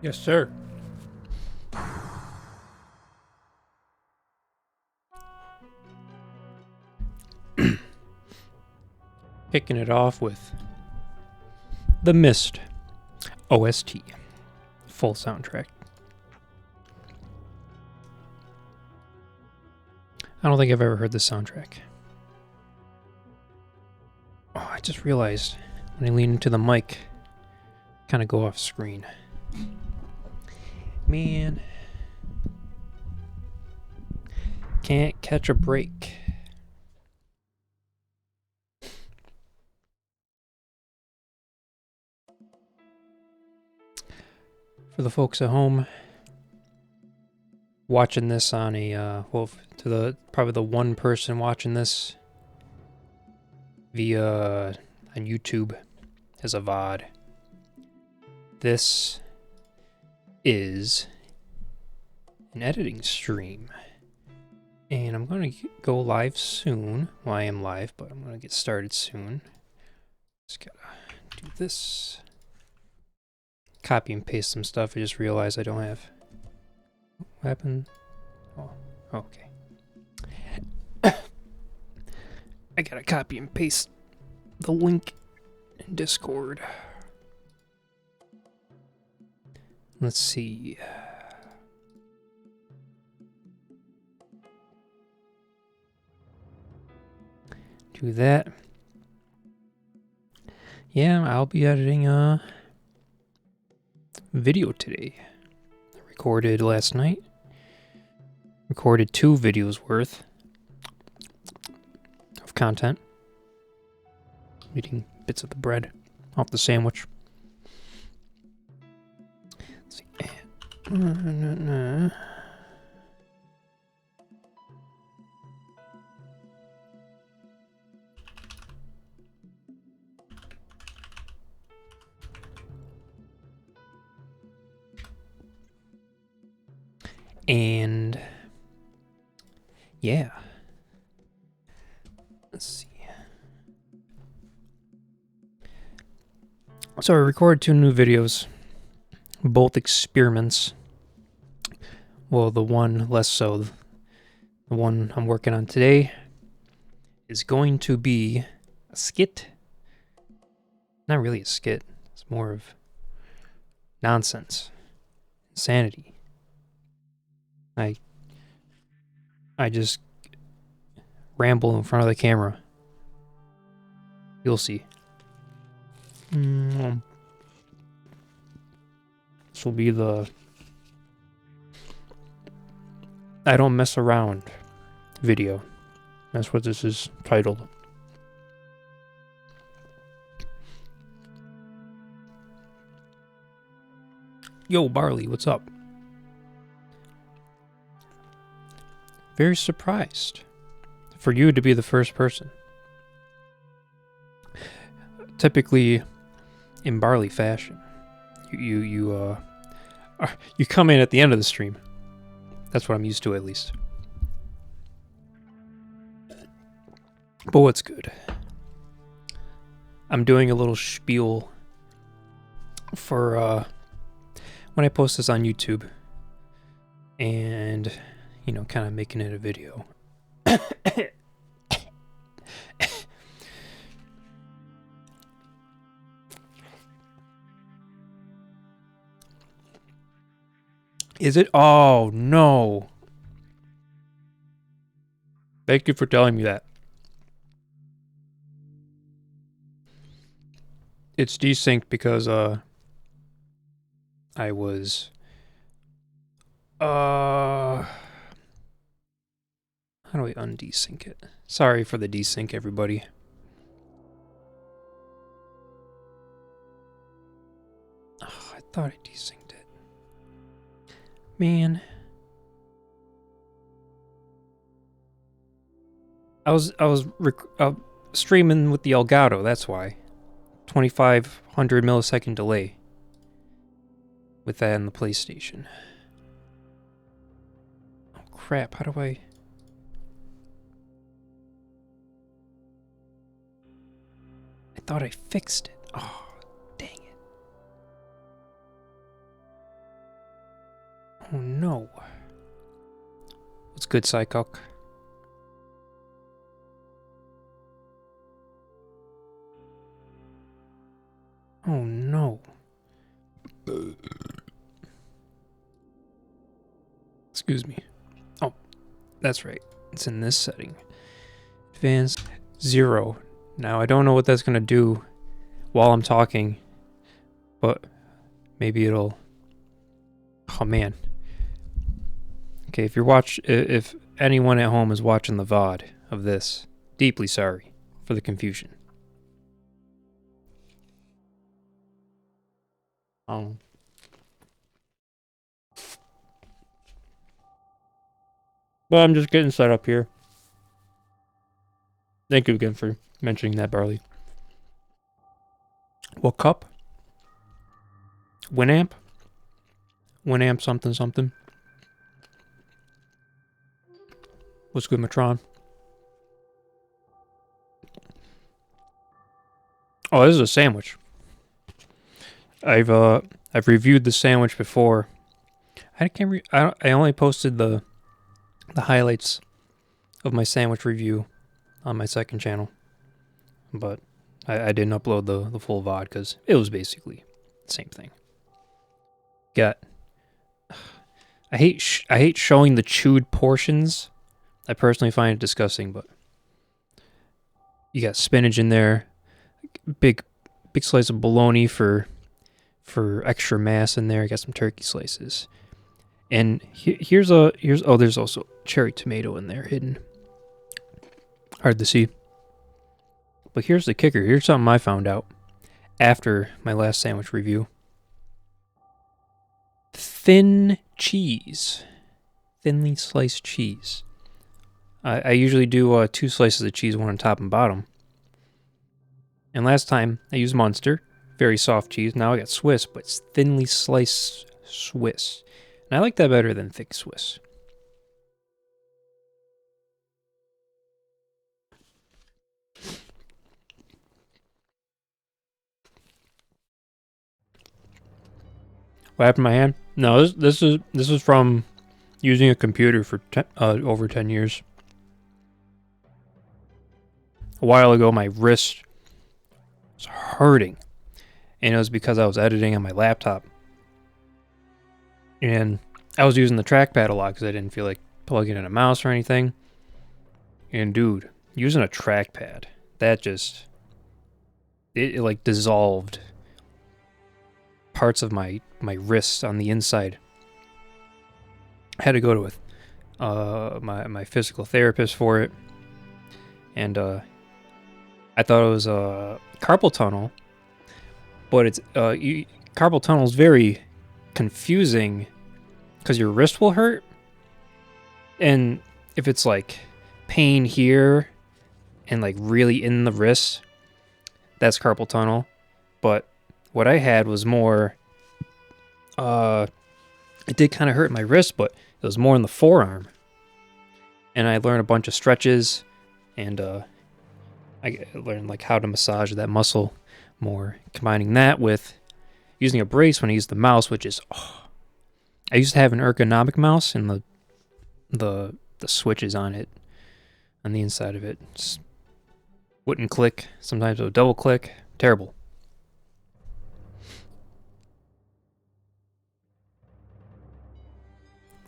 Yes, sir. Kicking it off with The Mist OST, full soundtrack. I don't think I've ever heard this soundtrack. Oh, I just realized when I lean into the mic, kind of go off screen. Man, can't catch a break. For the folks at home watching this on a probably the one person watching this via on YouTube as a VOD. This is an editing stream, and I'm going to go live soon. Well, I am live, but I'm going to get started soon. Just gotta do this. Copy and paste some stuff. I just realized I don't have. What happened? Oh, okay. I gotta copy and paste the link in Discord. Let's see. Do that. Yeah, I'll be editing a video today. I recorded last night. Recorded 2 videos worth of content. Eating bits of the bread off the sandwich. Let's see. And yeah. Let's see. So I recorded 2 new videos, both experiments. Well, the one less so. The one I'm working on today is going to be a skit. Not really a skit. It's more of nonsense, insanity. I just ramble in front of the camera. You'll see. This will be the I don't mess around video. That's what this is titled. Yo, Barley, what's up? Very surprised for you to be the first person. Typically, in Barley fashion, you come in at the end of the stream. That's what I'm used to, at least. But what's good? I'm doing a little spiel for when I post this on YouTube, and kind of making it a video. Is it? Oh, no. Thank you for telling me that. It's desynced because, I was, how How do I undesync it? Sorry for the desync, everybody. Oh, I thought I desynced it. Man. I was streaming with the Elgato, that's why. 2500 millisecond delay with that in the PlayStation. Oh crap, how do I... I thought I fixed it. Oh, dang it. Oh no. What's good, Psychoc? Oh no. Excuse me. Oh, that's right. It's in this setting. Advanced 0. Now, I don't know what that's going to do while I'm talking, but maybe it'll... Oh, man. Okay, if anyone at home is watching the VOD of this, deeply sorry for the confusion. Well, I'm just getting set up here. Thank you again for mentioning that, Barley. What cup? Winamp? Winamp something something. What's good, Matron? Oh, this is a sandwich. I've reviewed the sandwich before. I only posted the highlights of my sandwich review on my second channel, but I didn't upload the full VOD because it was basically the same thing. I hate showing the chewed portions. I personally find it disgusting, but you got spinach in there, big slice of bologna for extra mass in there. I got some turkey slices. And here's there's also cherry tomato in there hidden. Hard to see. But here's the kicker. Here's something I found out after my last sandwich review. Thin cheese. Thinly sliced cheese. I usually do 2 slices of cheese, one on top and bottom. And last time I used Munster. Very soft cheese. Now I got Swiss, but it's thinly sliced Swiss. And I like that better than thick Swiss. What happened to my hand? No, this is from using a computer for over 10 years. A while ago, my wrist was hurting, and it was because I was editing on my laptop. And I was using the trackpad a lot because I didn't feel like plugging in a mouse or anything. And dude, using a trackpad, that just... It like dissolved parts of my wrists on the inside. I had to go to my physical therapist for it. And I thought it was carpal tunnel. But it's carpal tunnel is very confusing because your wrist will hurt, and if it's like pain here and like really in the wrist, that's carpal tunnel. But what I had was more it did kind of hurt my wrist, but it was more in the forearm, and I learned a bunch of stretches, and I learned like how to massage that muscle more, combining that with using a brace when I use the mouse, which is I used to have an ergonomic mouse, and the switches on it, on the inside of it, just wouldn't click. Sometimes it would double click. Terrible.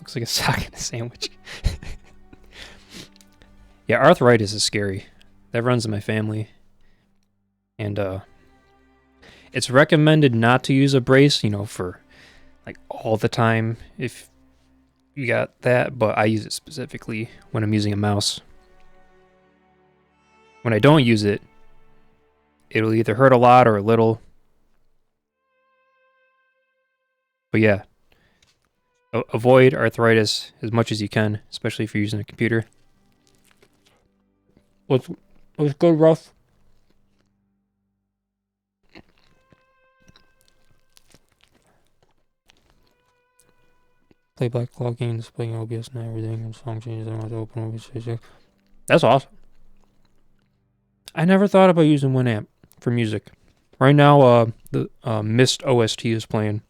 Looks like a sock in a sandwich. Yeah, arthritis is scary. That runs in my family. And it's recommended not to use a brace, for like all the time if you got that, but I use it specifically when I'm using a mouse. When I don't use it, it'll either hurt a lot or a little. But yeah, avoid arthritis as much as you can, especially if you're using a computer. What's good, Ruff? Play Black Claw games, playing OBS and everything, and song changes. I want to open OBS. That's awesome. I never thought about using Winamp for music. Right now, the Myst OST is playing.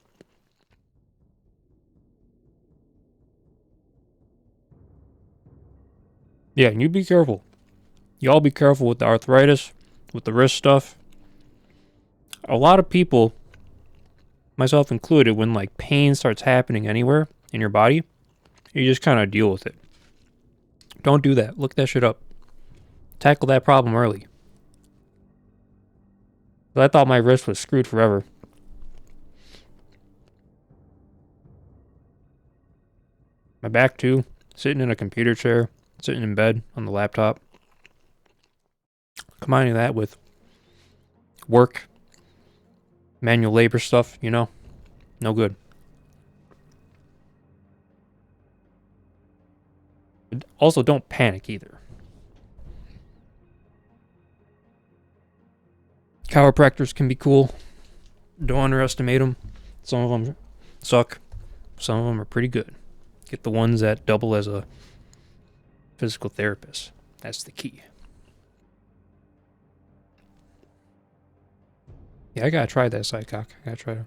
Yeah, and you be careful. Y'all be careful with the arthritis, with the wrist stuff. A lot of people, myself included, when like pain starts happening anywhere in your body, you just kind of deal with it. Don't do that. Look that shit up. Tackle that problem early. But I thought my wrist was screwed forever. My back too. Sitting in a computer chair, sitting in bed on the laptop. Combining that with work, manual labor stuff, you know, no good. Also, don't panic either. Chiropractors can be cool. Don't underestimate them. Some of them suck. Some of them are pretty good. Get the ones that double as a physical therapist. That's the key. Yeah, I gotta try that Sidecock. I gotta try to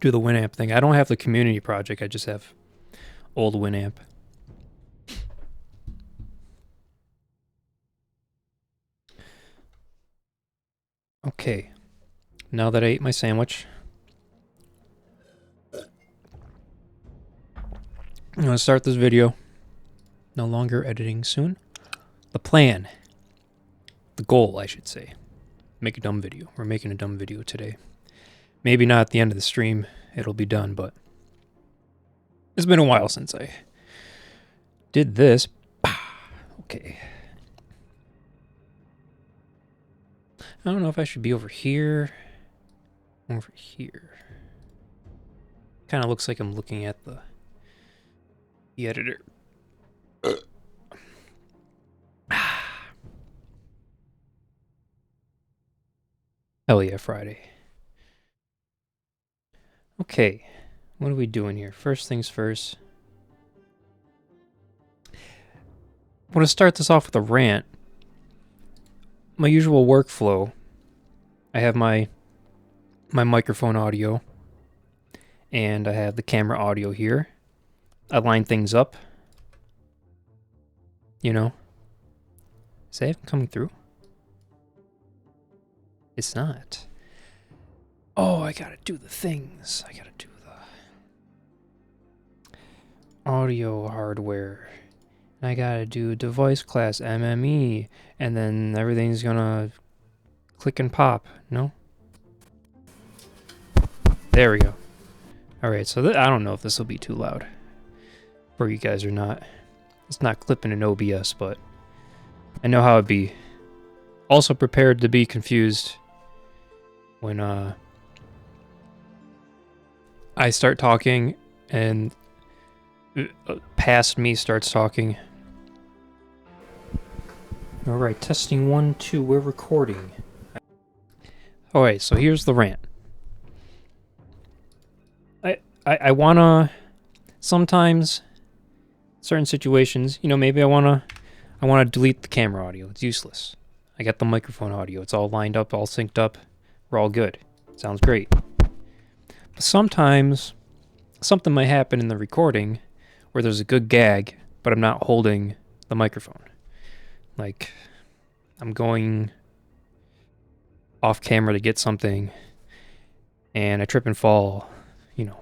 do the Winamp thing. I don't have the community project. I just have old Winamp. Okay. Now that I ate my sandwich, I'm gonna start this video. No longer editing soon. The plan. The goal, I should say. Make a dumb video. We're making a dumb video today. Maybe not at the end of the stream. It'll be done, but it's been a while since I did this. Okay. I don't know if I should be over here. Over here. Kind of looks like I'm looking at the editor. Hell yeah, Friday. Okay. What are we doing here? First things first. I want to start this off with a rant. My usual workflow. I have my microphone audio. And I have the camera audio here. I line things up. You know. Is that even coming through? It's not. Oh, I gotta do the things. I gotta do the audio hardware. And I gotta do device class MME. And then everything's gonna click and pop. No? There we go. Alright, so I don't know if this will be too loud for you guys or not. It's not clipping in OBS, but I know how it'd be. Also prepared to be confused when I start talking and past me starts talking. Alright, testing 1, 2, we're recording. Alright, so here's the rant. I wanna, sometimes, certain situations, you know, maybe I wanna delete the camera audio. It's useless. I got the microphone audio. It's all lined up, all synced up. We're all good. Sounds great. But sometimes, something might happen in the recording where there's a good gag, but I'm not holding the microphone. Like, I'm going off camera to get something, and I trip and fall, you know.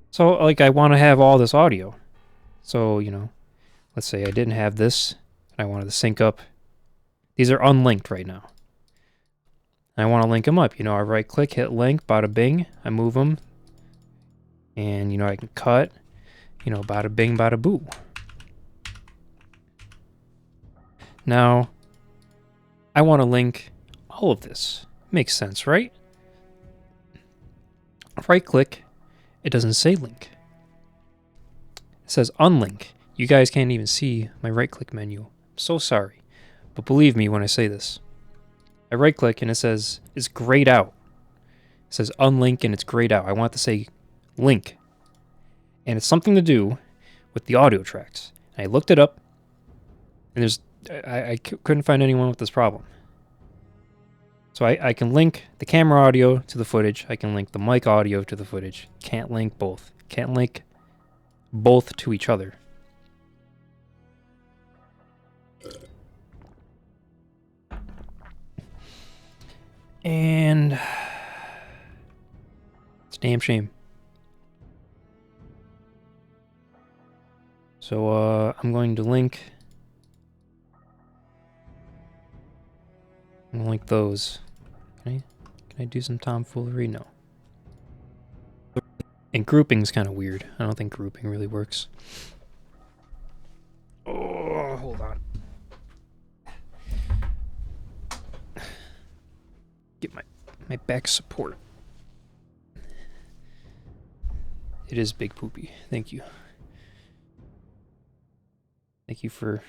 So, like, I want to have all this audio. So, you know, let's say I didn't have this, and I wanted to sync up. These are unlinked right now. And I want to link them up. You know, I right-click, hit link, bada bing, I move them. And, I can cut, bada bing, bada boo. Now, I want to link all of this. Makes sense, right? Right click, it doesn't say link. It says unlink. You guys can't even see my right click menu. I'm so sorry. But believe me when I say this. I right click and it says it's grayed out. It says unlink and it's grayed out. I want to say link. And it's something to do with the audio tracks. And I looked it up and I couldn't find anyone with this problem. So I can link the camera audio to the footage. I can link the mic audio to the footage. Can't link both. Can't link both to each other. And it's a damn shame. So I'm going to link those. Can I do some tomfoolery? No. And grouping's kind of weird. I don't think grouping really works. Oh, hold on. Get my back support. It is Big Poopy. Thank you. Thank you for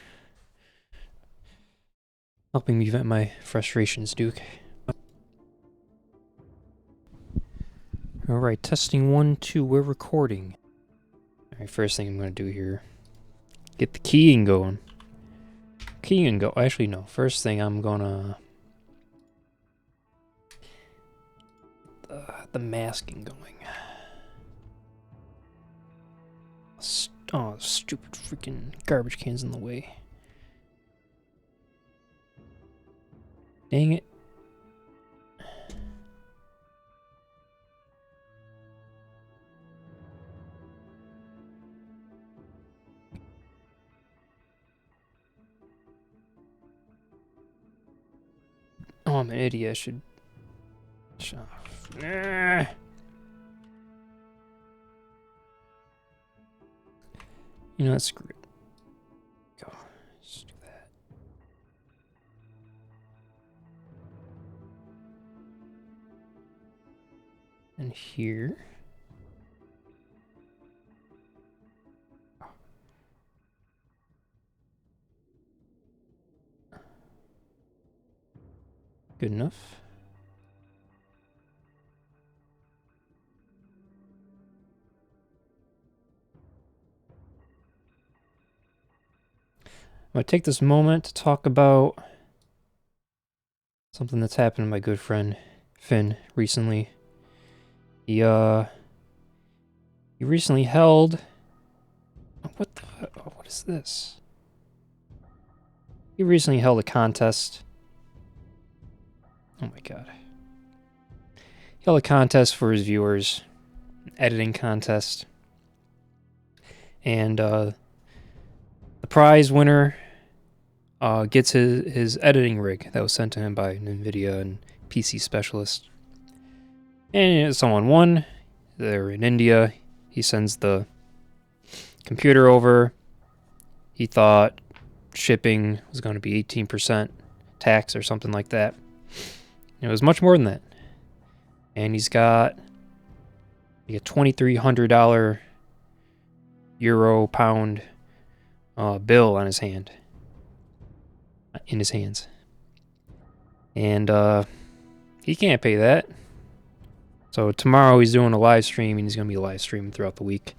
helping me vent my frustrations, Duke. Alright, testing 1, 2, we're recording. Alright, first thing I'm going to do here, get the keying going. Keying go, actually no, first thing I'm gonna, the masking going. Oh, stupid freaking garbage cans in the way. Dang it. Oh, I'm an idiot. I should... Nah. You know what? Screw it. Go. Just do that. And here. Good enough. I'm going to take this moment to talk about something that's happened to my good friend Finn recently. He recently held... What is this? He recently held a contest. Oh my god. He held a contest for his viewers. An editing contest. And the prize winner gets his editing rig that was sent to him by NVIDIA and PC Specialist. And someone won. They're in India. He sends the computer over. He thought shipping was going to be 18% tax or something like that. It was much more than that. And he's got like a $2,300 euro pound bill on his hand. In his hands. And he can't pay that. So tomorrow he's doing a live stream, and he's going to be live streaming throughout the week.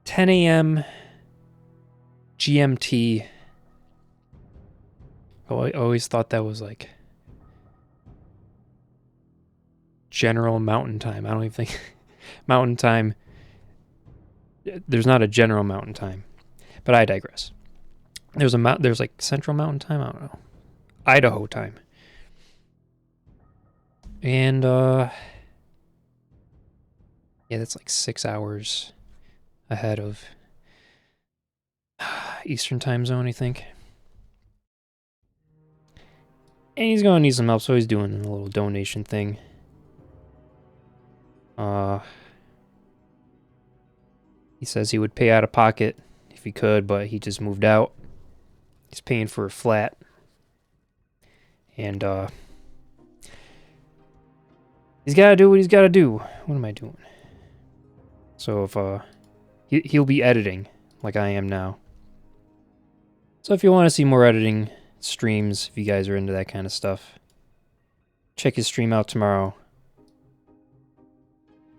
10 a.m. GMT. Oh, I always thought that was like general mountain time. I don't even think mountain time. There's not a general mountain time, but I digress. There's like central mountain time. I don't know. Idaho time. And yeah, that's like 6 hours ahead of Eastern time zone, I think. And he's gonna need some help, so he's doing a little donation thing. He says he would pay out of pocket if he could, but he just moved out. He's paying for a flat. And he's got to do what he's got to do. What am I doing? So if he'll be editing like I am now. So if you want to see more editing streams, if you guys are into that kind of stuff, check his stream out tomorrow.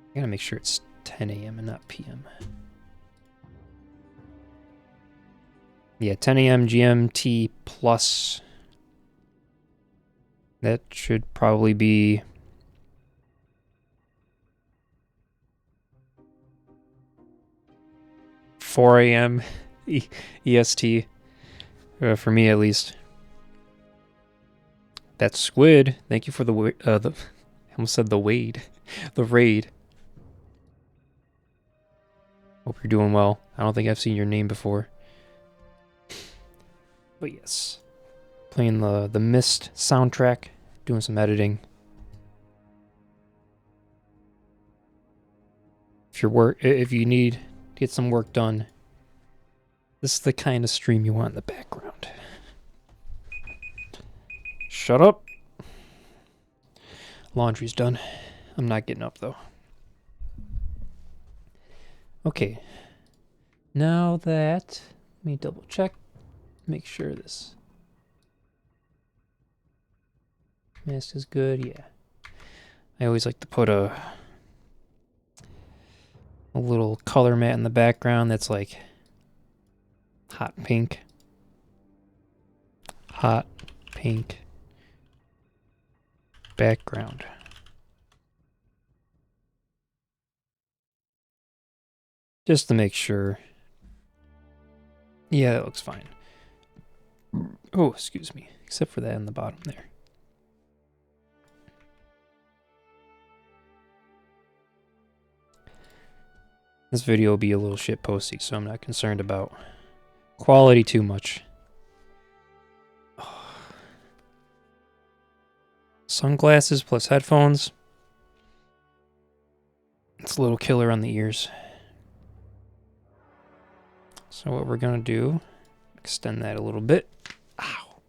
I gotta make sure it's 10 a.m. and not p.m. Yeah, 10 a.m. GMT plus. That should probably be 4 a.m. EST, for me at least. That's Squid. Thank you for the I almost said the Wade, the raid. Hope you're doing well. I don't think I've seen your name before. But yes, playing the Myst soundtrack, doing some editing. If you need to get some work done, this is the kind of stream you want in the background. Shut up. Laundry's done. I'm not getting up though. Okay. Now that, let me double check. Make sure this mask is good. Yeah. I always like to put a little color mat in the background that's like hot pink. Hot pink background. Just to make sure. Yeah, it looks fine. Oh, excuse me. Except for that in the bottom there. This video will be a little shit posty, so I'm not concerned about quality too much. Sunglasses plus headphones. It's a little killer on the ears. So what we're gonna do, extend that a little bit. Ow.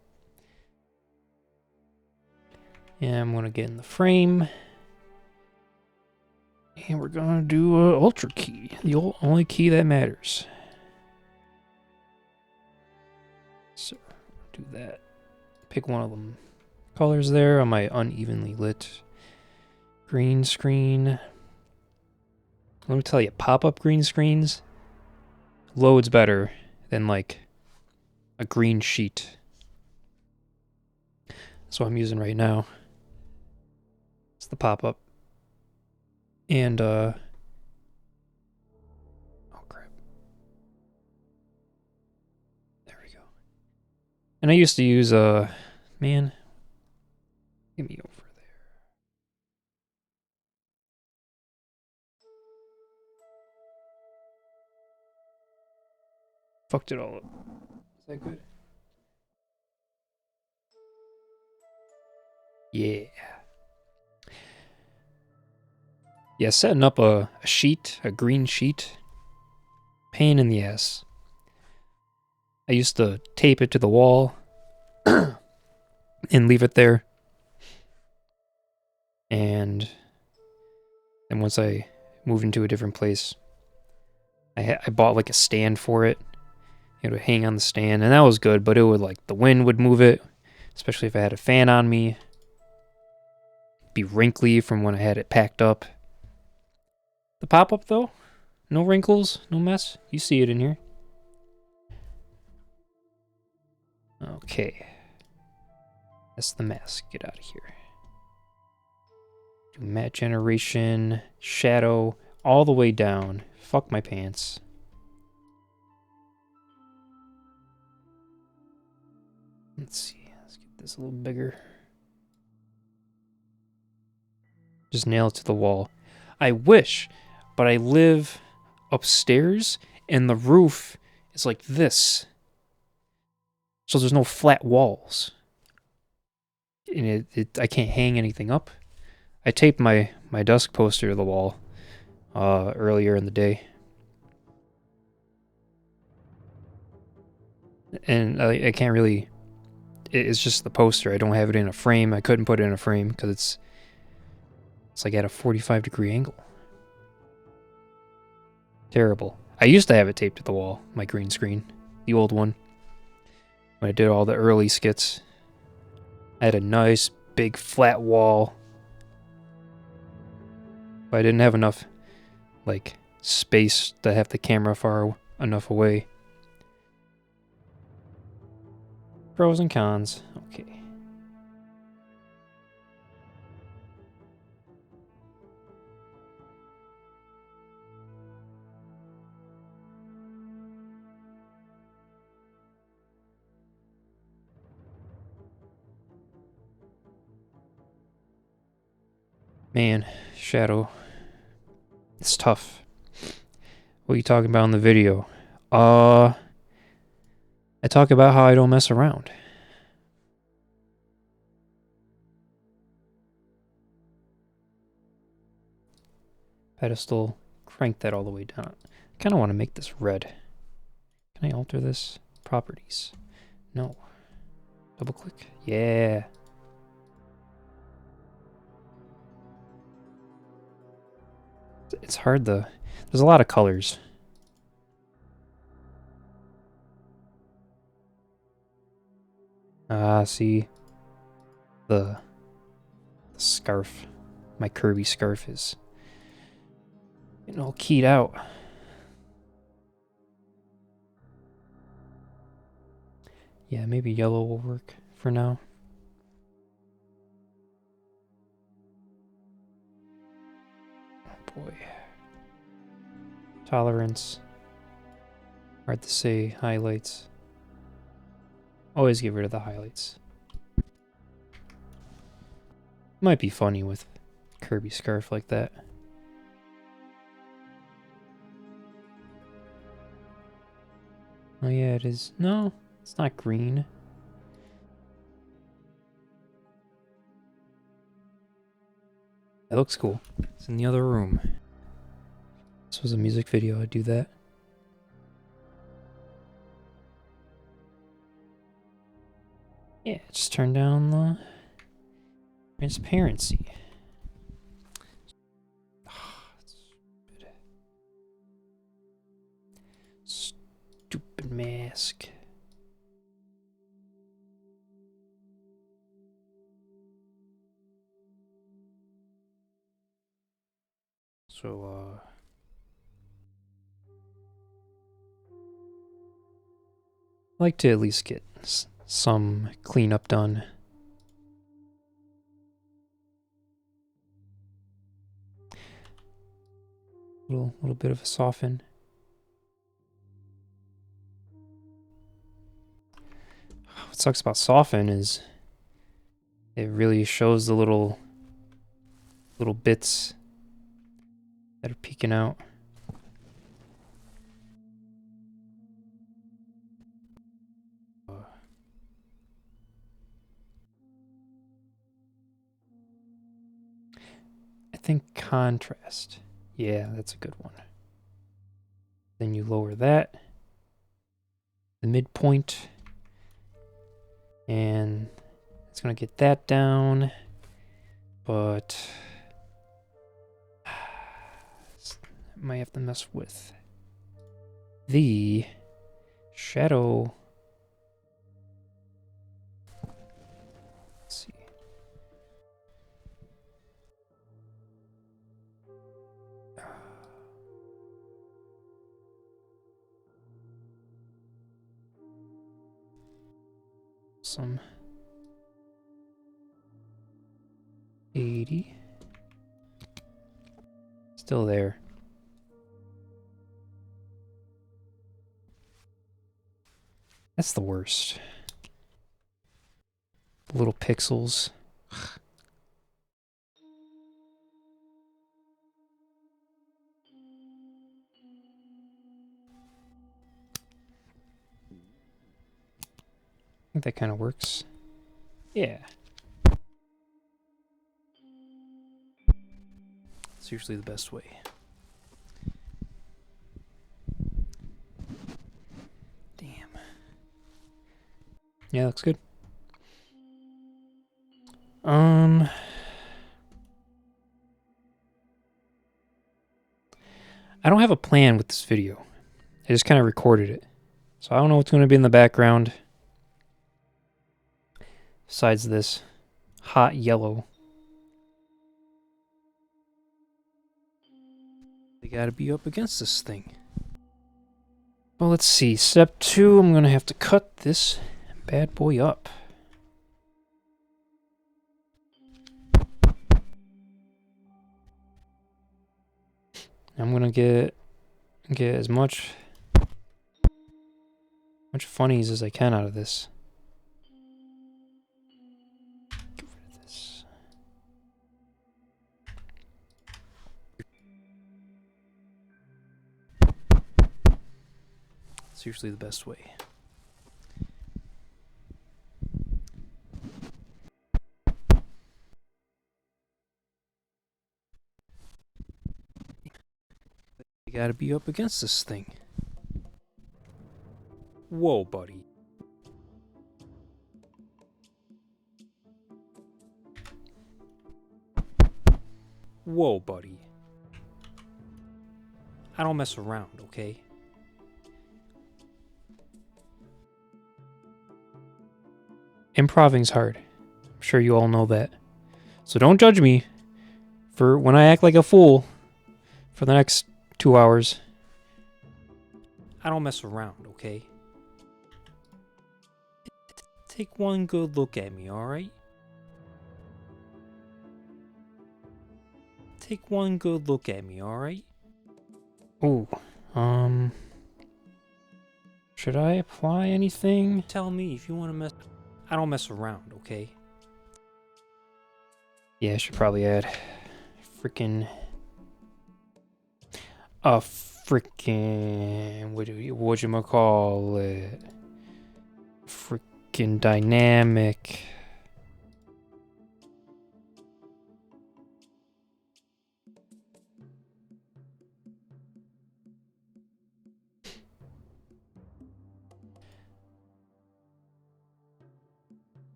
And I'm gonna get in the frame. And we're gonna do a ultra key, the only key that matters. So do that. Pick one of them colors there on my unevenly lit green screen. Let me tell you, pop-up green screens loads better than like a green sheet. That's what I'm using right now. It's the pop-up. And oh crap. There we go. And I used to use man, get me over there. Fucked it all up. Is that good? Yeah. Yeah, setting up a sheet, a green sheet, pain in the ass. I used to tape it to the wall and leave it there. And once I moved into a different place, I bought like a stand for it. It would hang on the stand, and that was good, but it would like, the wind would move it, especially if I had a fan on me. It'd be wrinkly from when I had it packed up. The pop-up though, no wrinkles, no mess. You see it in here. Okay. That's the mask. Get out of here. Do matte generation, shadow, all the way down. Fuck my pants. Let's see. Let's get this a little bigger. Just nail it to the wall. I wish, but I live upstairs and the roof is like this. So there's no flat walls. And I can't hang anything up. I taped my desk poster to the wall earlier in the day. and I can't really. It's just the poster. I don't have it in a frame. I couldn't put it in a frame because it's like at a 45-degree angle. Terrible. I used to have it taped to the wall, my green screen, the old one. When I did all the early skits, I had a nice big flat wall. But I didn't have enough, like, space to have the camera far enough away. Pros and cons. Okay. Man, shadow. It's tough. What are you talking about in the video? I talk about how I don't mess around. Pedestal. Crank that all the way down. I kind of want to make this red. Can I alter this? Properties. No. Double click. Yeah. It's hard to... There's a lot of colors. See? The scarf. My Kirby scarf is getting all keyed out. Yeah, maybe yellow will work for now. Oh boy. Tolerance. Hard to say. Highlights. Always get rid of the highlights. Might be funny with Kirby scarf like that. Oh yeah, it is. No, it's not green. That looks cool. It's in the other room. This was a music video. I'd do that. Yeah, just turn down the transparency. Stupid mask. So, I like to at least get some cleanup done. Little bit of a soften. What sucks about soften is it really shows the little bits that are peeking out. I think contrast. Yeah, that's a good one. Then you lower that, the midpoint, and it's gonna get that down, but I might have to mess with the shadow. Let's see. Some 80. Still there. That's the worst. Little pixels. I think that kind of works. Yeah. It's usually the best way. Damn. Yeah, looks good. I don't have a plan with this video. I just kind of recorded it. So I don't know what's going to be in the background. Besides this hot yellow. They got to be up against this thing. Well, let's see. Step 2, I'm going to have to cut this bad boy up. I'm going to get as much funnies as I can out of this. Get rid of this. It's usually the best way. You gotta be up against this thing. Whoa, buddy. Whoa, buddy. I don't mess around, okay? Improving's hard. I'm sure you all know that. So don't judge me for when I act like a fool for the next 2 hours. I don't mess around, okay? Take one good look at me, alright? Take one good look at me, alright? Ooh, should I apply anything? Tell me if you want to mess... I don't mess around, okay? Yeah, I should probably add freaking... a freaking... whatchamacallit? Freaking dynamic...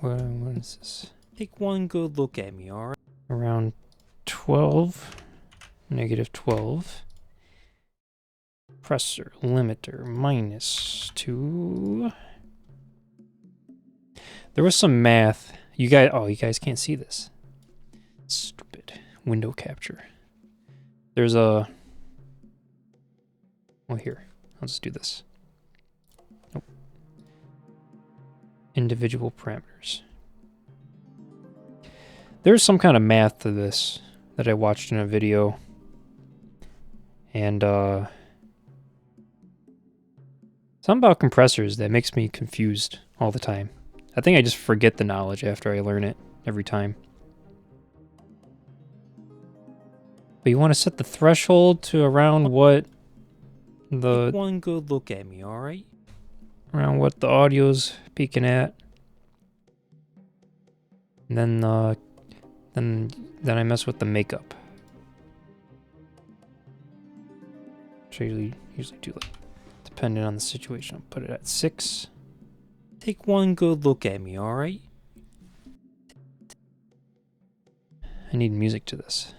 What is this? Take one good look at me, alright? Around 12. Negative 12. Pressor limiter -2. There was some math. You guys can't see this. Stupid window capture. There's a... well, here. I'll just do this. Nope. Individual parameters. There's some kind of math to this that I watched in a video. And, something about compressors that makes me confused all the time. I think I just forget the knowledge after I learn it every time. But you want to set the threshold to around what the... Take one good look at me, alright? Around what the audio's peaking at. And then I mess with the makeup. Which I usually do, like, depending on the situation. I'll put it at 6. Take one good look at me, alright? I need music to this.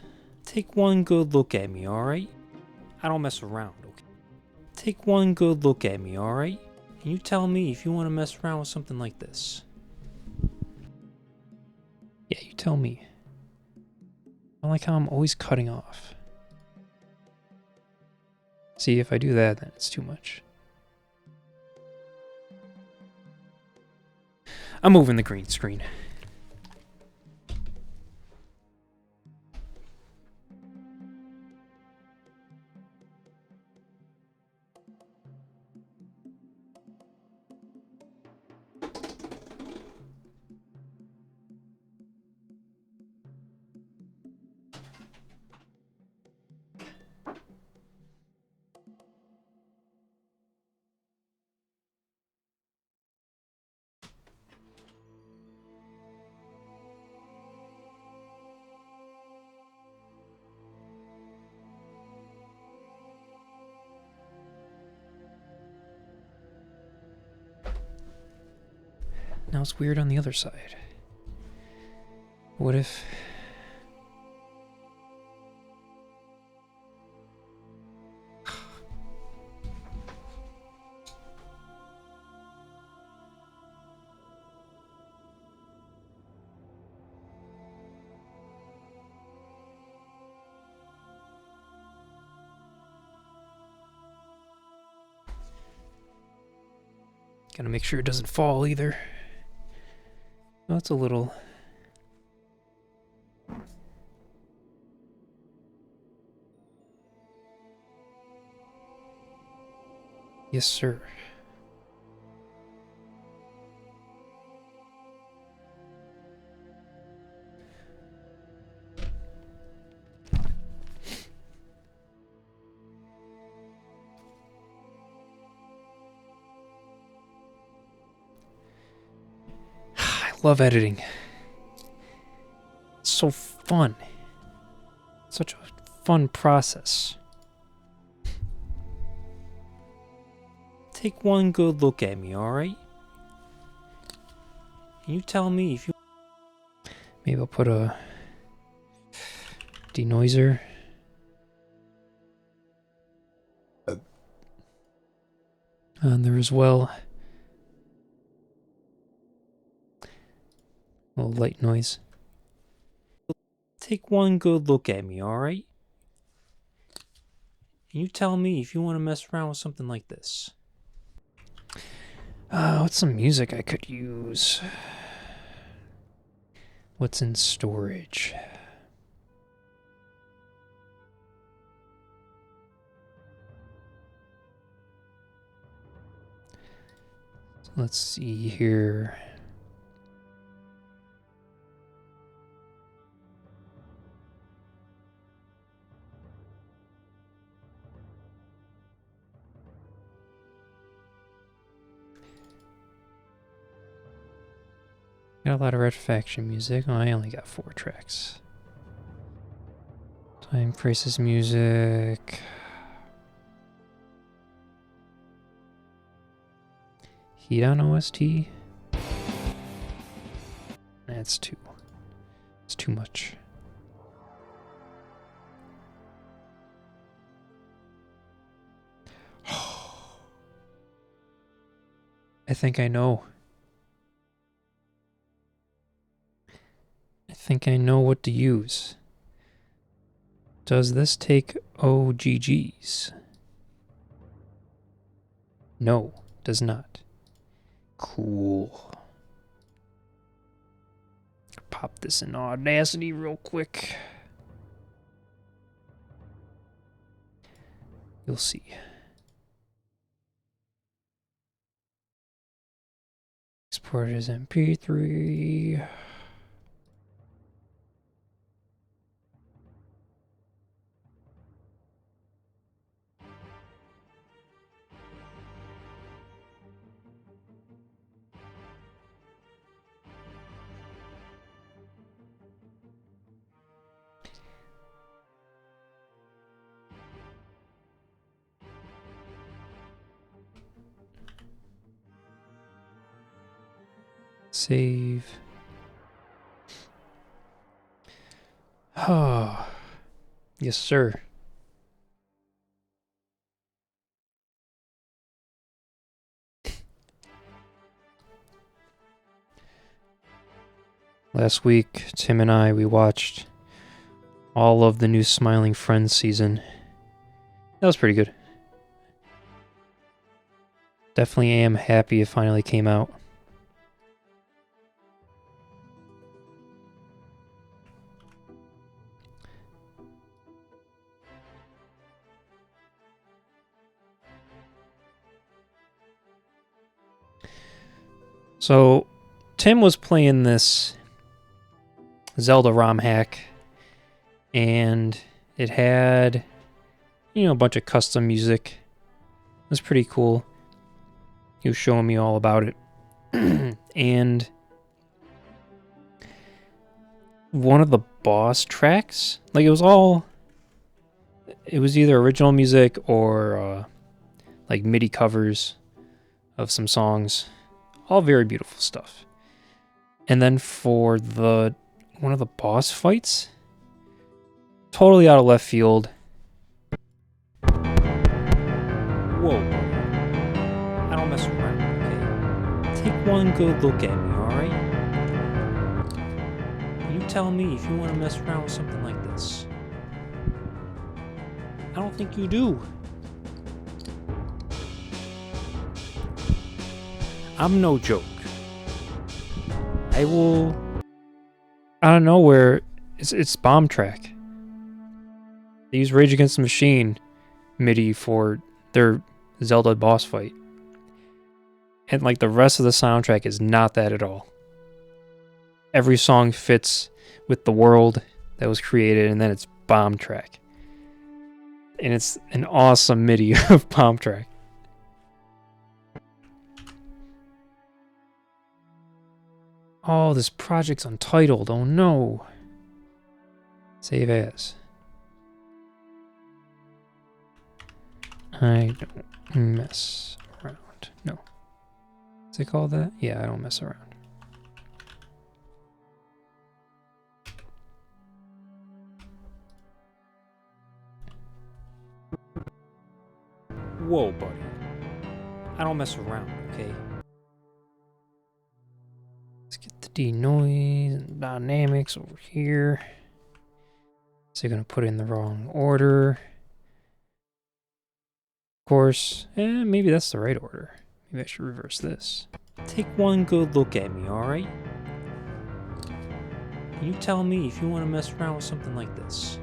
Take one good look at me, alright? I don't mess around, okay? Take one good look at me, alright? And you tell me if you want to mess around with something like this. Yeah, you tell me. I like how I'm always cutting off. See, if I do that, then it's too much. I'm moving the green screen. Now it's weird on the other side. What if... Gotta make sure it doesn't fall either. Oh, it's a little... Yes, sir. I love editing. It's so fun. Such a fun process. Take one good look at me, alright? Can you tell me if you... Maybe I'll put a denoiser. On there as well. A little light noise. Take one good look at me, alright? Can you tell me if you want to mess around with something like this? What's some music I could use? What's in storage? So let's see here. Got a lot of Red Faction music. Oh, I only got 4 tracks. Time Crisis music. Heat on OST. That's too. It's too much. I think I know. I think I know what to use. Does this take OGGs? No, does not. Cool. Pop this in Audacity real quick. You'll see. Export as MP3. Save. Oh, yes, sir. Last week, Tim and I, we watched all of the new Smiling Friends season. That was pretty good. Definitely am happy it finally came out. So, Tim was playing this Zelda ROM hack, and it had, a bunch of custom music. It was pretty cool. He was showing me all about it. And one of the boss tracks, like it was either original music or like MIDI covers of some songs. All very beautiful stuff. And then for one of the boss fights, totally out of left field. Whoa. I don't mess around, okay? Take one good look at me, alright? You tell me if you want to mess around with something like this. I don't think you do. I'm no joke. I will... Out of nowhere, it's Bomb Track. They use Rage Against the Machine MIDI for their Zelda boss fight. And like the rest of the soundtrack is not that at all. Every song fits with the world that was created, and then it's Bomb Track. And it's an awesome MIDI of Bomb Track. Oh, this project's untitled. Oh no. Save as. I don't mess around. No. Is it called that? Yeah, I don't mess around. Whoa, buddy. I don't mess around, okay? Let's get the denoise and dynamics over here. So you're going to put it in the wrong order. Of course, maybe that's the right order. Maybe I should reverse this. Take one good look at me, alright? You tell me if you want to mess around with something like this.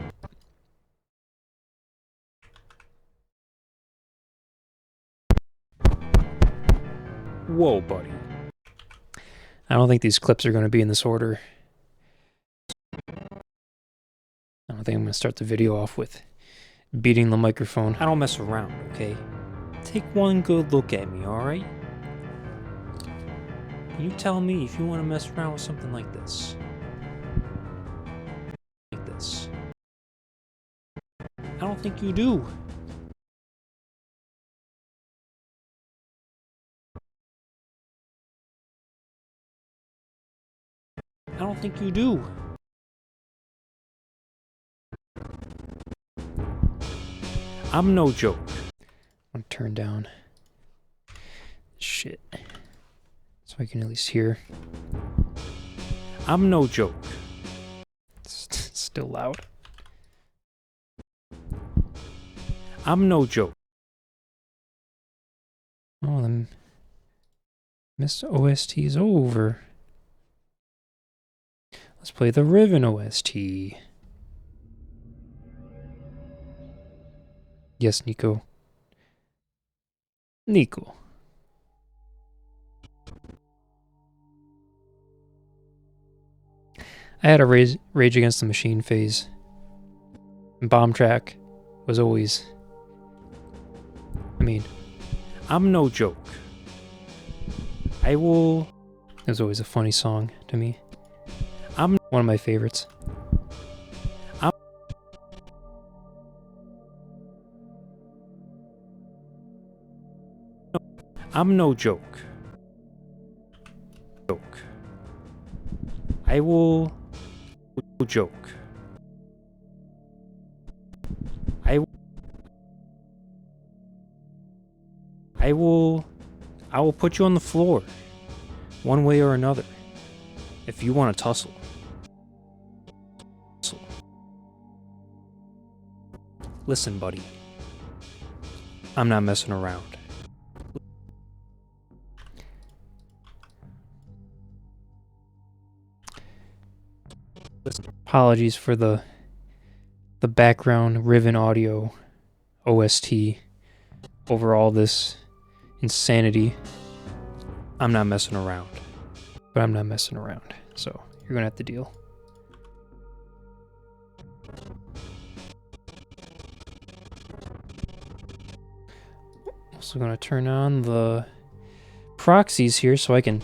Whoa, buddy. I don't think these clips are going to be in this order. I don't think I'm going to start the video off with beating the microphone. I don't mess around, okay? Take one good look at me, alright? You tell me if you want to mess around with something like this. Like this. I don't think you do. I don't think you do. I'm no joke. I'm gonna turn down shit so I can at least hear. I'm no joke. It's still loud. I'm no joke. Oh, the Mist OST is over. Let's play the Riven OST. Yes, Nico. Nico. I had a Rage Against the Machine phase. And Bomb Track was always... I mean, I'm no joke. I will... It was always a funny song to me. I'm one of my favorites. I'm no joke. I will joke. I will put you on the floor, one way or another, if you want to tussle. Listen, buddy. I'm not messing around. Apologies for the background Riven audio OST over all this insanity. I'm not messing around. But I'm not messing around. So you're gonna have to deal. Also gonna turn on the proxies here so I can...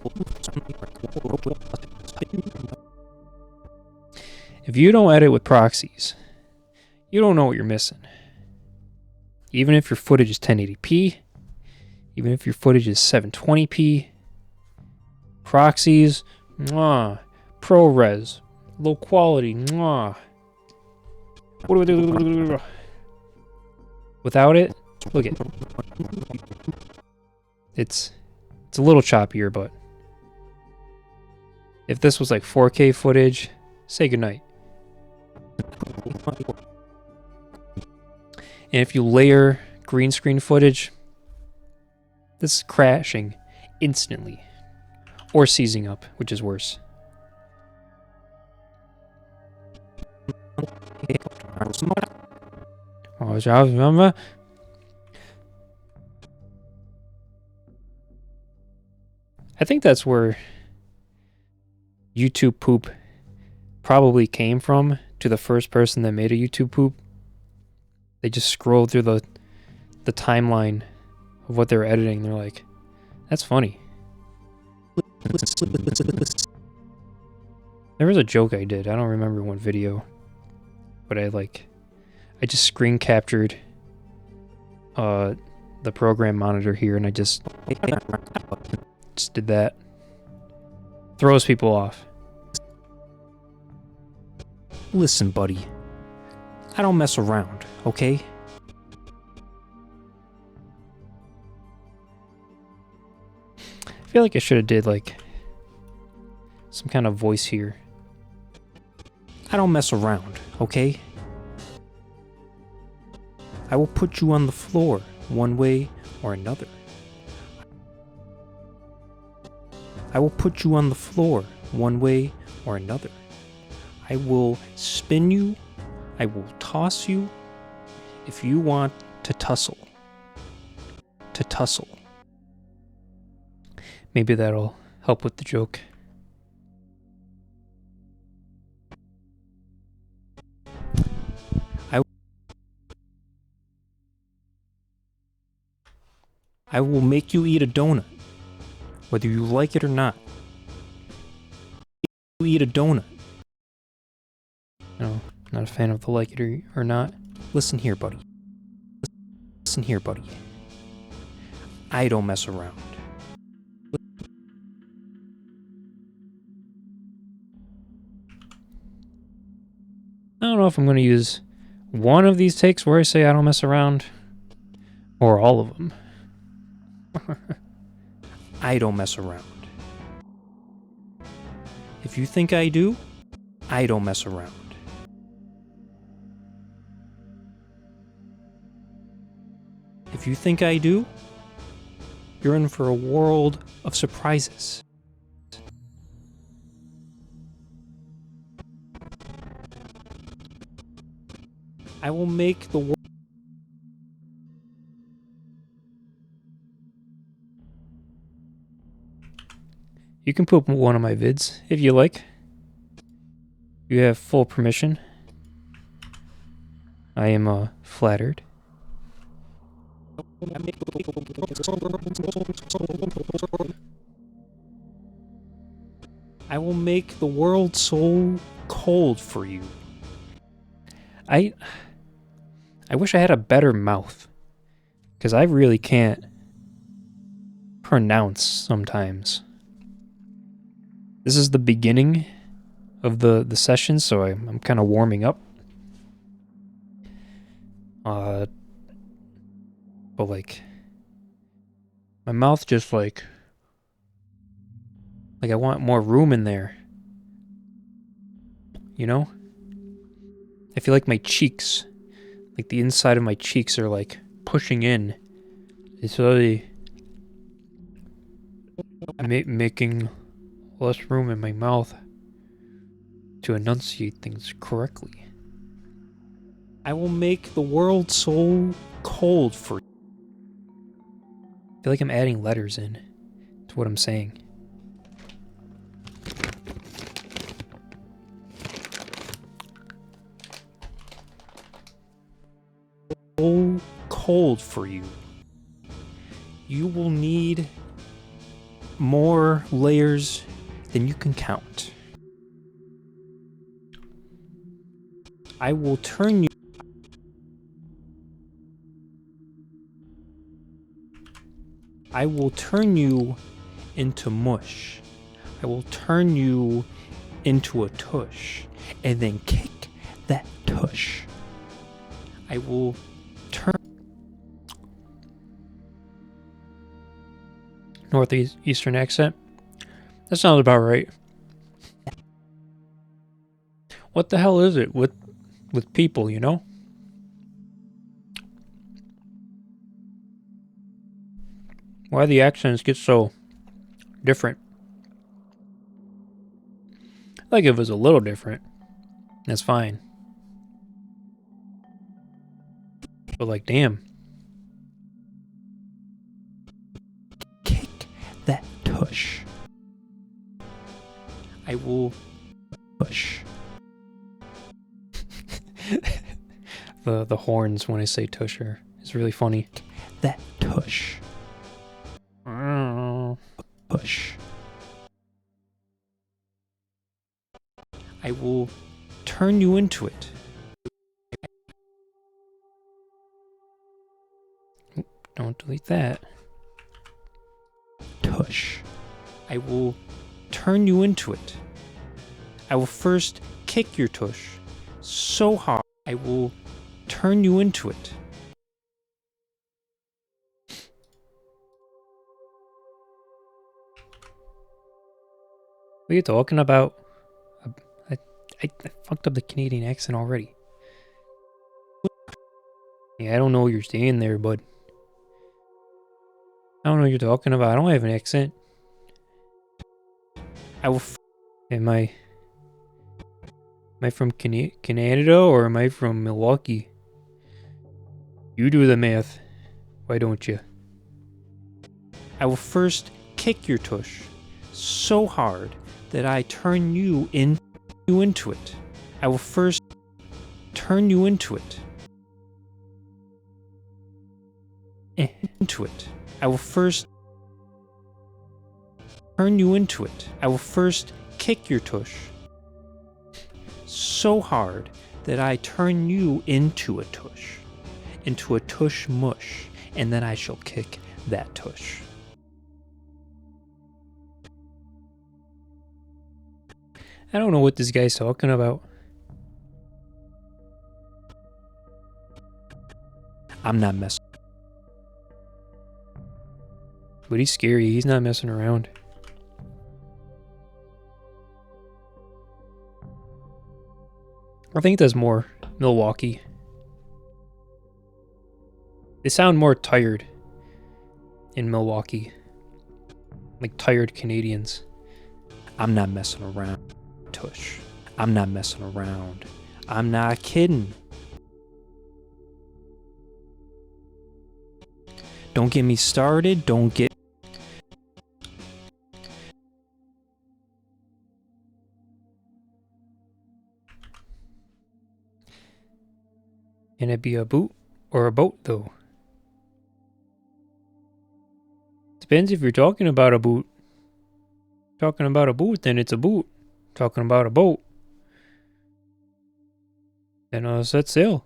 If you don't edit with proxies, you don't know what you're missing. Even if your footage is 1080p, even if your footage is 720p, proxies Mwah. ProRes. Low quality. Mwah. Without it, look at it's a little choppier, but if this was like 4K footage, say goodnight. And if you layer green screen footage, this is crashing instantly. Or seizing up, which is worse. I think that's where YouTube poop probably came from, to the first person that made a YouTube poop. They just scrolled through the timeline of what they're editing. They're like, that's funny. There was a joke I did. I don't remember what video, but I just screen captured the program monitor here, and I just did that. Throws people off. Listen, buddy. I don't mess around, okay? I feel like I should have did like some kind of voice here. I don't mess around, okay? I will put you on the floor one way or another. I will put you on the floor one way or another. I will spin you. I will toss you. If you want to tussle. To tussle. Maybe that'll help with the joke. I will make you eat a donut, whether you like it or not. You eat a donut. No, not a fan of the like it or not. Listen here, buddy. Listen here, buddy. I don't mess around. I don't know if I'm going to use one of these takes where I say I don't mess around, or all of them. I don't mess around. If you think I do, I don't mess around. If you think I do, you're in for a world of surprises. I will make the world. You can put one of my vids if you like. You have full permission. I am flattered. I will make the world so cold for you. I wish I had a better mouth, because I really can't pronounce sometimes. This is the beginning of the session, so I'm kind of warming up. But like, my mouth just like I want more room in there. You know? I feel like my cheeks, like the inside of my cheeks are like pushing in. It's really making less room in my mouth to enunciate things correctly. I will make the world so cold for you. I feel like I'm adding letters in to what I'm saying. So cold for you. You will need more layers than you can count. I will turn you. I will turn you into mush. I will turn you into a tush and then kick that tush. I will turn northeastern accent. That sounds about right. What the hell is it with people, you know? Why the accents get so different? Like if it was a little different, that's fine. But like, damn. Kick that tush. I will push. the horns when I say tusher is really funny. That tush. Push. I will turn you into it. Don't delete that. Tush. I will turn you into it. I will first kick your tush so hard. I will turn you into it. What are you talking about? I fucked up the Canadian accent already. Yeah, I don't know what you're saying there, bud. I don't know what you're talking about. I don't have an accent. I will. Am I from Canada or am I from Milwaukee? You do the math. Why don't you? I will first kick your tush so hard that I turn you into it. I will first turn you into it. Into it. I will first turn you into it. I will first kick your tush so hard that I turn you into a tush mush, and then I shall kick that tush. I don't know what this guy's talking about. I'm not messing. But he's scary. He's not messing around. I think that's more Milwaukee. They sound more tired in Milwaukee. Like tired Canadians. I'm not messing around, tush. I'm not messing around. I'm not kidding. Don't get me started. Don't get... Can it be a boot or a boat, though? Depends if you're talking about a boot. Talking about a boot, then it's a boot. Talking about a boat, then set sail.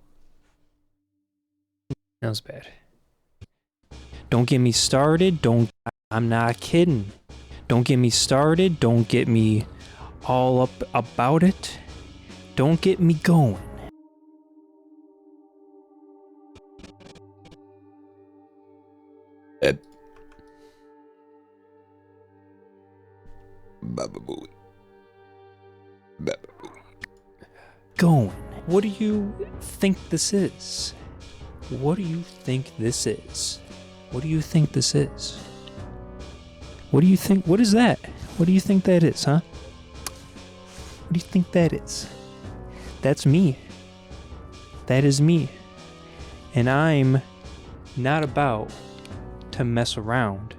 That was bad. Don't get me started. Don't... I'm not kidding. Don't get me started. Don't get me all up about it. Don't get me going. Going. What do you think this is? What do you think this is? What do you think this is? What do you think? What is that? What do you think that is, huh? What do you think that is? That's me. That is me. And I'm not about to mess around.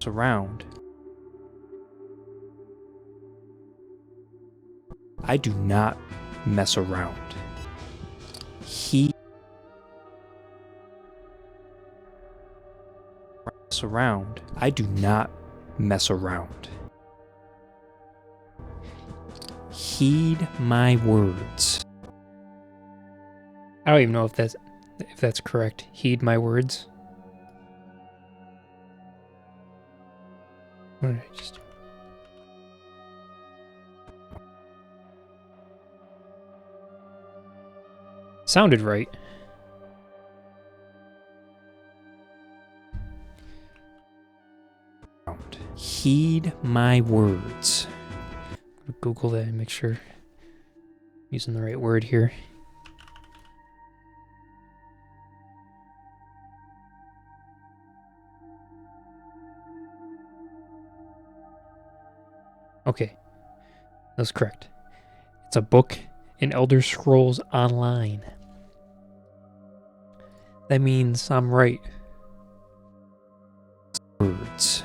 Around. I do not mess around. He mess around. I do not mess around. Heed my words. I don't even know if that's correct. Heed my words. What did I just do? Sounded right. Heed my words. Google that and make sure I'm using the right word here. Okay, that's correct. It's a book in Elder Scrolls Online. That means I'm right. Words.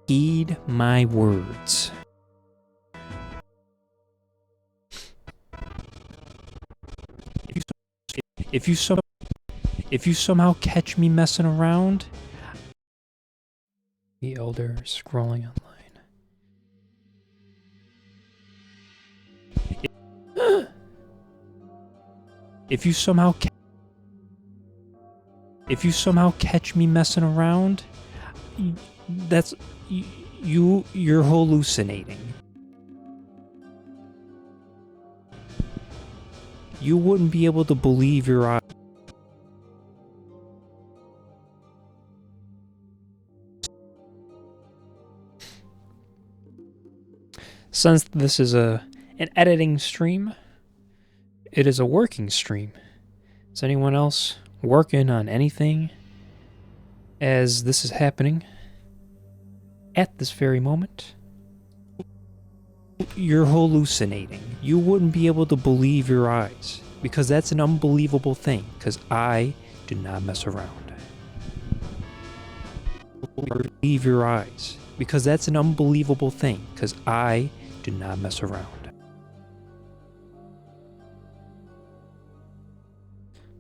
Heed my words. If you somehow catch me messing around, the Elder scrolling online. If you somehow catch me messing around, that's you're hallucinating. You wouldn't be able to believe your eyes. Since this is an editing stream, it is a working stream. Is anyone else working on anything as this is happening at this very moment? You're hallucinating. You wouldn't be able to believe your eyes because that's an unbelievable thing because I do not mess around. Believe your eyes because that's an unbelievable thing because I do not mess around.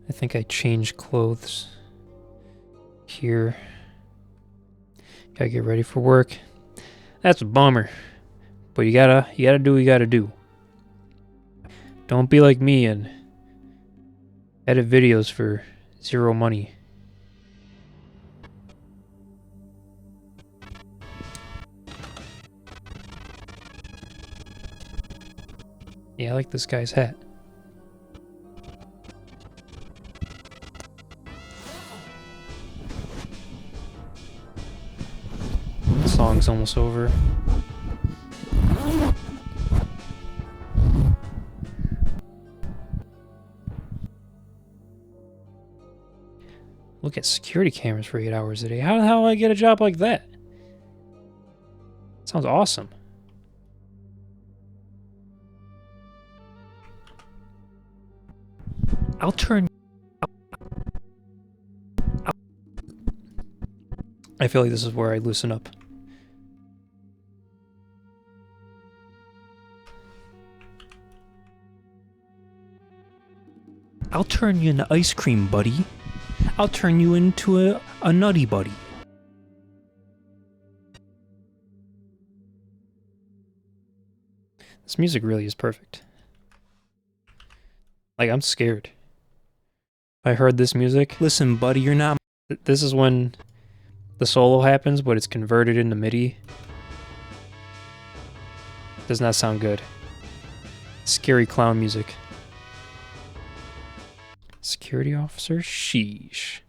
I think I changed clothes here. Gotta get ready for work. That's a bummer. But you gotta do what you gotta do. Don't be like me and edit videos for zero money. Yeah, I like this guy's hat. The song's almost over. Look at security cameras for 8 hours a day. How the hell do I get a job like that? Sounds awesome. I'll turn... I feel like this is where I loosen up. I'll turn you into ice cream, buddy. I'll turn you into a nutty buddy. This music really is perfect. Like, I'm scared. If I heard this music, listen, buddy, you're not... This is when the solo happens, but it's converted into MIDI. Does not sound good. Scary clown music. Security officer? Sheesh.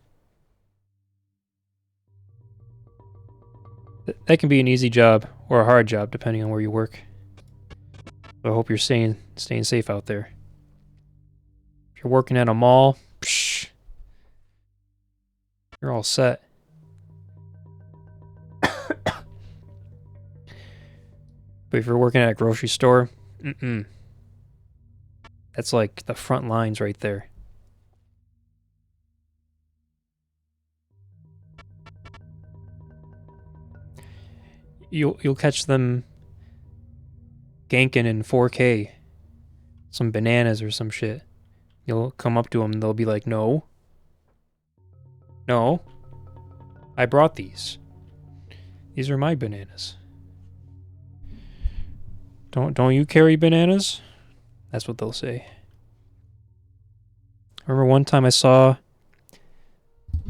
That can be an easy job or a hard job depending on where you work. So I hope you're staying safe out there. If you're working at a mall, psh, you're all set. But if you're working at a grocery store, that's like the front lines right there. You'll catch them ganking in 4K some bananas or some shit. You'll come up to them and they'll be like, no, I brought these are my bananas. Don't you carry bananas? That's what they'll say. I remember one time I saw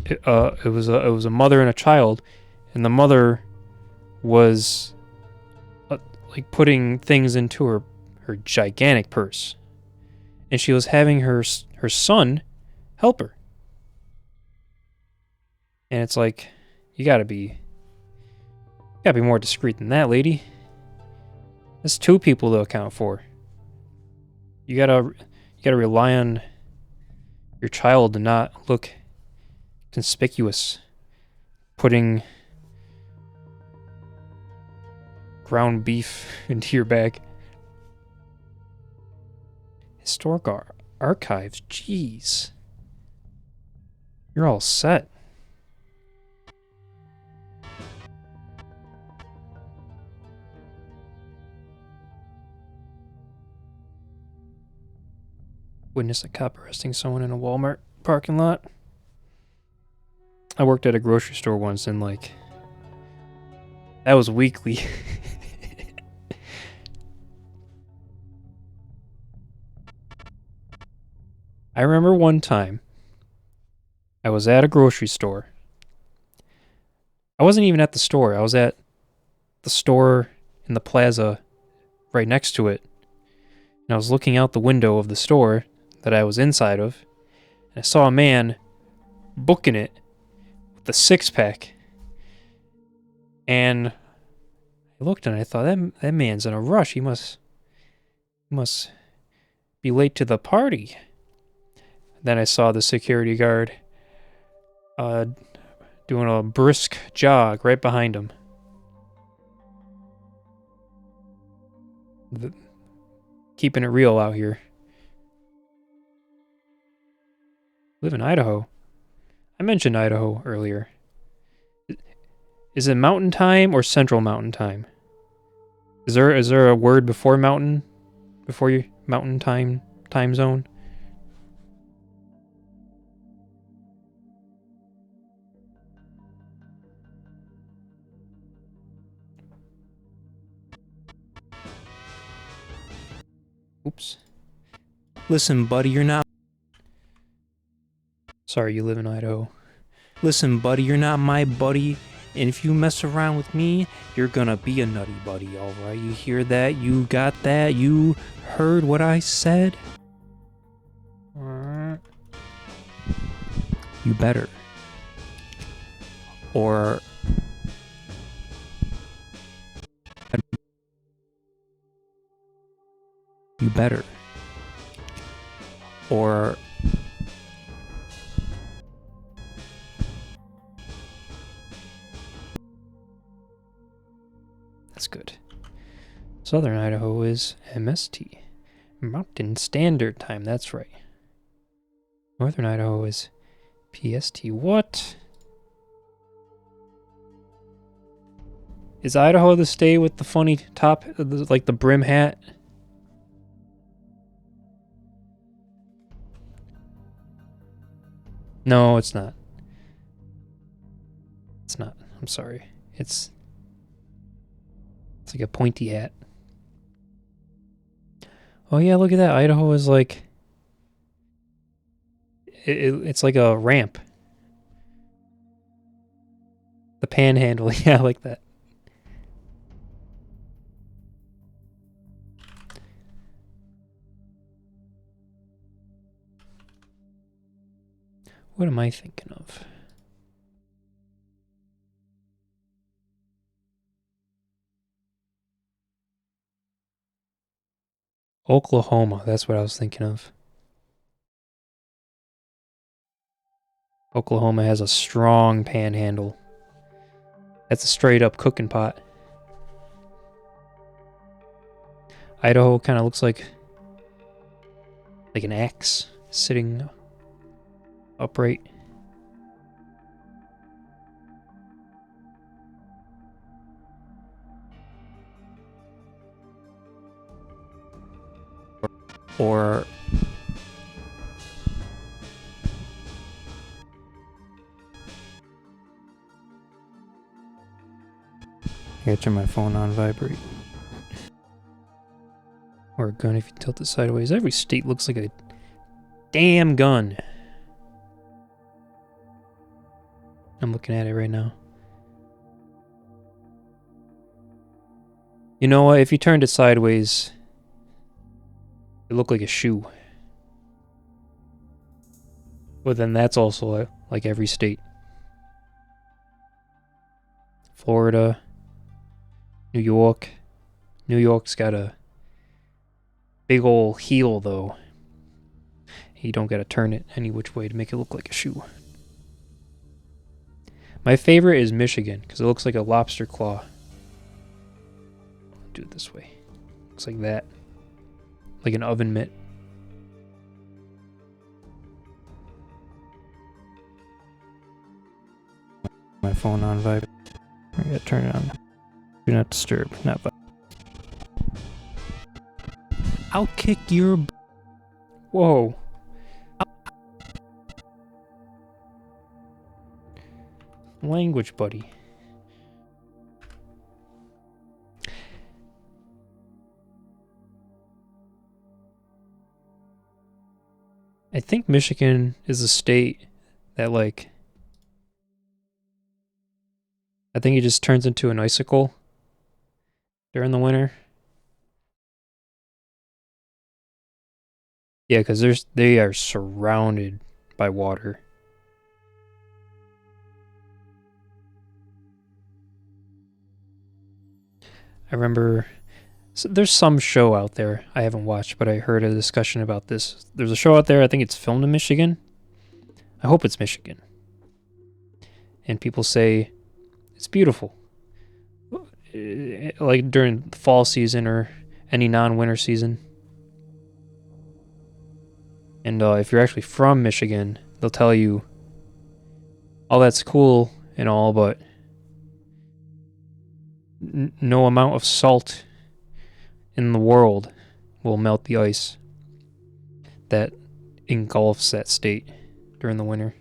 it was a mother and a child, and the mother was like putting things into her gigantic purse, and she was having her son help her. And it's like, you gotta be more discreet than that, lady. That's 2 people to account for. You gotta rely on your child to not look conspicuous, putting ground beef into your bag. Historic archives, jeez. You're all set. Witnessed a cop arresting someone in a Walmart parking lot. I worked at a grocery store once, and like, that was weekly. I remember one time I was at a grocery store. I wasn't even at the store. I was at the store in the plaza right next to it. And I was looking out the window of the store that I was inside of, and I saw a man booking it with a 6-pack. And I looked and I thought, that man's in a rush. He must be late to the party. Then I saw the security guard doing a brisk jog right behind him. Keeping it real out here. Live in Idaho. I mentioned Idaho earlier. Is it mountain time or central mountain time? Is there a word before mountain? Before your mountain time zone? Oops. Listen, buddy, you're not... Sorry, you live in Idaho. Listen, buddy, you're not my buddy, and if you mess around with me, you're gonna be a nutty buddy, alright? You hear that? You got that? You heard what I said? You better. Or... You better. Or... That's good. Southern Idaho is MST. Mountain Standard Time, that's right. Northern Idaho is PST. What? Is Idaho the state with the funny top, like the brim hat? No, it's not. It's not. I'm sorry. It's like a pointy hat. Oh yeah, look at that. Idaho is like... It's like a ramp. The panhandle. Yeah, I like that. What am I thinking of? Oklahoma, that's what I was thinking of. Oklahoma has a strong panhandle. That's a straight up cooking pot. Idaho kind of looks like an axe sitting upright. Or I gotta turn my phone on vibrate. Or a gun if you tilt it sideways. Every state looks like a damn gun. I'm looking at it right now. You know what? If you turned it sideways, it looked like a shoe. But then that's also like every state. Florida, New York. New York's got a big old heel though. You don't gotta turn it any which way to make it look like a shoe. My favorite is Michigan because it looks like a lobster claw. Do it this way. Looks like that. Like an oven mitt. My phone on vibrate. I gotta turn it on. Do not disturb. Not vibrate. I'll kick your. Whoa. Language, buddy. I think Michigan is a state that, like, I think it just turns into an icicle during the winter. Yeah, because they are surrounded by water. I remember there's some show out there I haven't watched, but I heard a discussion about this. There's a show out there, I think it's filmed in Michigan. I hope it's Michigan. And people say it's beautiful. Like during the fall season or any non-winter season. And if you're actually from Michigan, they'll tell you, oh, that's cool and all, but no amount of salt in the world will melt the ice that engulfs that state during the winter.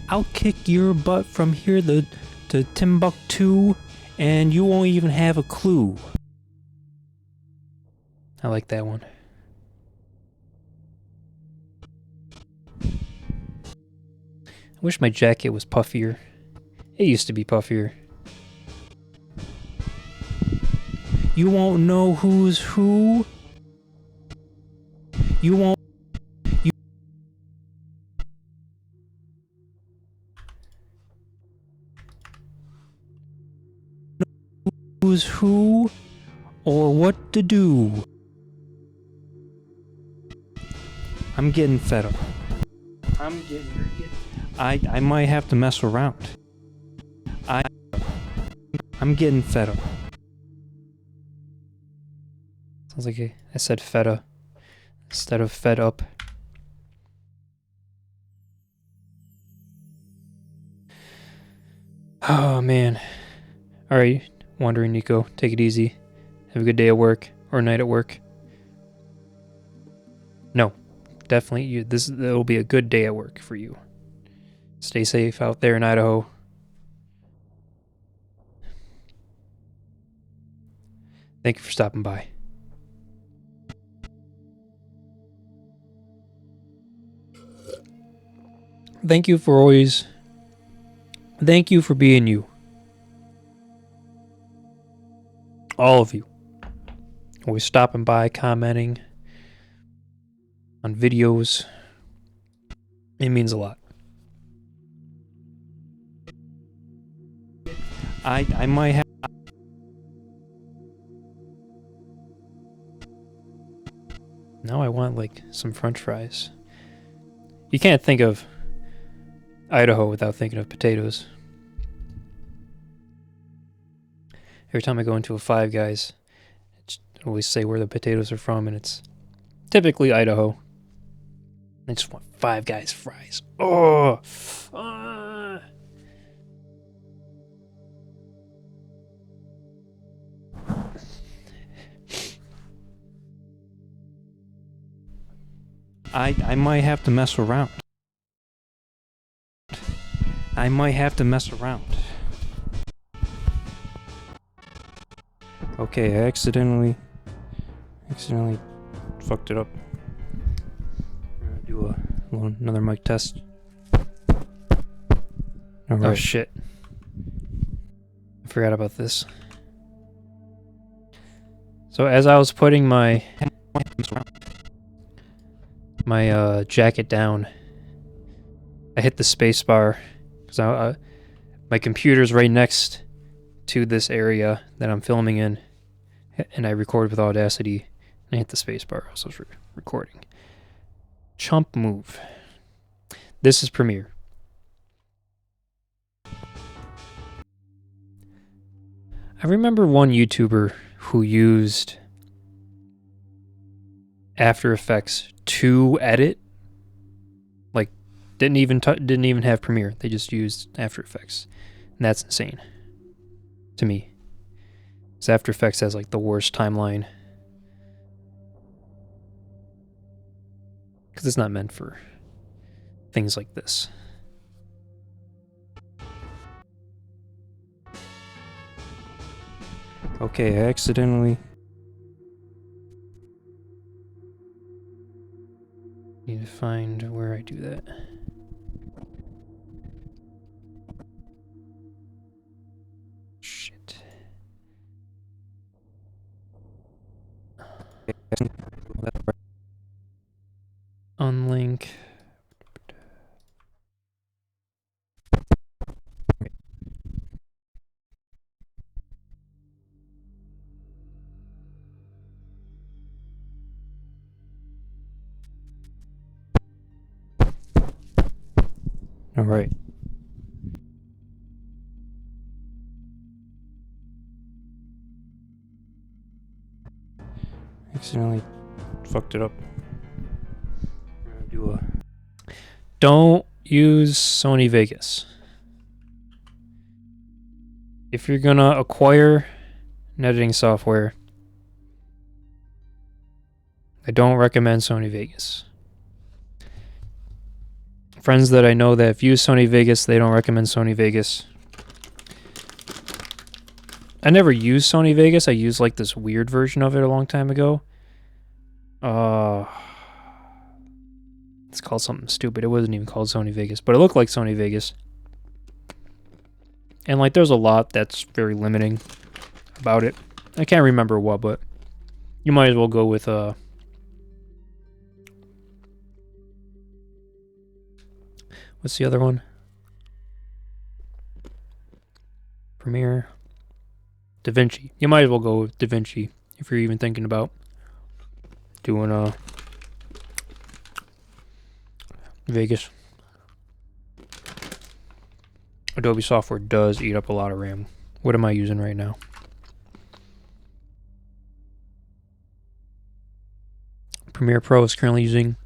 I'll kick your butt from here to Timbuktu, and you won't even have a clue. I like that one. I wish my jacket was puffier. It used to be puffier. You won't know who's who. You won't. Who's who or what to do. I'm getting fed up. I might have to mess around. I'm getting fed up. Sounds like I said feta instead of fed up. Oh man. Alright, Wandering Nico, take it easy. Have a good day at work or night at work. No, definitely it'll be a good day at work for you. Stay safe out there in Idaho. Thank you for stopping by. Thank you for being you. All of you. Always stopping by, commenting on videos. It means a lot. I might have. Now I want like some French fries. You can't think of Idaho without thinking of potatoes. Every time I go into a Five Guys, I always say where the potatoes are from, and it's typically Idaho. I just want Five Guys fries. Oh! I might have to mess around. Okay, I accidentally fucked it up. We're gonna do another mic test. All right. Oh shit. I forgot about this. So as I was putting my jacket down, I hit the space bar because my computer's right next to this area that I'm filming in, and I record with Audacity, and I hit the space bar as I was recording. Chump move. This is Premiere. I remember one YouTuber who used After Effects to edit. Like, didn't even have Premiere. They just used After Effects, and that's insane to me. Because After Effects has like the worst timeline. Because it's not meant for things like this. Okay, I accidentally need to find where I do that. Shit. Unlink. All right. Accidentally fucked it up. Don't use Sony Vegas. If you're gonna acquire an editing software, I don't recommend Sony Vegas. Friends that I know that have used Sony Vegas, they don't recommend Sony Vegas. I never used Sony Vegas. I used like this weird version of it a long time ago. It's called something stupid. It wasn't even called Sony Vegas, but it looked like Sony Vegas. And like there's a lot that's very limiting about it. I can't remember what, but you might as well go with what's the other one? Premiere. DaVinci. You might as well go with DaVinci if you're even thinking about doing Vegas. Adobe software does eat up a lot of RAM. What am I using right now? Premiere Pro is currently using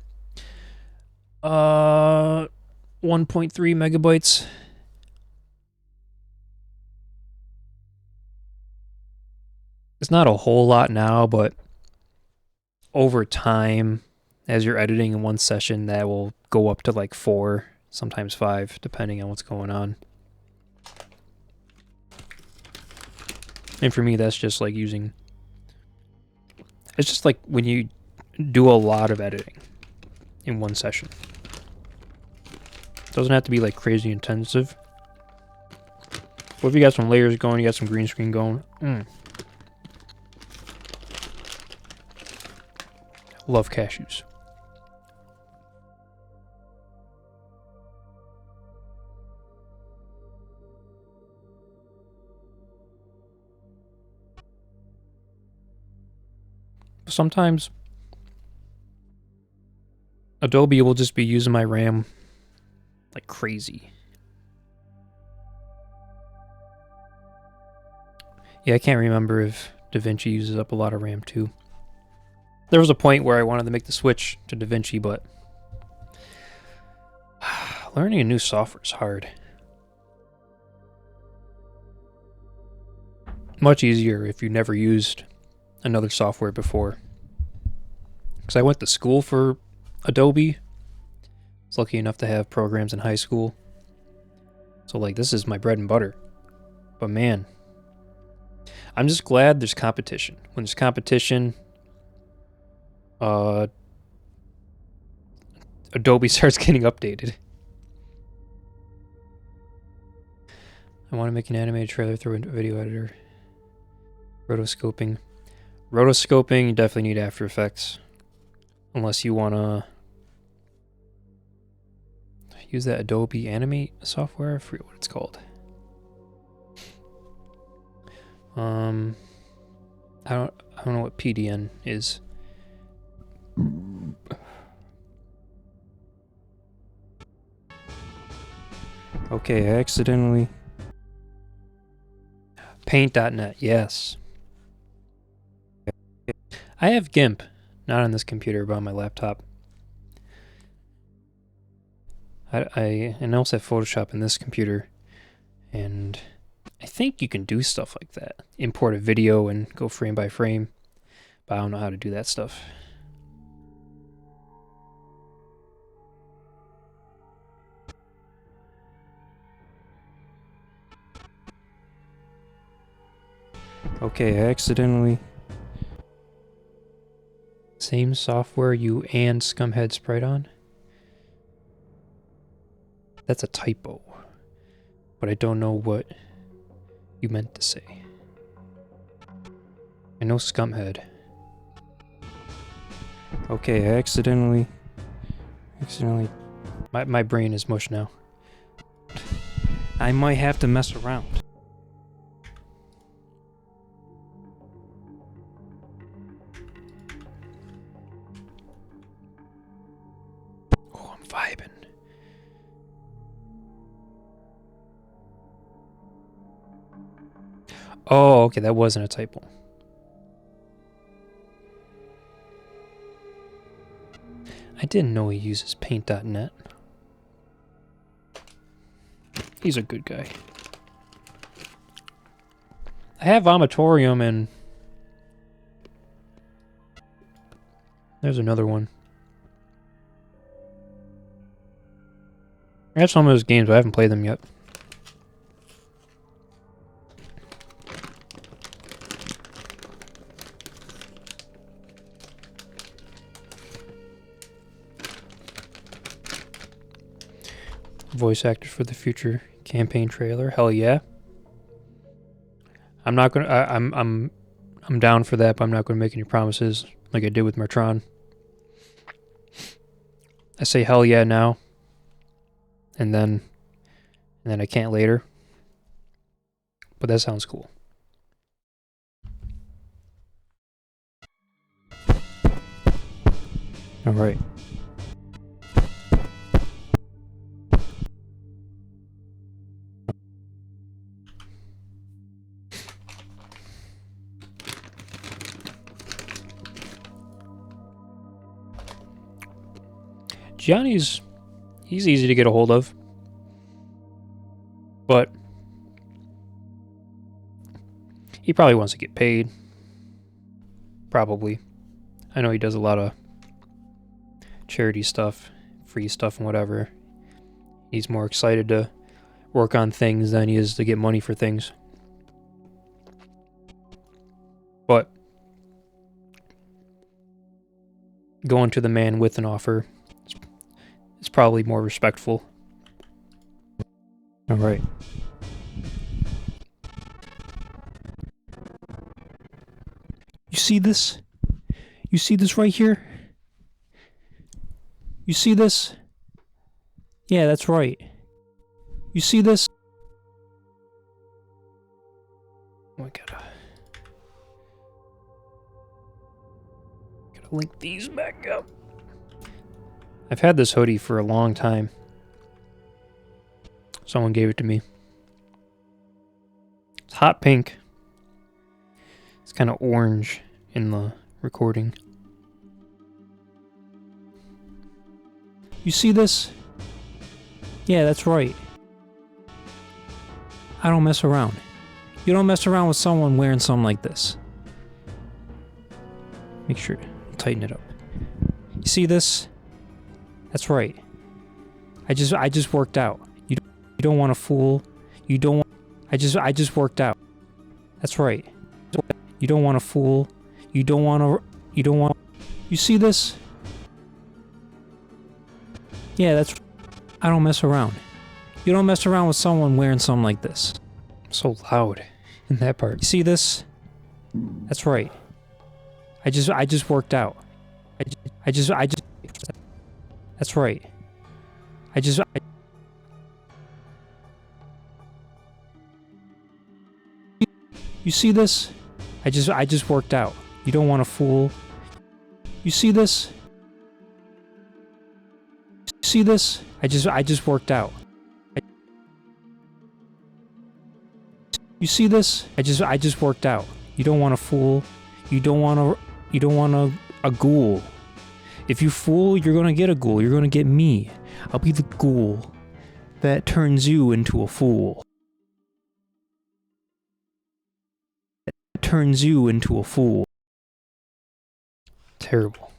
1.3 megabytes. It's not a whole lot now, but over time, as you're editing in one session, that will go up to like 4, sometimes 5, depending on what's going on. And for me, that's just like using... It's just like when you do a lot of editing in one session. It doesn't have to be like crazy intensive. But if you got some layers going, you got some green screen going. Love cashews. Sometimes Adobe will just be using my RAM like crazy. Yeah, I can't remember if DaVinci uses up a lot of RAM too. There was a point where I wanted to make the switch to DaVinci, but learning a new software is hard. Much easier if you never used another software before. Because I went to school for Adobe. I was lucky enough to have programs in high school. So like this is my bread and butter. But man, I'm just glad there's competition. When there's competition, Adobe starts getting updated. I want to make an animated trailer through a video editor. Rotoscoping. Rotoscoping, you definitely need After Effects. Unless you want to use that Adobe Animate software. I forget what it's called. I don't know what PDN is. Okay, I accidentally... Paint.net, yes. I have GIMP, not on this computer, but on my laptop. I also have Photoshop in this computer, and I think you can do stuff like that. Import a video and go frame by frame, but I don't know how to do that stuff. Okay, I accidentally... Same software you and Scumhead sprite on? That's a typo. But I don't know what you meant to say. I know Scumhead. Okay, I accidentally... My brain is mush now. I might have to mess around. Oh, I'm vibing. Oh, okay, that wasn't a typo. I didn't know he uses Paint.net. He's a good guy. I have Vomitorium and... There's another one. I have some of those games, but I haven't played them yet. Voice actors for the future campaign trailer. Hell yeah. I'm not gonna. I'm down for that, but I'm not gonna make any promises like I did with Mertron. I say hell yeah now, and then I can't later. But that sounds cool. All right. Gianni's, he's easy to get a hold of, but he probably wants to get paid. Probably. I know he does a lot of charity stuff, free stuff and whatever. He's more excited to work on things than he is to get money for things. But going to the man with an offer is probably more respectful. All right. You see this? You see this right here? You see this? Yeah, that's right. You see this? Oh, I gotta link these back up. I've had this hoodie for a long time. Someone gave it to me. It's hot pink. It's kind of orange in the recording. You see this? Yeah, that's right. I don't mess around. You don't mess around with someone wearing something like this. Make sure to tighten it up. You see this? That's right. I just worked out. You don't want to fool. You don't want... I just worked out. That's right. You don't want to fool. You don't want... You see this? Yeah, that's... I don't mess around. You don't mess around with someone wearing something like this. So loud in that part. You see this? That's right. I just worked out. I just. That's right. You see this? I just worked out. You don't want to fool. You see this? You see this? I just worked out. You see this? I just worked out. You don't want to fool. You don't want a ghoul. If you fool, you're gonna get a ghoul. You're gonna get me. I'll be the ghoul that turns you into a fool. Turns you into a fool. Terrible.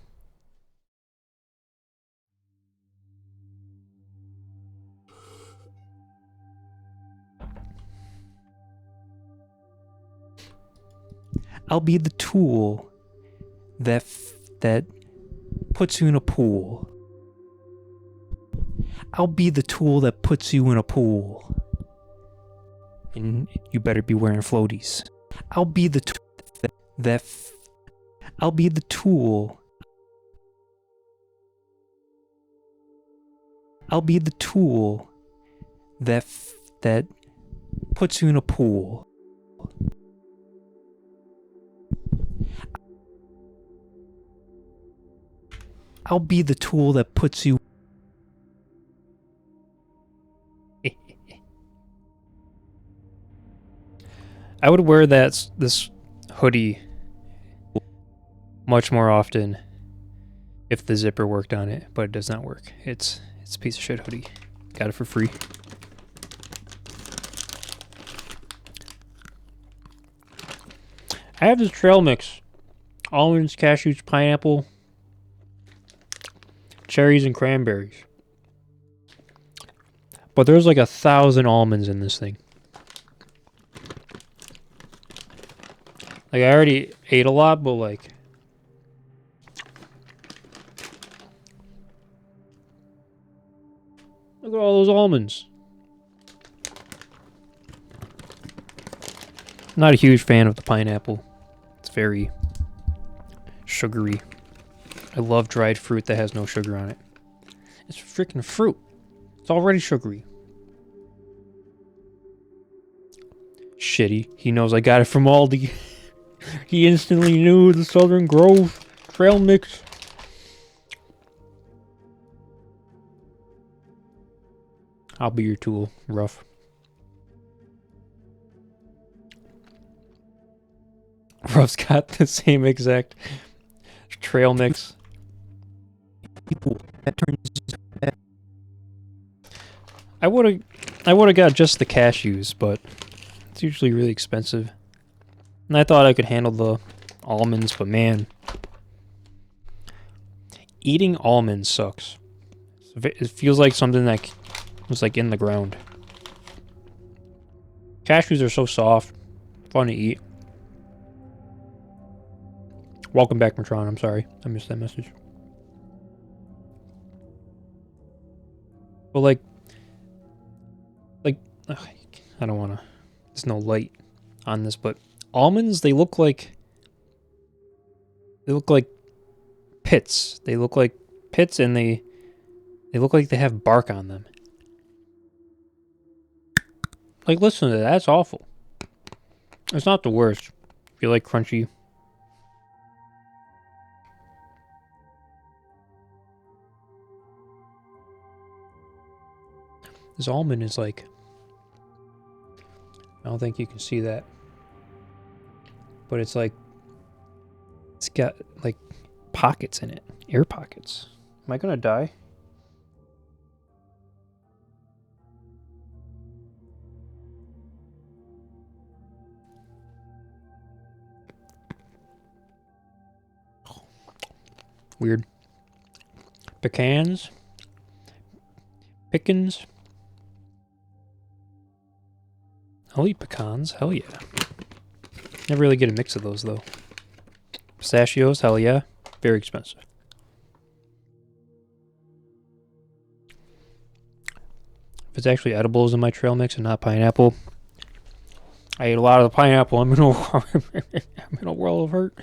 I'll be the tool that puts you in a pool. I'll be the tool that puts you in a pool. And you better be wearing floaties. I'll be the tool I'll be the tool. I'll be the tool that puts you in a pool. I'll be the tool that puts you. I would wear this hoodie much more often if the zipper worked on it, but it does not work. It's a piece of shit hoodie. Got it for free. I have this trail mix. Almonds, cashews, pineapple, cherries, and cranberries. But there's like 1,000 almonds in this thing. Like, I already ate a lot, but like... Look at all those almonds. I'm not a huge fan of the pineapple. It's very sugary. I love dried fruit that has no sugar on it. It's freaking fruit. It's already sugary. Shitty. He knows I got it from Aldi. He instantly knew the Southern Grove trail mix. I'll be your tool, Ruff. Ruff's got the same exact trail mix. I would have got just the cashews, but it's usually really expensive. And I thought I could handle the almonds, but man, eating almonds sucks. It feels like something that was like in the ground. Cashews are so soft, fun to eat. Welcome back, Matron. I'm sorry, I missed that message. But like, ugh, I don't wanna. There's no light on this, but almonds, they look like pits. They look like pits, and they look like they have bark on them. Like, listen to that. That's awful. It's not the worst. If you like crunchy. This almond is like... I don't think you can see that. But it's like... It's got, like, pockets in it. Air pockets. Am I gonna die? Weird. Pecans. Pickens. I'll eat pecans. Hell yeah. Never really get a mix of those, though. Pistachios. Hell yeah. Very expensive. If it's actually edibles in my trail mix and not pineapple, I ate a lot of the pineapple. I'm in a world of hurt.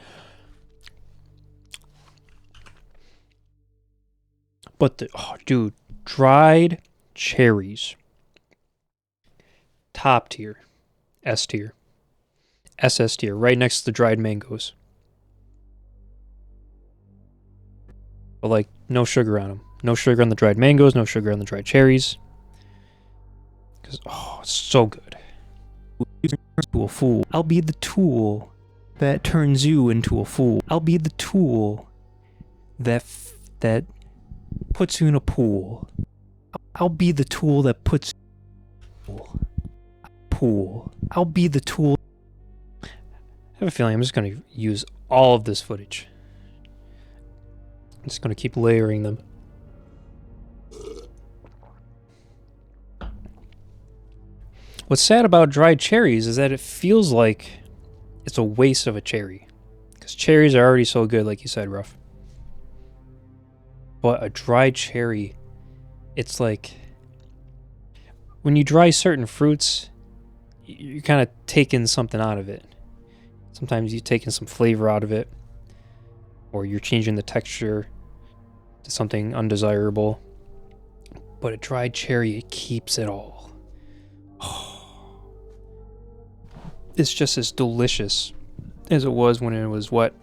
But dude, dried cherries, top tier, S tier, SS tier, right next to the dried mangoes. But like, no sugar on them. No sugar on the dried mangoes. No sugar on the dried cherries. Because it's so good. To a fool. I'll be the tool that turns you into a fool. I'll be the tool that puts you in a pool. I'll be the tool that puts pool. I'll be the tool. I have a feeling I'm just going to use all of this footage. I'm just going to keep layering them. What's sad about dried cherries is that it feels like it's a waste of a cherry. Because cherries are already so good, like you said, Ruff. But a dried cherry, it's like... when you dry certain fruits, you're kind of taking something out of it. Sometimes you're taking some flavor out of it. Or you're changing the texture to something undesirable. But a dried cherry, it keeps it all. It's just as delicious as it was when it was wet.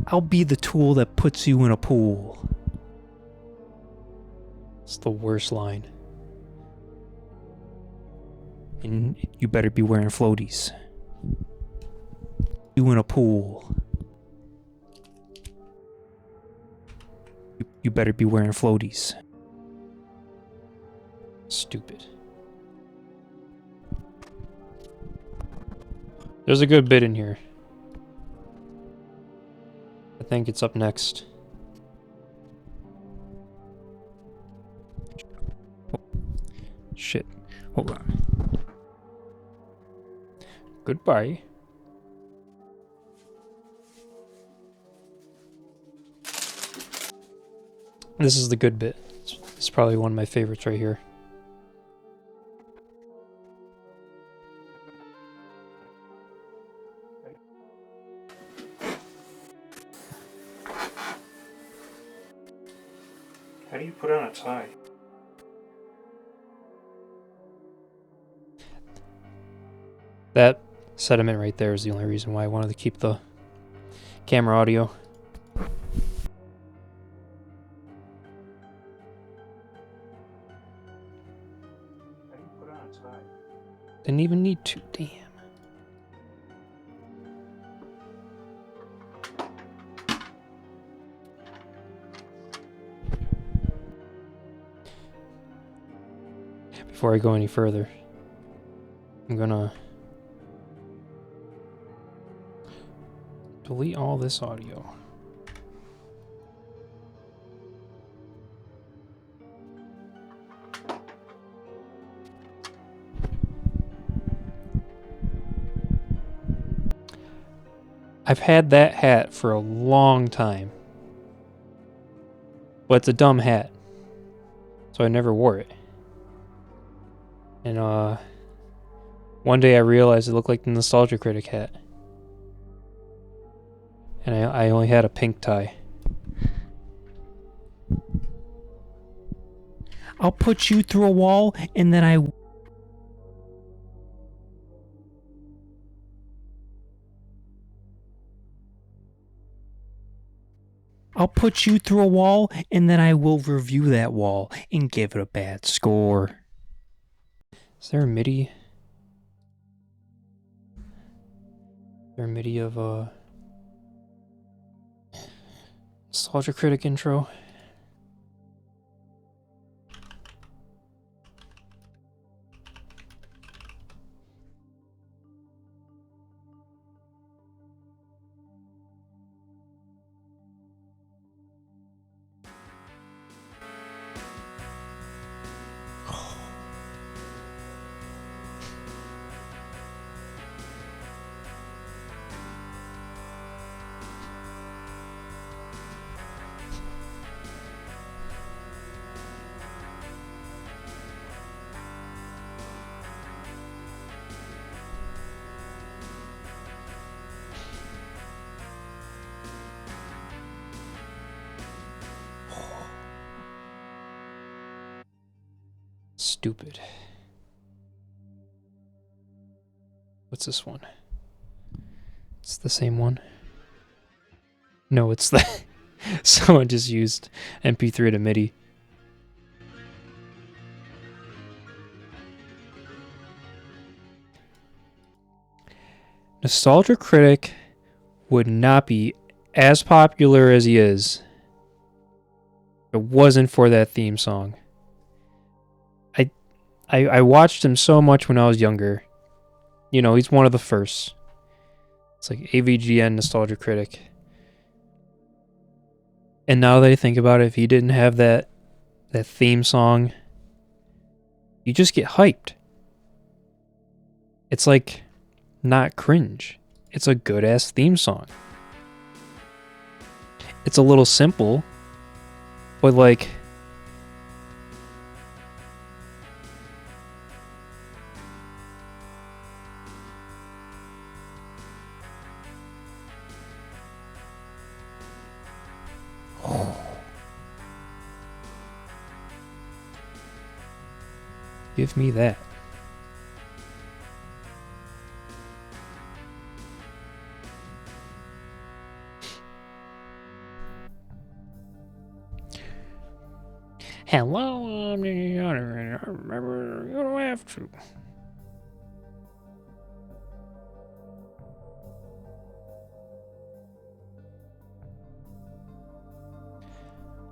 I'll be the tool that puts you in a pool. It's the worst line. And you better be wearing floaties. You in a pool. You better be wearing floaties. Stupid. There's a good bit in here. I think it's up next. Oh, shit. Hold on. Goodbye. This is the good bit. It's probably one of my favorites right here. How do you put on a tie? That sediment right there is the only reason why I wanted to keep the camera audio. Didn't even need to, damn. Before I go any further, I'm gonna delete all this audio. I've had that hat for a long time. But it's a dumb hat. So I never wore it. And one day I realized it looked like the Nostalgia Critic hat. And I only had a pink tie. I'll put you through a wall and then I'll put you through a wall and then I will review that wall and give it a bad score. Is there a MIDI? Is there a MIDI of a Nostalgia Critic intro? stupid. What's this one? It's the same one. No, it's the someone just used MP3 to MIDI. Nostalgia Critic would not be as popular as he is if it wasn't for that theme song. I watched him so much when I was younger. You know, he's one of the first. It's like AVGN Nostalgia Critic. And now that I think about it, if he didn't have that theme song, you just get hyped. It's like not cringe. It's a good ass theme song. It's a little simple, but like give me that. Hello, I'm the other, and I remember you don't have to.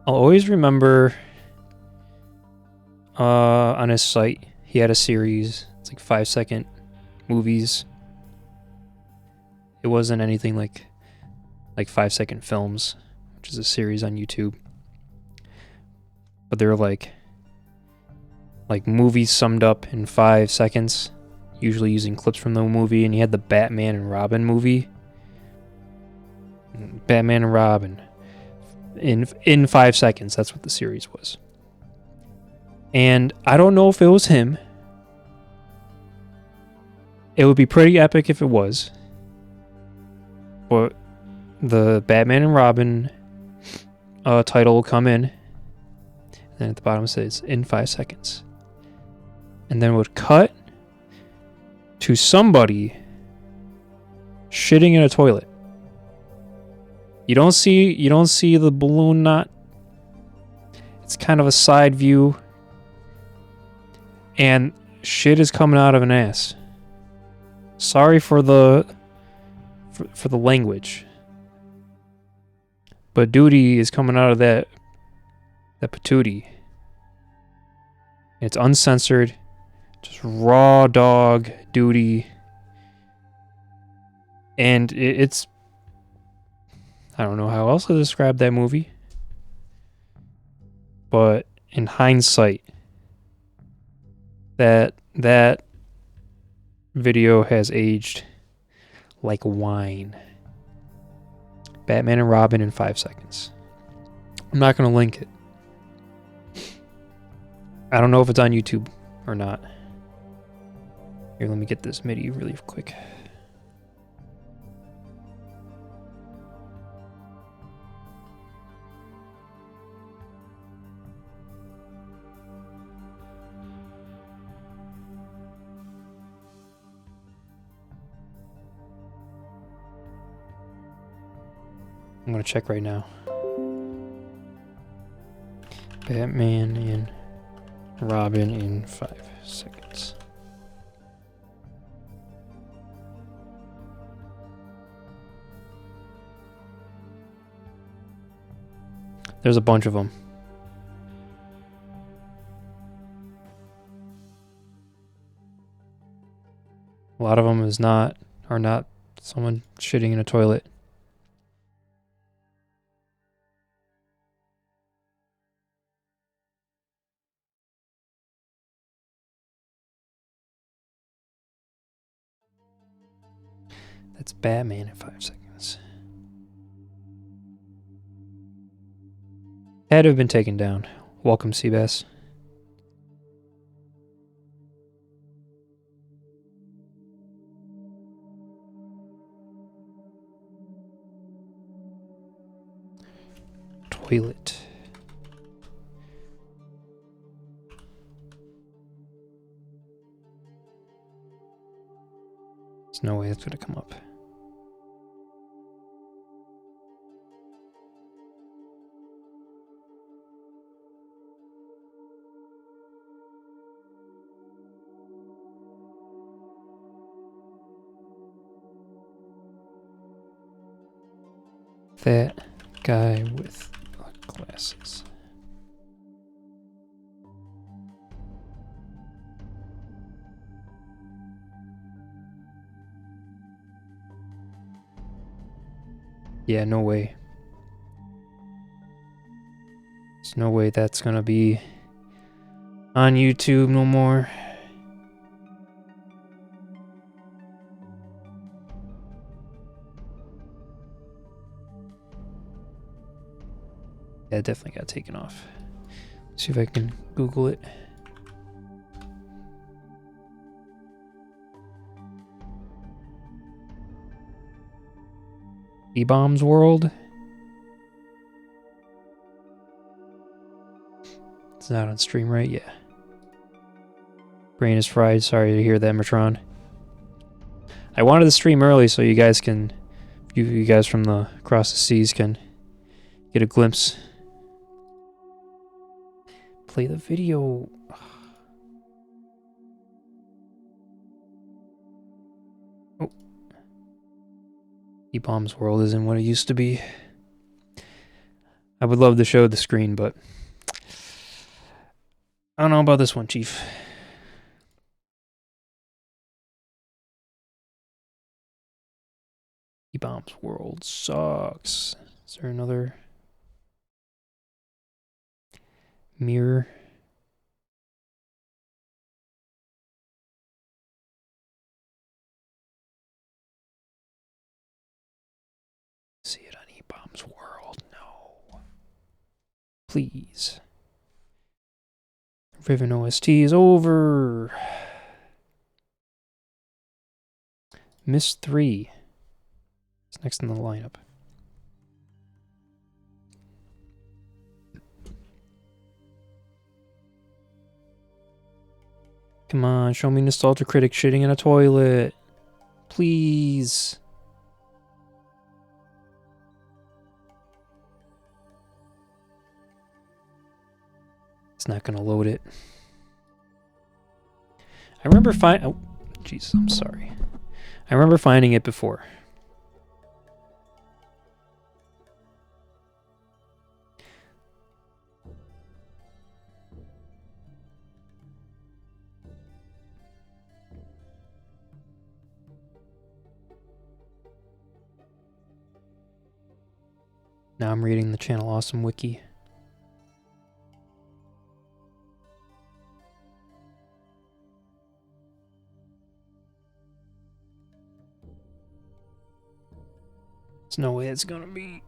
I'll always remember on his site, he had a series. It's like 5-second movies. It wasn't anything like 5-second films, which is a series on YouTube. But they're like movies summed up in 5 seconds, usually using clips from the movie. And he had the Batman and Robin movie. Batman and Robin in 5 seconds. That's what the series was. And I don't know if it was him. It would be pretty epic if it was. But the Batman and Robin title will come in. And then at the bottom it says, in 5 seconds. And then it would cut to somebody shitting in a toilet. You don't see the balloon knot. It's kind of a side view. And shit is coming out of an ass. Sorry for the language. But duty is coming out of that patootie. It's uncensored. Just raw dog duty. And it's... I don't know how else to describe that movie. But in hindsight, that video has aged like wine. Batman and Robin in 5 seconds. I'm not going to link it. I don't know if it's on YouTube or not. Here, let me get this MIDI really quick. I'm going to check right now. Batman and Robin in 5 seconds. There's a bunch of them. A lot of them are not someone shitting in a toilet. That's Batman in 5 seconds. Had to have been taken down. Welcome, Seabass. Toilet. There's no way it's gonna come up. That guy with glasses. Yeah, no way. There's no way that's gonna be on YouTube no more. Yeah, it definitely got taken off. See if I can Google it. E-Bombs World. It's not on stream, right? Yeah. Brain is fried. Sorry to hear that, Metron. I wanted to stream early so you guys can, you guys from the across the seas can get a glimpse. Play the video. Oh. E-Bombs World isn't what it used to be. I would love to show the screen, but I don't know about this one, Chief. E-Bombs World sucks. Is there another mirror? See it on E-Bombs World. No. Please. Riven OST is over. Miss 3. It's next in the lineup. Come on, show me Nostalgia Critic shitting in a toilet. Please. It's not gonna load it. I remember oh, jeez, I'm sorry. I remember finding it before. Now I'm reading the Channel Awesome wiki. There's no way it's gonna be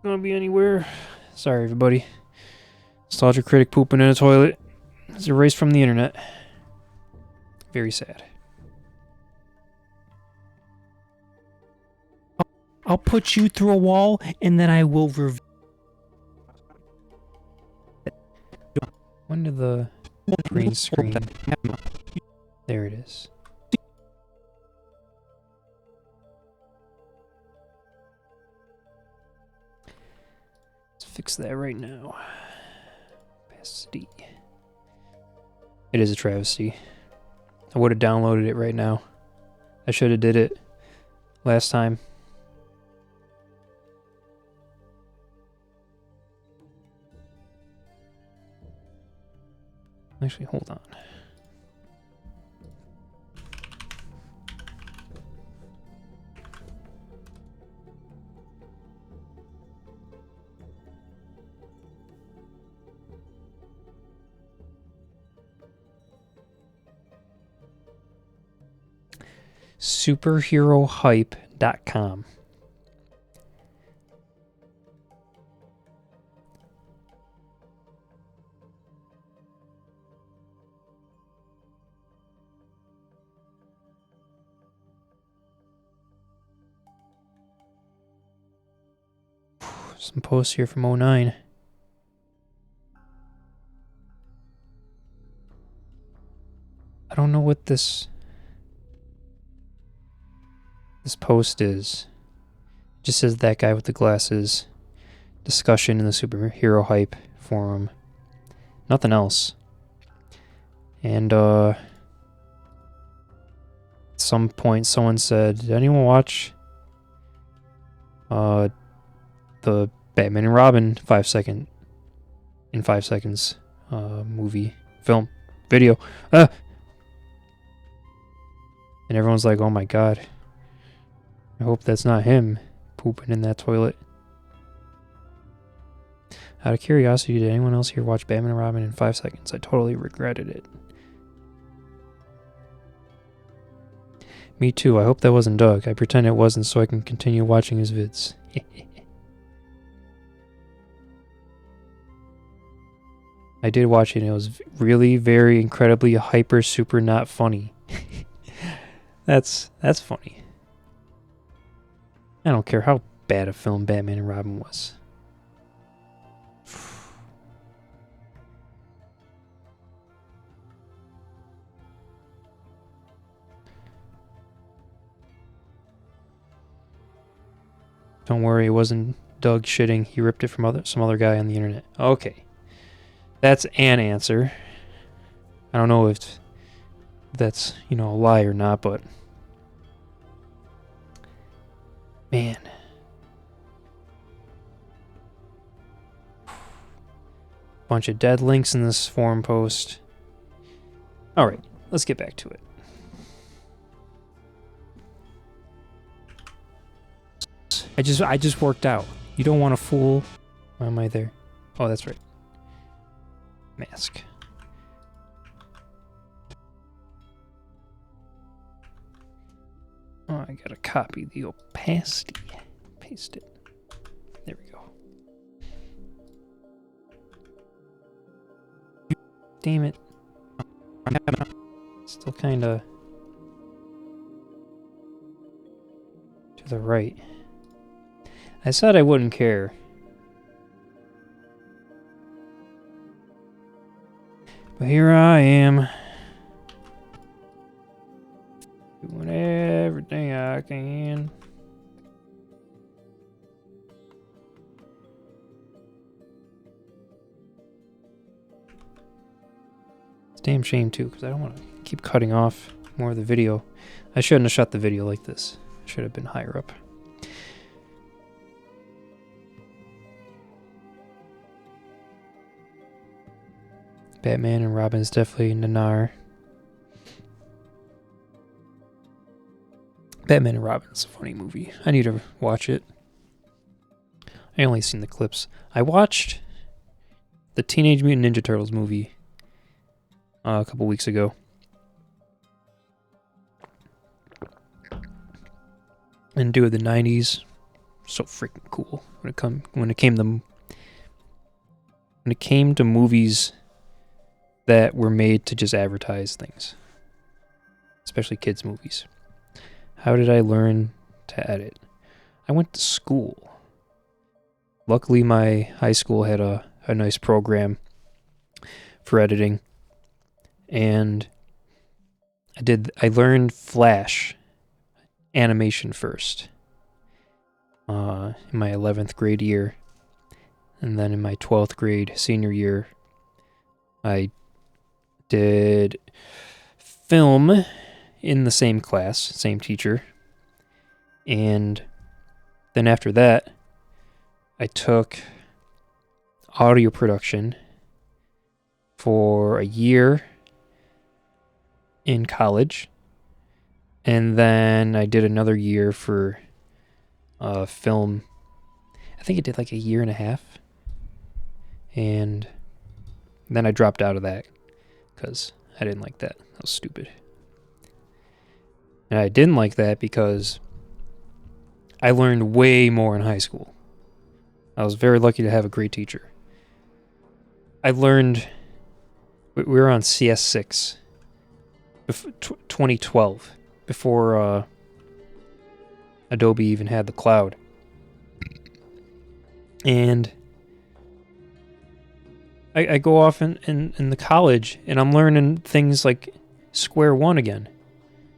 anywhere. Sorry, everybody. Nostalgia Critic pooping in a toilet. It's erased from the internet. Very sad. I'll put you through a wall, and then I will When did the green screen? There it is. Let's fix that right now. Opacity. It is a travesty. I would have downloaded it right now. I should have did it last time. Actually, hold on. Superherohype.com. Some posts here from 09. I don't know what this... this post is. It just says that guy with the glasses. Discussion in the superhero hype forum. Nothing else. And at some point someone said, did anyone watch the Batman and Robin 5 seconds movie, film, video? And everyone's like, oh my god. I hope that's not him pooping in that toilet. Out of curiosity, did anyone else here watch Batman and Robin in 5 seconds? I totally regretted it. Me too. I hope that wasn't Doug. I pretend it wasn't so I can continue watching his vids. I did watch it and it was really very incredibly hyper super not funny. That's funny. I don't care how bad a film Batman and Robin was. Don't worry, it wasn't Doug shitting. He ripped it from some other guy on the internet. Okay. That's an answer. I don't know if that's, a lie or not, but... Man. Bunch of dead links in this forum post. Alright, let's get back to it. I just worked out. You don't want to fool. Why am I there? Oh, that's right. Mask. Oh, I gotta copy the opacity. Paste it. There we go. Damn it. Still kinda to the right. I said I wouldn't care. But here I am. Doing everything I can. It's a damn shame too, because I don't want to keep cutting off more of the video. I shouldn't have shot the video like this. I should have been higher up. Batman and Robin is definitely Nanar. Batman and Robin is a funny movie. I need to watch it. I only seen the clips. I watched the Teenage Mutant Ninja Turtles movie a couple weeks ago. And do of the 90s. So freaking cool. When it came to movies that were made to just advertise things, especially kids' movies. How did I learn to edit? I went to school. Luckily, my high school had a nice program for editing, and I learned Flash animation first in my 11th grade year, and then in my 12th grade senior year, I did film in the same class, same teacher. And then after that, I took audio production for a year in college. And then I did another year for film. I think I did like a year and a half. And then I dropped out of that because I didn't like that. That was stupid. And I didn't like that because I learned way more in high school. I was very lucky to have a great teacher. I learned... We were on CS6. 2012. Before Adobe even had the cloud. And I go off in the college and I'm learning things like Square One again.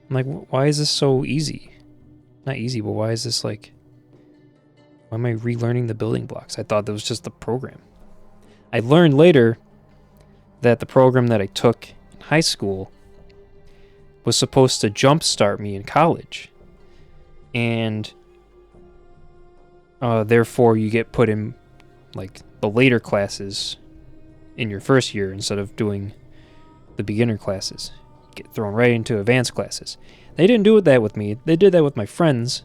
I'm like, why is this so easy? Not easy, but why is this like... Why am I relearning the building blocks? I thought that was just the program. I learned later that the program that I took in high school was supposed to jumpstart me in college. And therefore you get put in like the later classes in your first year instead of doing the beginner classes. You get thrown right into advanced classes. They didn't do that with me. They did that with my friends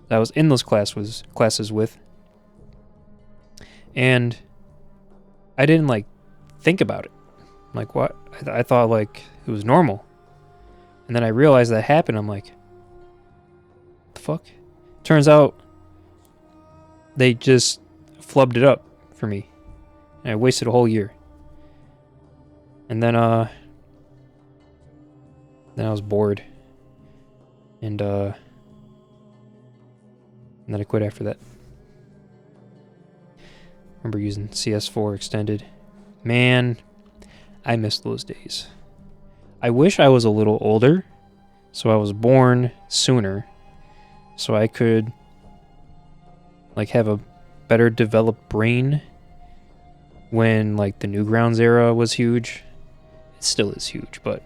that I was in those classes with. And I didn't like think about it. Like, what? I thought like it was normal. And then I realized that happened. I'm like, what the fuck? Turns out they just flubbed it up for me. And I wasted a whole year. And then I was bored. And then I quit after that. Remember using CS4 extended. Man, I miss those days. I wish I was a little older, so I was born sooner, so I could like have a better developed brain when like the Newgrounds era was huge. It still is huge, but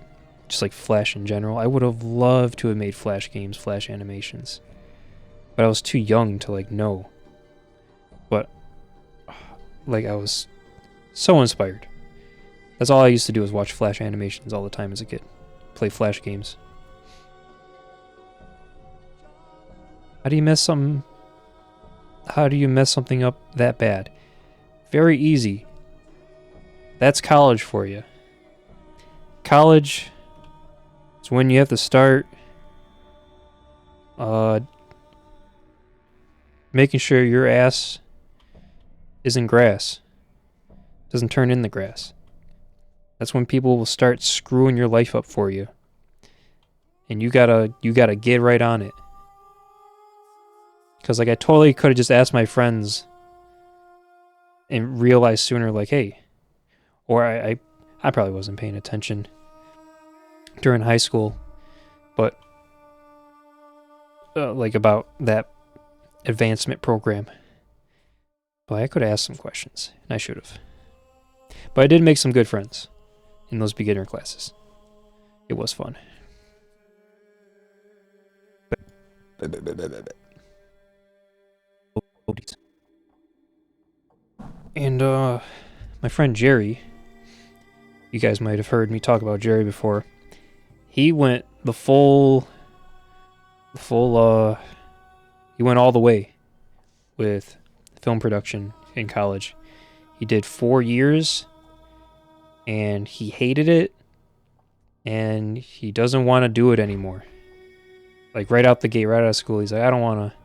just like Flash in general. I would have loved to have made Flash games, Flash animations, but I was too young to like know. But like I was so inspired. That's all I used to do was watch Flash animations all the time as a kid. Play Flash games. How do you mess something up that bad? Very easy. That's college for you. College is when you have to start making sure your ass isn't grass. Doesn't turn in the grass. That's when people will start screwing your life up for you. And you gotta get right on it. Because like I totally could have just asked my friends and realized sooner like, hey, or I probably wasn't paying attention during high school, but like about that advancement program. But I could have asked some questions, and I should have. But I did make some good friends in those beginner classes. It was fun. And my friend Jerry, you guys might have heard me talk about Jerry before. He went he went all the way with film production in college. He did 4 years and he hated it and he doesn't want to do it anymore. Like right out the gate, right out of school, he's like, I don't want to.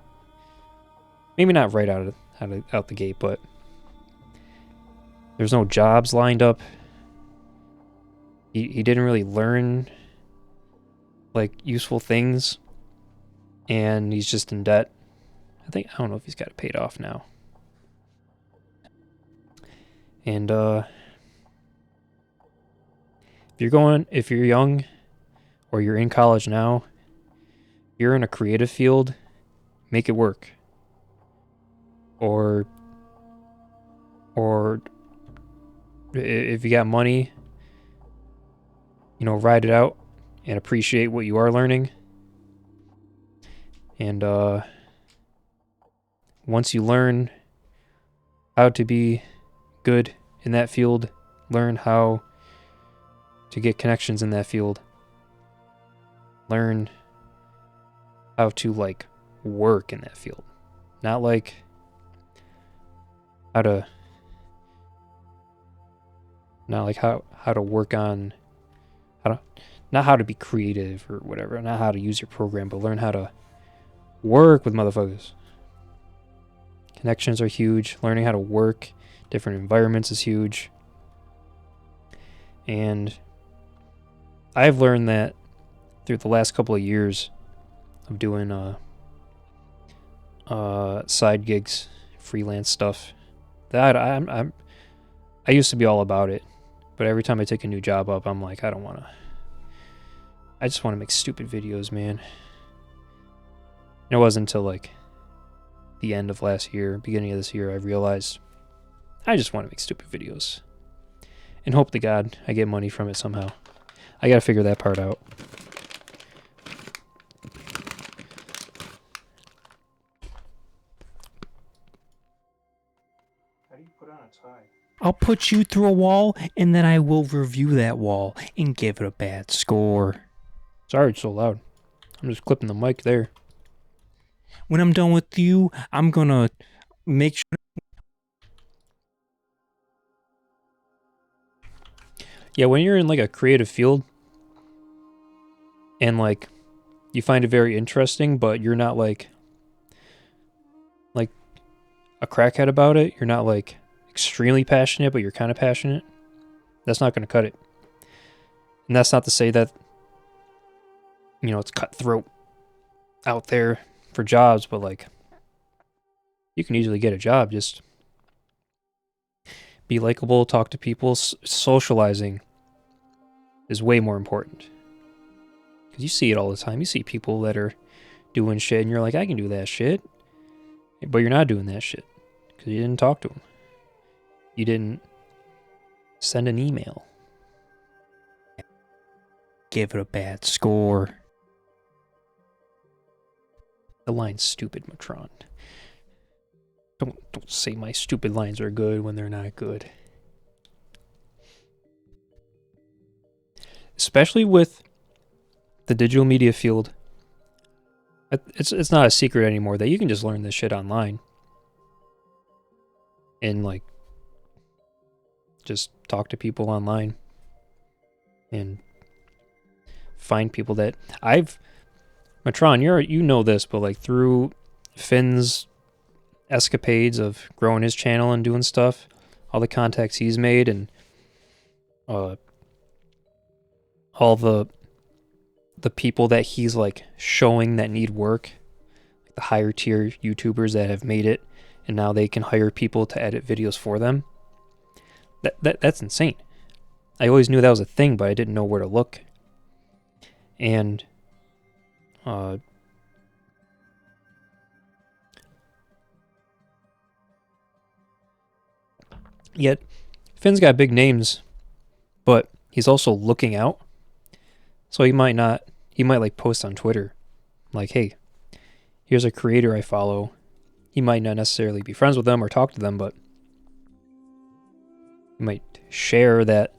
Maybe not right out the gate, but there's no jobs lined up. He didn't really learn like useful things, and he's just in debt. I don't know if he's got it paid off now. And if you're young or you're in college now, you're in a creative field, make it work. Or if you got money, ride it out and appreciate what you are learning. And once you learn how to be good in that field, learn how to get connections in that field, learn how to like work in that field. Not like how to work on not how to be creative or whatever, not how to use your program, but learn how to work with motherfuckers. Connections are huge. Learning how to work different environments is huge. And I've learned that through the last couple of years of doing side gigs, freelance stuff. That I used to be all about it, but every time I take a new job up, I'm like, I just want to make stupid videos, man. And it wasn't until like the end of last year, beginning of this year, I realized I just want to make stupid videos. And hope to God I get money from it somehow. I gotta figure that part out. How do you put on a tie? I'll put you through a wall, and then I will review that wall and give it a bad score. Sorry it's so loud. I'm just clipping the mic there. When I'm done with you, I'm gonna make sure. Yeah, when you're in like a creative field and like you find it very interesting, but you're not like a crackhead about it, you're not like extremely passionate, but you're kind of passionate, that's not going to cut it. And that's not to say that, you know, it's cutthroat out there for jobs, but like you can easily get a job. Just be likable, talk to people. Socializing is way more important. Because you see it all the time. You see people that are doing shit and you're like, I can do that shit. But you're not doing that shit. Because you didn't talk to them. You didn't send an email. Give it a bad score. The line's stupid, Matron. Don't say my stupid lines are good when they're not good. Especially with the digital media field. It's not a secret anymore that you can just learn this shit online. And like just talk to people online and find people that Matron, you know this, but like through Finn's escapades of growing his channel and doing stuff, all the contacts he's made, and all the people that he's like showing that need work, like the higher tier YouTubers that have made it and now they can hire people to edit videos for them. That's insane. I always knew that was a thing, but I didn't know where to look. And yet Finn's got big names, but he's also looking out. So he might like post on Twitter like, hey, here's a creator I follow. He might not necessarily be friends with them or talk to them, but he might share that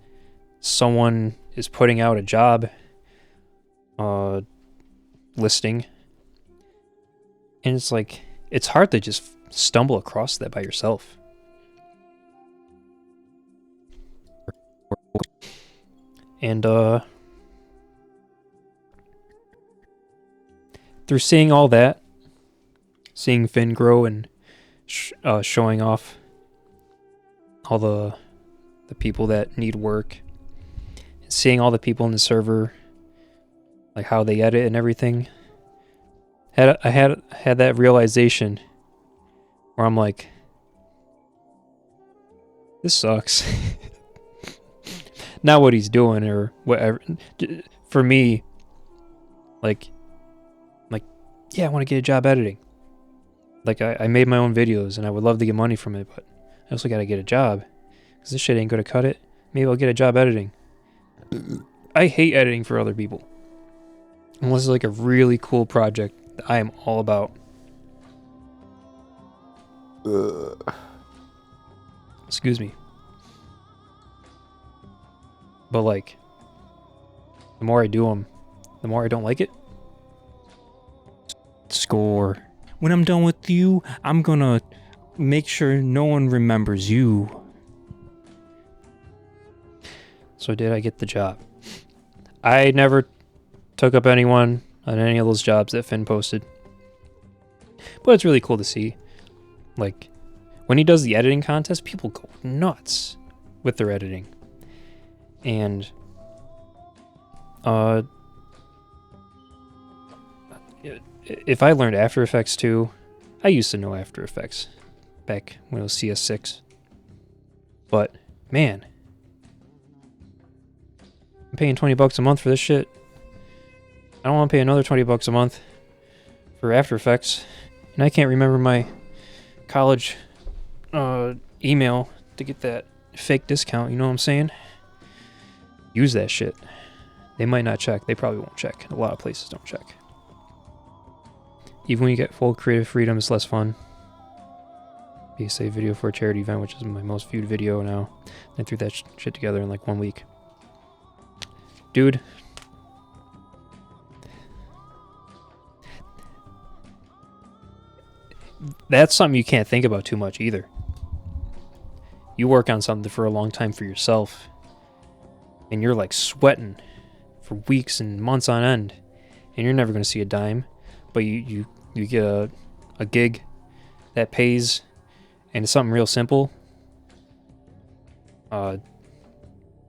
someone is putting out a job listing. And it's like, it's hard to just stumble across that by yourself. And through seeing all that, seeing Finn grow and showing off all the people that need work, seeing all the people in the server, like how they edit and everything, I had that realization where I'm like, this sucks. Not what he's doing or whatever. For me, like, yeah, I want to get a job editing. Like, I made my own videos and I would love to get money from it, but I also got to get a job because this shit ain't going to cut it. Maybe I'll get a job editing. I hate editing for other people. Unless it's like a really cool project that I am all about. Excuse me. But like, the more I do them, the more I don't like it. Score. When I'm done with you, I'm gonna make sure no one remembers you. So did I get the job? I never took up anyone on any of those jobs that Finn posted. But it's really cool to see. Like, when he does the editing contest, people go nuts with their editing. And if I learned After Effects too, I used to know After Effects back when it was CS6. But man, I'm paying $20 a month for this shit. I don't want to pay another $20 a month for After Effects, and I can't remember my college email to get that fake discount. You know what I'm saying? Use that shit. They might not check. They probably won't check. A lot of places don't check. Even when you get full creative freedom, it's less fun. PSA video for a charity event, which is my most viewed video now. I threw that shit together in like 1 week. Dude. That's something you can't think about too much either. You work on something for a long time for yourself, and you're like sweating for weeks and months on end, and you're never going to see a dime, but you get a gig that pays, and it's something real simple.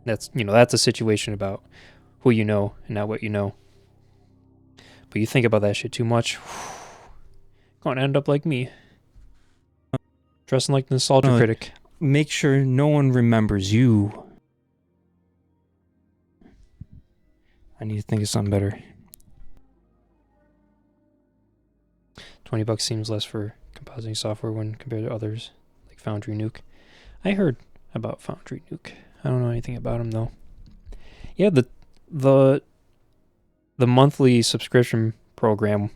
That's a situation about who you know and not what you know. But you think about that shit too much, gonna end up like me, dressing like the nostalgia critic. Make sure no one remembers you. I need to think of something better. $20 seems less for compositing software when compared to others, like Foundry Nuke. I heard about Foundry Nuke. I don't know anything about them though. Yeah, the monthly subscription program,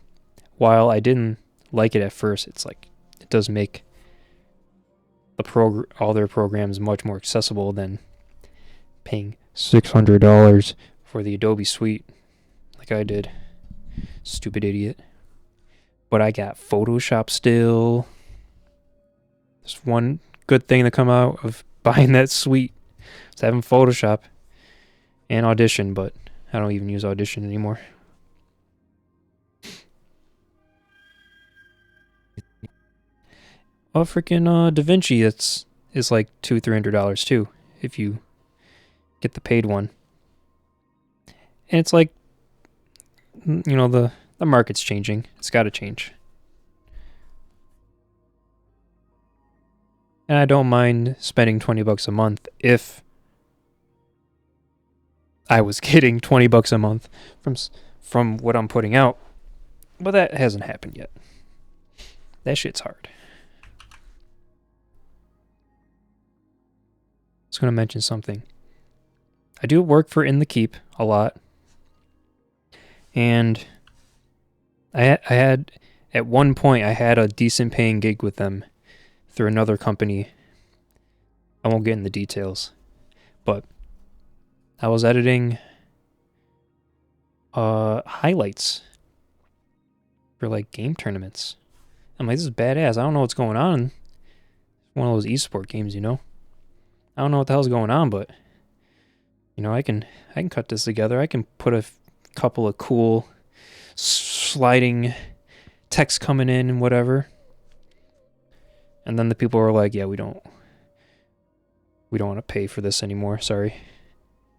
while I didn't like it at first, it's like it does make all their programs much more accessible than paying $600 for the Adobe Suite like I did. Stupid idiot. But I got Photoshop still. There's one good thing to come out of buying that suite. It's having Photoshop and Audition, but I don't even use Audition anymore. Oh, freaking DaVinci, is like $200-$300 too, if you get the paid one. And it's like, the market's changing. It's got to change. And I don't mind spending $20 a month if I was getting $20 a month from what I'm putting out. But that hasn't happened yet. That shit's hard. I was going to mention something. I do work for In the Keep a lot. And I had, at one point, I had a decent paying gig with them through another company. I won't get in the details. But I was editing highlights for like game tournaments. I'm like, this is badass. I don't know what's going on. One of those esport games, I don't know what the hell's going on, but I can cut this together. I can put a couple of cool sliding text coming in and whatever. And then the people were like, yeah, we don't want to pay for this anymore. Sorry.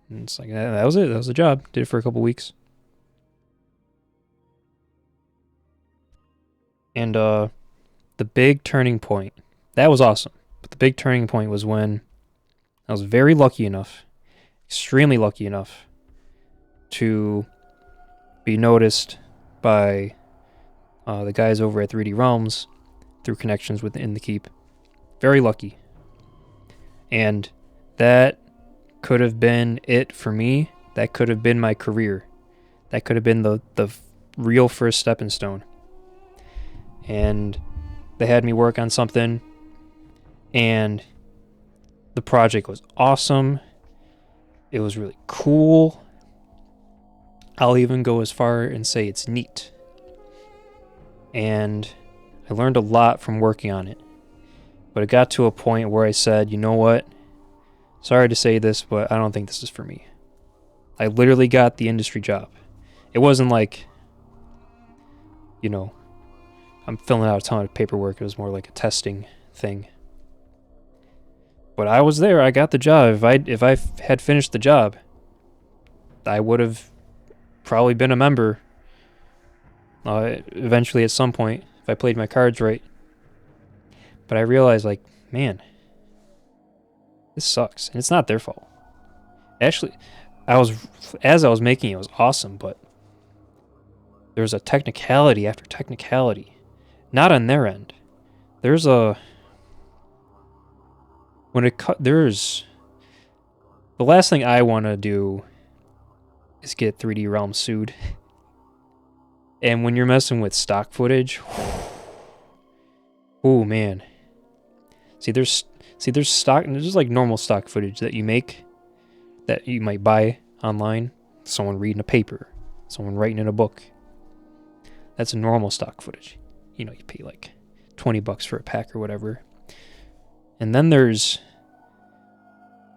And it's like, that was it. That was the job. Did it for a couple weeks. And the big turning point, that was awesome. But the big turning point was when I was very lucky enough, extremely lucky enough, to be noticed by the guys over at 3D Realms through connections within the Keep. Very lucky. And that could have been it for me. That could have been my career. That could have been the real first stepping stone. And they had me work on something, and the project was awesome. It was really cool. I'll even go as far and say it's neat. And I learned a lot from working on it. But it got to a point where I said, you know what? Sorry to say this, but I don't think this is for me. I literally got the industry job. It wasn't like, I'm filling out a ton of paperwork. It was more like a testing thing. But I was there. I got the job. If I had finished the job, I would have probably been a member eventually at some point if I played my cards right. But I realized, man, this sucks. And it's not their fault. Actually, as I was making it, it was awesome, but there's a technicality after technicality. Not on their end. There's a... There's... The last thing I want to do is get 3D Realm sued. And when you're messing with stock footage... Oh, man. There's stock... There's like normal stock footage that you make, that you might buy online. Someone reading a paper. Someone writing in a book. That's normal stock footage. You know, you pay like $20 for a pack or whatever. And then there's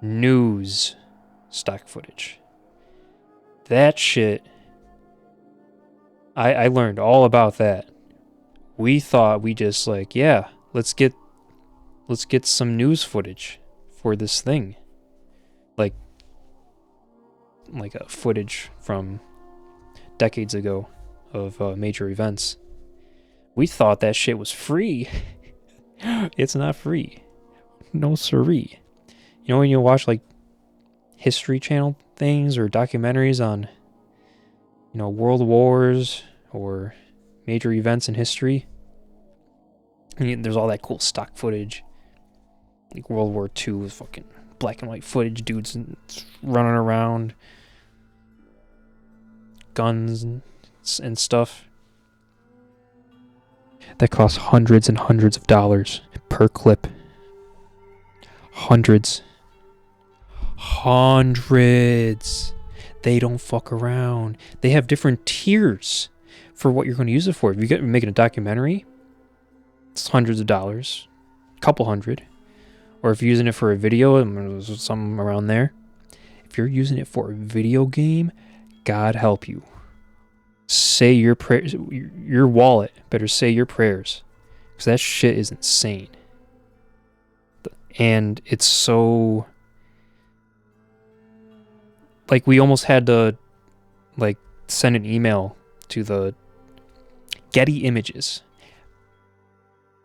news stock footage. That shit, I learned all about that. We thought we just like, yeah, let's get some news footage for this thing. Like a footage from decades ago of major events. We thought that shit was free. It's not free. No siree. You know when you watch like History Channel things or documentaries on, you know, world wars or major events in history? And there's all that cool stock footage. Like World War II with fucking black and white footage, dudes running around, guns and stuff. That costs hundreds and hundreds of dollars per clip. Hundreds. They don't fuck around. They have different tiers for what you're going to use it for. If you're making a documentary, it's hundreds of dollars, couple hundred. Or if you're using it for a video, something around there. If you're using it for a video game, God help you. Say your prayers. Your wallet better say your prayers, because that shit is insane. And it's so... Like, we almost had to, like, send an email to the Getty Images.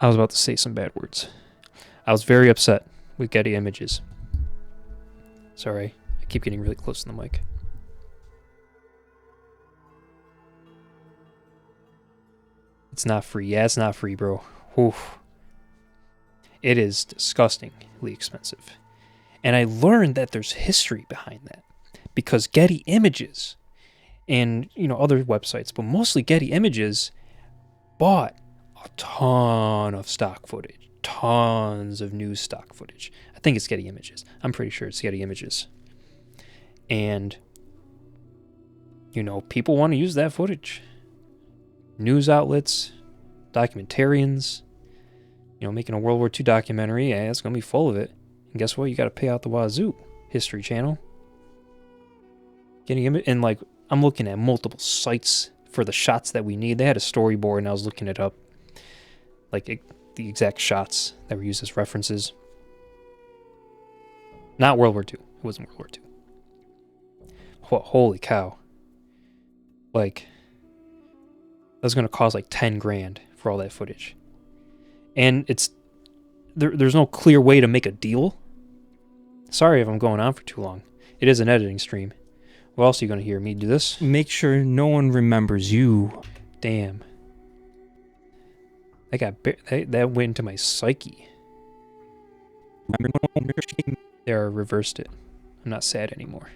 I was about to say some bad words. I was very upset with Getty Images. Sorry, I keep getting really close to the mic. It's not free. Yeah, it's not free, bro. Oof. It is disgustingly expensive. And I learned that there's history behind that. Because Getty Images and, you know, other websites, but mostly Getty Images, bought a ton of stock footage. Tons of news stock footage. I think it's Getty Images. I'm pretty sure it's Getty Images. And, you know, people want to use that footage. News outlets, documentarians, you know, making a World War II documentary, yeah, it's going to be full of it. And guess what? You got to pay out the wazoo. History Channel. And like, I'm looking at multiple sites for the shots that we need. They had a storyboard and I was looking it up. Like the exact shots that were used as references. Not World War II. It wasn't World War II. What? Holy cow. Like, that's going to cost like 10 grand for all that footage. And it's... There's no clear way to make a deal. Sorry if I'm going on for too long. It is an editing stream. What else are you going to hear me do this? Make sure no one remembers you. Damn. That went into my psyche. They reversed it. I'm not sad anymore.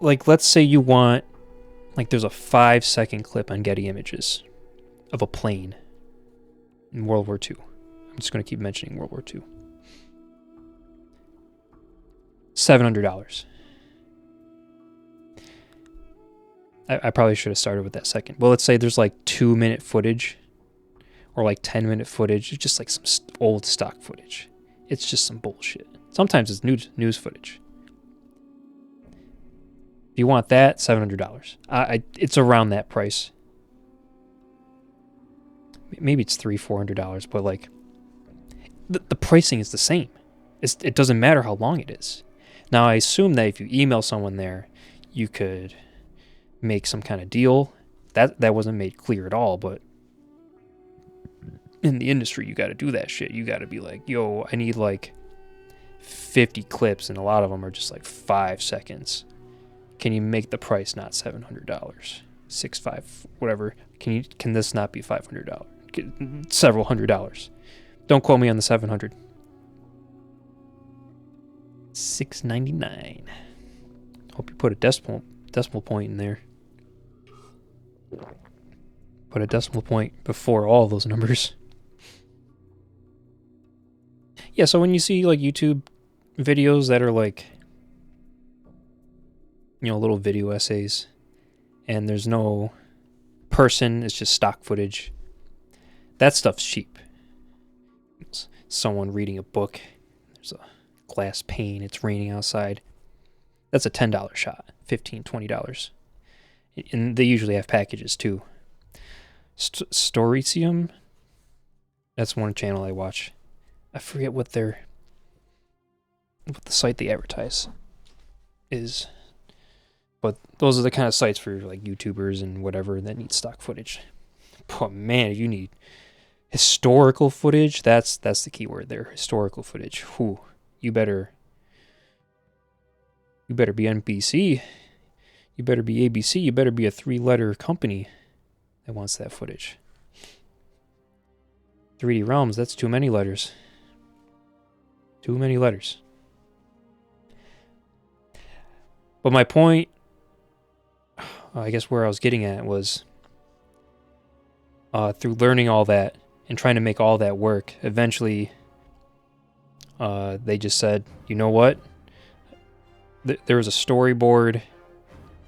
Like, let's say you want... Like, there's a 5-second clip on Getty Images of a plane in World War II. I'm just going to keep mentioning World War II. $700. I probably should have started with that second. Well, let's say there's like 2-minute footage or like 10-minute footage. It's just like some old stock footage. It's just some bullshit. Sometimes it's news footage. If you want that, $700. It's around that price. Maybe it's $300-$400, but like the pricing is the same. It doesn't matter how long it is. Now, I assume that if you email someone there, you could make some kind of deal. That wasn't made clear at all, but in the industry, you got to do that shit. You got to be like, yo, I need like 50 clips, and a lot of them are just like 5 seconds. Can you make the price not $700? 6.5, whatever. Can this not be $500? Several $100. Don't quote me on the 700. $6.99. Hope you put a decimal point in there. Put a decimal point before all those numbers. Yeah, so when you see like YouTube videos that are like, you know, little video essays, and there's no person, it's just stock footage, that stuff's cheap. It's someone reading a book, there's a glass pane, it's raining outside. That's a $10 shot, $15, $20. And they usually have packages too. Storicium, that's one channel I watch. I forget what the site they advertise is. But those are the kind of sites for like YouTubers and whatever that need stock footage. But man, if you need historical footage, that's the key word there. Historical footage. Whew. You better be NBC. You better be ABC. You better be a 3-letter company that wants that footage. 3D Realms, that's too many letters. Too many letters. But my point, I guess where I was getting at was, through learning all that and trying to make all that work, eventually they just said, you know what? There was a storyboard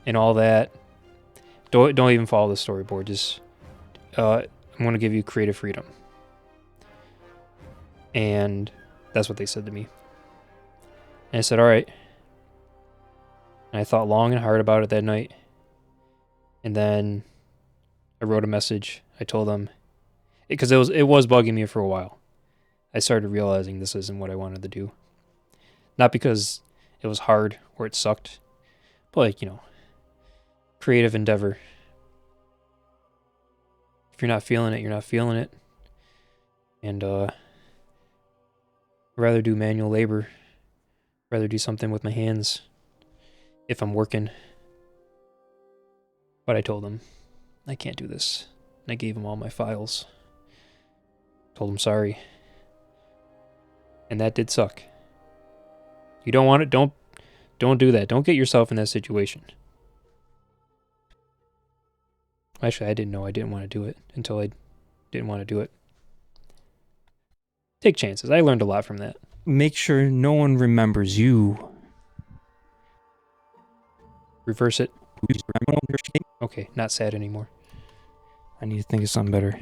and all that. Don't even follow the storyboard. Just I'm going to give you creative freedom. And that's what they said to me. And I said, all right. And I thought long and hard about it that night. And then I wrote a message. I told them, because it was bugging me for a while. I started realizing this isn't what I wanted to do. Not because it was hard or it sucked, but like, you know, creative endeavor. If you're not feeling it, you're not feeling it. And I'd rather do manual labor. Rather do something with my hands if I'm working. But I told them, I can't do this. And I gave them all my files. Told them sorry. And that did suck. You don't want it, don't do that. Don't get yourself in that situation. Actually, I didn't know I didn't want to do it until I didn't want to do it. Take chances. I learned a lot from that. Make sure no one remembers you. Reverse it. Okay, not sad anymore. I need to think of something better.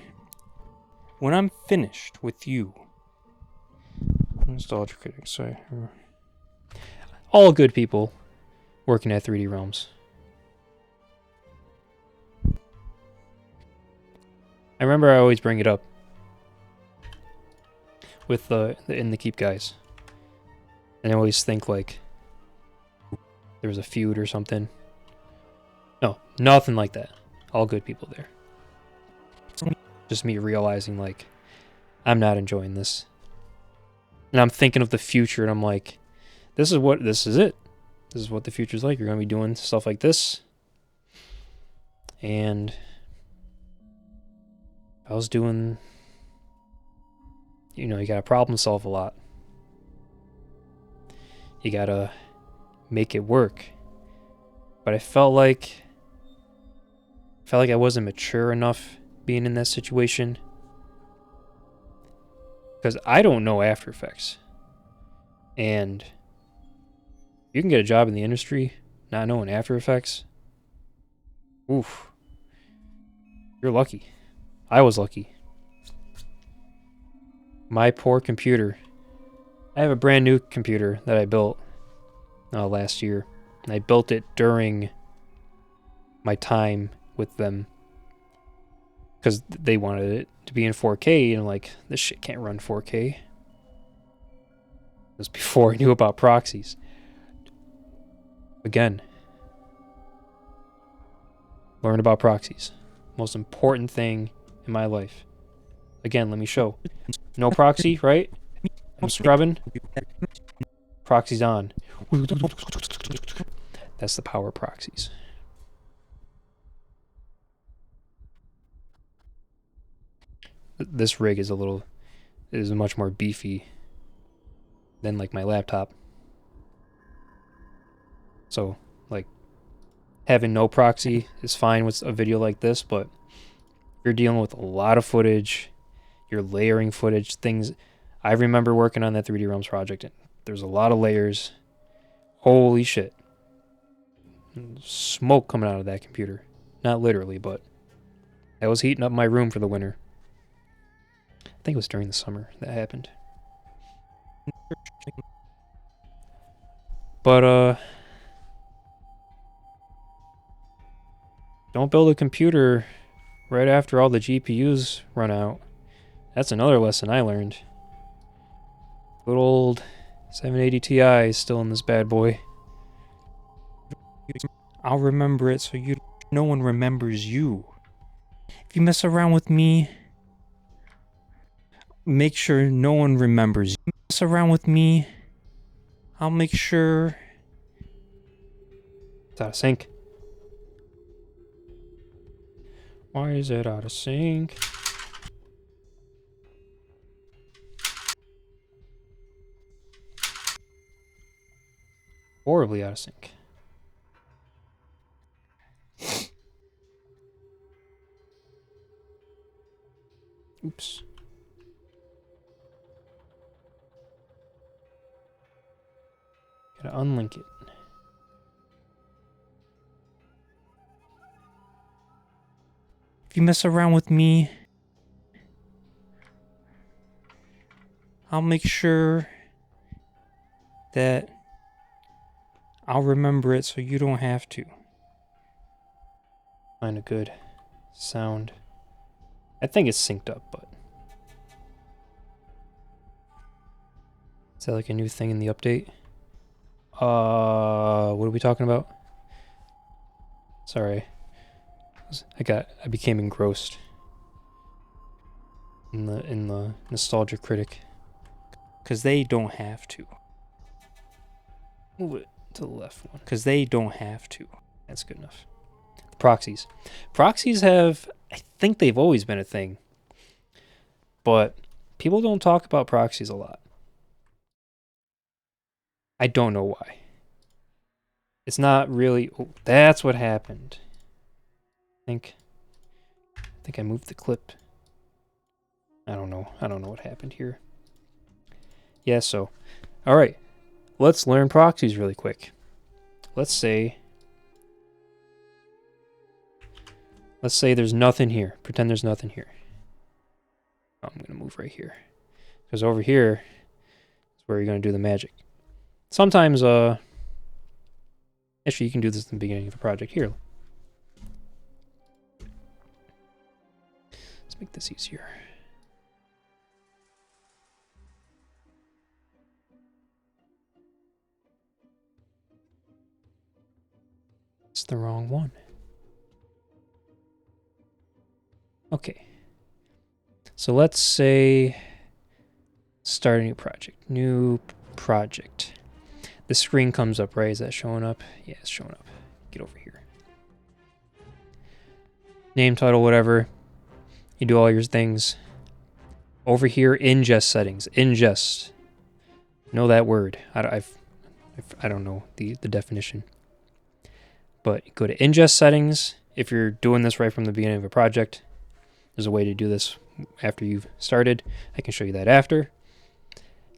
When I'm finished with you. Nostalgia critics, sorry. All good people working at 3D Realms. I remember I always bring it up with the In the Keep guys. And I always think like there was a feud or something. No, nothing like that. All good people there. Just me realizing like I'm not enjoying this. And I'm thinking of the future and I'm like, this is it. This is what the future's like. You're going to be doing stuff like this. And I was doing, you know, you got to problem solve a lot. You got to make it work. But I felt like I wasn't mature enough being in that situation. Because I don't know After Effects. And you can get a job in the industry not knowing After Effects. Oof. You're lucky. I was lucky. My poor computer. I have a brand new computer that I built last year. And I built it during my time with them. Because they wanted it to be in 4K. And I'm like, this shit can't run 4K. It was before I knew about proxies. Again. Learn about proxies. Most important thing in my life. Again, let me show. No proxy, right? I'm scrubbing. Proxies on. That's the power proxies. This rig is much more beefy than like my laptop. So like having no proxy is fine with a video like this, but if you're dealing with a lot of footage, you're layering footage, things. I remember working on that 3D Realms project and there's a lot of layers. Holy shit. Smoke coming out of that computer. Not literally, but that was heating up my room for the winter. I think it was during the summer that happened. But, don't build a computer right after all the GPUs run out. That's another lesson I learned. Good old 780 Ti is still in this bad boy. I'll remember it so no one remembers you. If you mess around with me, make sure no one remembers you. Mess around with me, I'll make sure It's out of sync. Why is it out of sync? Horribly out of sync. Oops. Gotta unlink it. if you mess around with me, I'll make sure that I'll remember it so you don't have to. Find a good sound. I think it's synced up, but is that like a new thing in the update? What are we talking about? Sorry. I became engrossed in the Nostalgia Critic. Cause they don't have to. Move it to the left one. Cause they don't have to. That's good enough. Proxies. Proxies have, I think they've always been a thing. But people don't talk about proxies a lot. I don't know why. It's not really, oh, that's what happened. I think I moved the clip. I don't know what happened here. Yeah, so, all right. Let's learn proxies really quick. Let's say there's nothing here. Pretend there's nothing here. I'm going to move right here. Because over here is where you're going to do the magic. Sometimes, actually, you can do this in the beginning of a project. Here. Let's make this easier. It's the wrong one. Okay. So let's say start a new project. New project. The screen comes up, right? Is that showing up? Yeah, it's showing up. Get over here. Name, title, whatever. You do all your things. Over here, ingest settings. Ingest. Know that word. I don't know the definition. But go to ingest settings. If you're doing this right from the beginning of a project, there's a way to do this after you've started. I can show you that after.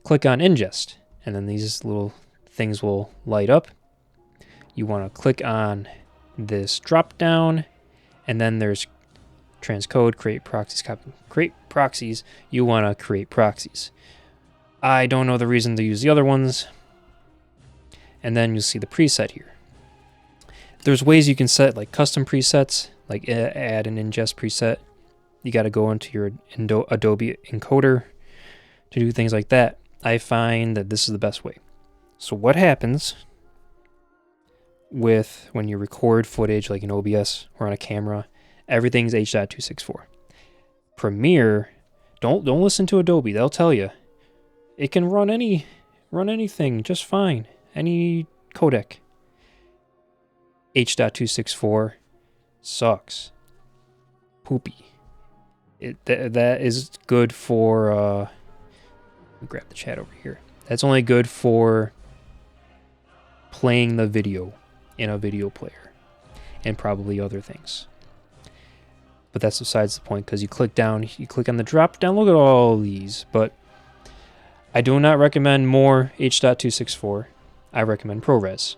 Click on ingest, and then these little things will light up. You want to click on this drop down, and then there's transcode, create proxies, copy, create proxies. You want to create proxies. I don't know the reason to use the other ones. And then you'll see the preset here. There's ways you can set like custom presets, like add an ingest preset. You got to go into your Adobe encoder to do things like that. I find that this is the best way. So what happens with when you record footage like in OBS or on a camera, everything's H.264. Premiere, don't listen to Adobe. They'll tell you. It can run any run anything just fine. Any codec. H.264 sucks. Poopy. That is good for, let me grab the chat over here. That's only good for playing the video in a video player and probably other things. But that's besides the point, because you click down, you click on the drop down, look at all these. But I do not recommend more H.264. I recommend ProRes.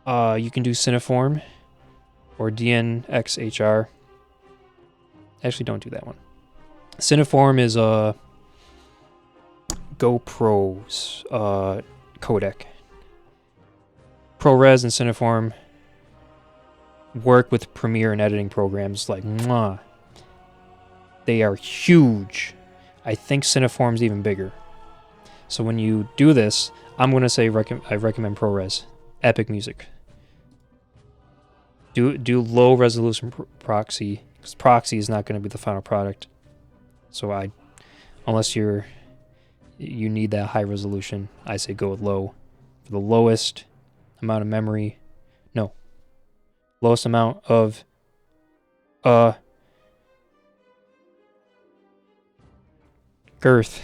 You can do Cineform or DNxHR. Actually, don't do that one. Cineform is a GoPro's codec. ProRes and Cineform work with Premiere and editing programs like mwah. They are huge. I think Cineform's even bigger. So when you do this, I'm going to say I recommend ProRes. Epic Music. Do low resolution proxy, because proxy is not going to be the final product. So unless you need that high resolution, I say go with low. For the lowest amount of memory, lowest amount of girth,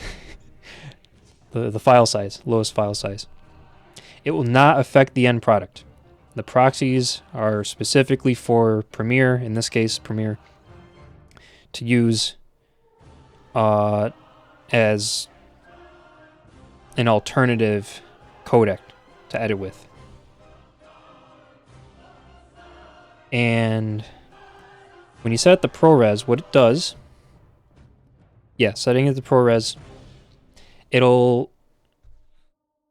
the file size, lowest file size. It will not affect the end product. The proxies are specifically for Premiere, in this case Premiere, to use as an alternative codec to edit with. And when you set the ProRes, what it does, setting it to ProRes, it'll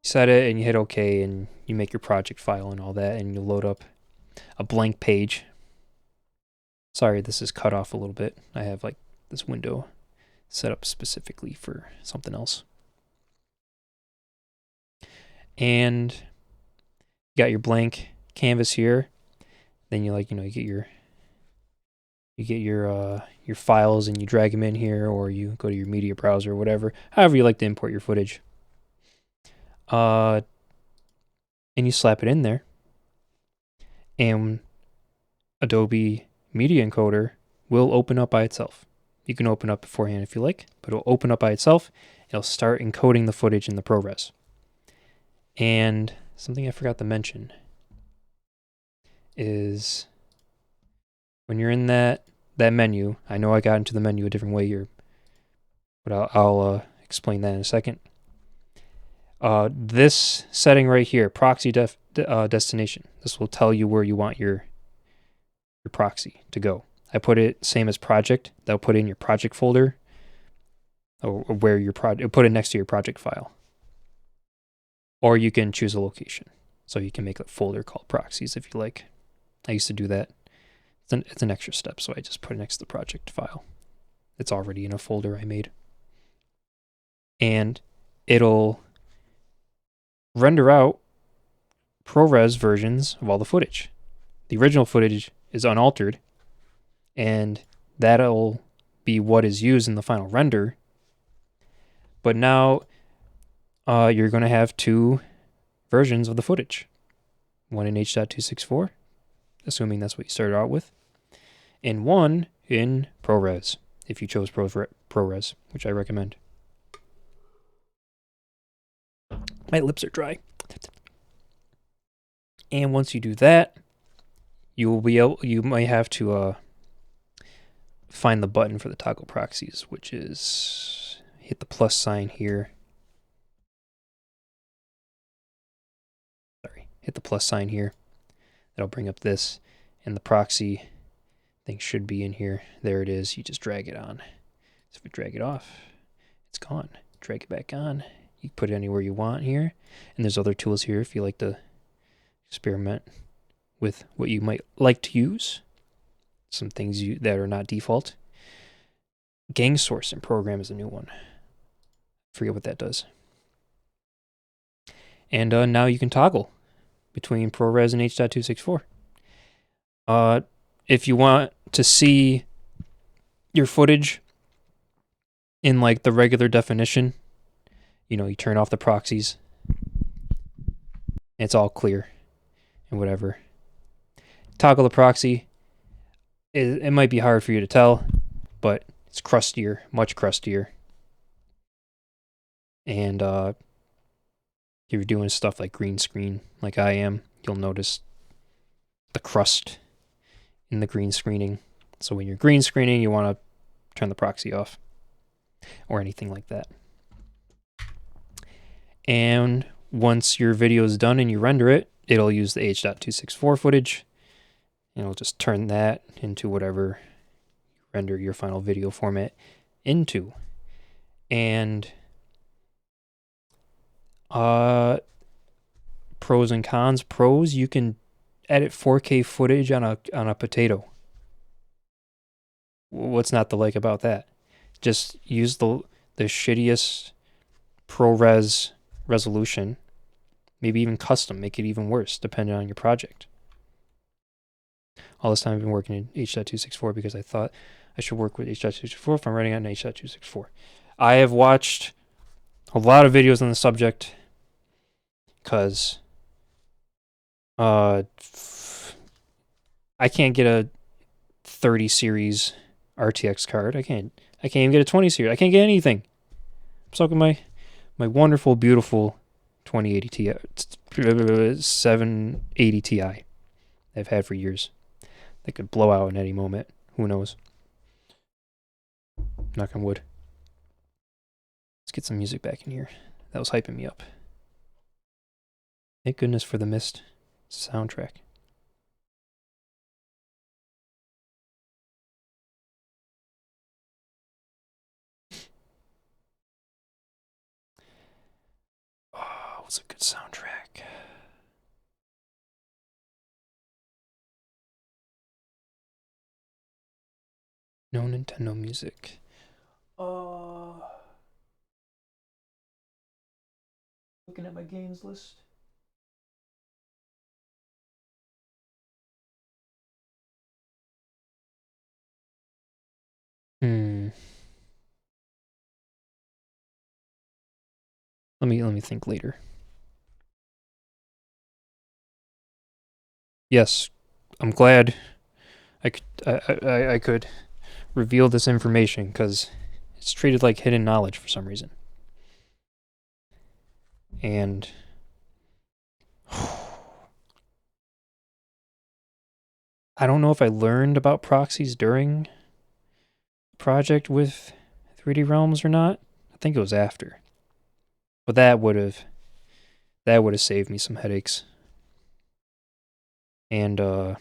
set it and you hit OK and you make your project file and all that, and you load up a blank page. Sorry, this is cut off a little bit. I have like this window set up specifically for something else. And you got your blank canvas here. Then you get your files and you drag them in here, or you go to your media browser or whatever, however you like to import your footage. And you slap it in there, and Adobe Media Encoder will open up by itself. You can open up beforehand if you like, but it'll open up by itself. It'll start encoding the footage in the ProRes. And something I forgot to mention is when you're in that menu, I know I got into the menu a different way here, but I'll explain that in a second. This setting right here, proxy destination, this will tell you where you want your proxy to go. I put it same as project. That'll put it in your project folder, or where your project, put it next to your project file. Or you can choose a location, so you can make a folder called proxies if you like. I used to do that. It's an extra step, so I just put it next to the project file. It's already in a folder I made. And it'll render out ProRes versions of all the footage. The original footage is unaltered, and that'll be what is used in the final render. But now you're going to have two versions of the footage. One in H.264, assuming that's what you started out with, and one in ProRes, if you chose ProRes, which I recommend. My lips are dry. And once you do that, you might have to find the button for the toggle proxies, which is hit the plus sign here. Hit the plus sign here. That'll bring up this, and the proxy thing should be in here. There it is. You just drag it on. So if you drag it off, it's gone. Drag it back on. You can put it anywhere you want here. And there's other tools here if you like to experiment with what you might like to use. Some things that are not default. Gang Source in Program is a new one. Forget what that does. And now you can toggle between ProRes and H.264. If you want to see your footage in like the regular definition, you turn off the proxies It's all clear and whatever. Toggle the proxy. It might be hard for you to tell, but it's crustier, much crustier. And if you're doing stuff like green screen, like I am, you'll notice the crust in the green screening. So when you're green screening, you want to turn the proxy off or anything like that. And once your video is done and you render it, it'll use the H.264 footage, and it'll just turn that into whatever you render your final video format into. And pros and cons. Pros, you can edit 4K footage on a potato. What's not to like about that? Just use the shittiest ProRes resolution, maybe even custom, make it even worse depending on your project. All this time I've been working in H.264 because I thought I should work with H.264 if I'm writing on H.264. I have watched a lot of videos on the subject because I can't get a 30 series RTX card. I can't even get a 20 series. I can't get anything. I'm stuck with my wonderful, beautiful 2080 Ti, 780 Ti I've had for years. They could blow out in any moment. Who knows? Knock on wood. Let's get some music back in here. That was hyping me up. Thank goodness for the Myst soundtrack. Oh, what's a good soundtrack? No Nintendo music. Looking at my games list. Let me think later. Yes, I'm glad I could reveal this information because it's treated like hidden knowledge for some reason. And I don't know if I learned about proxies during the project with 3D Realms or not. I think it was after. But that would have saved me some headaches. And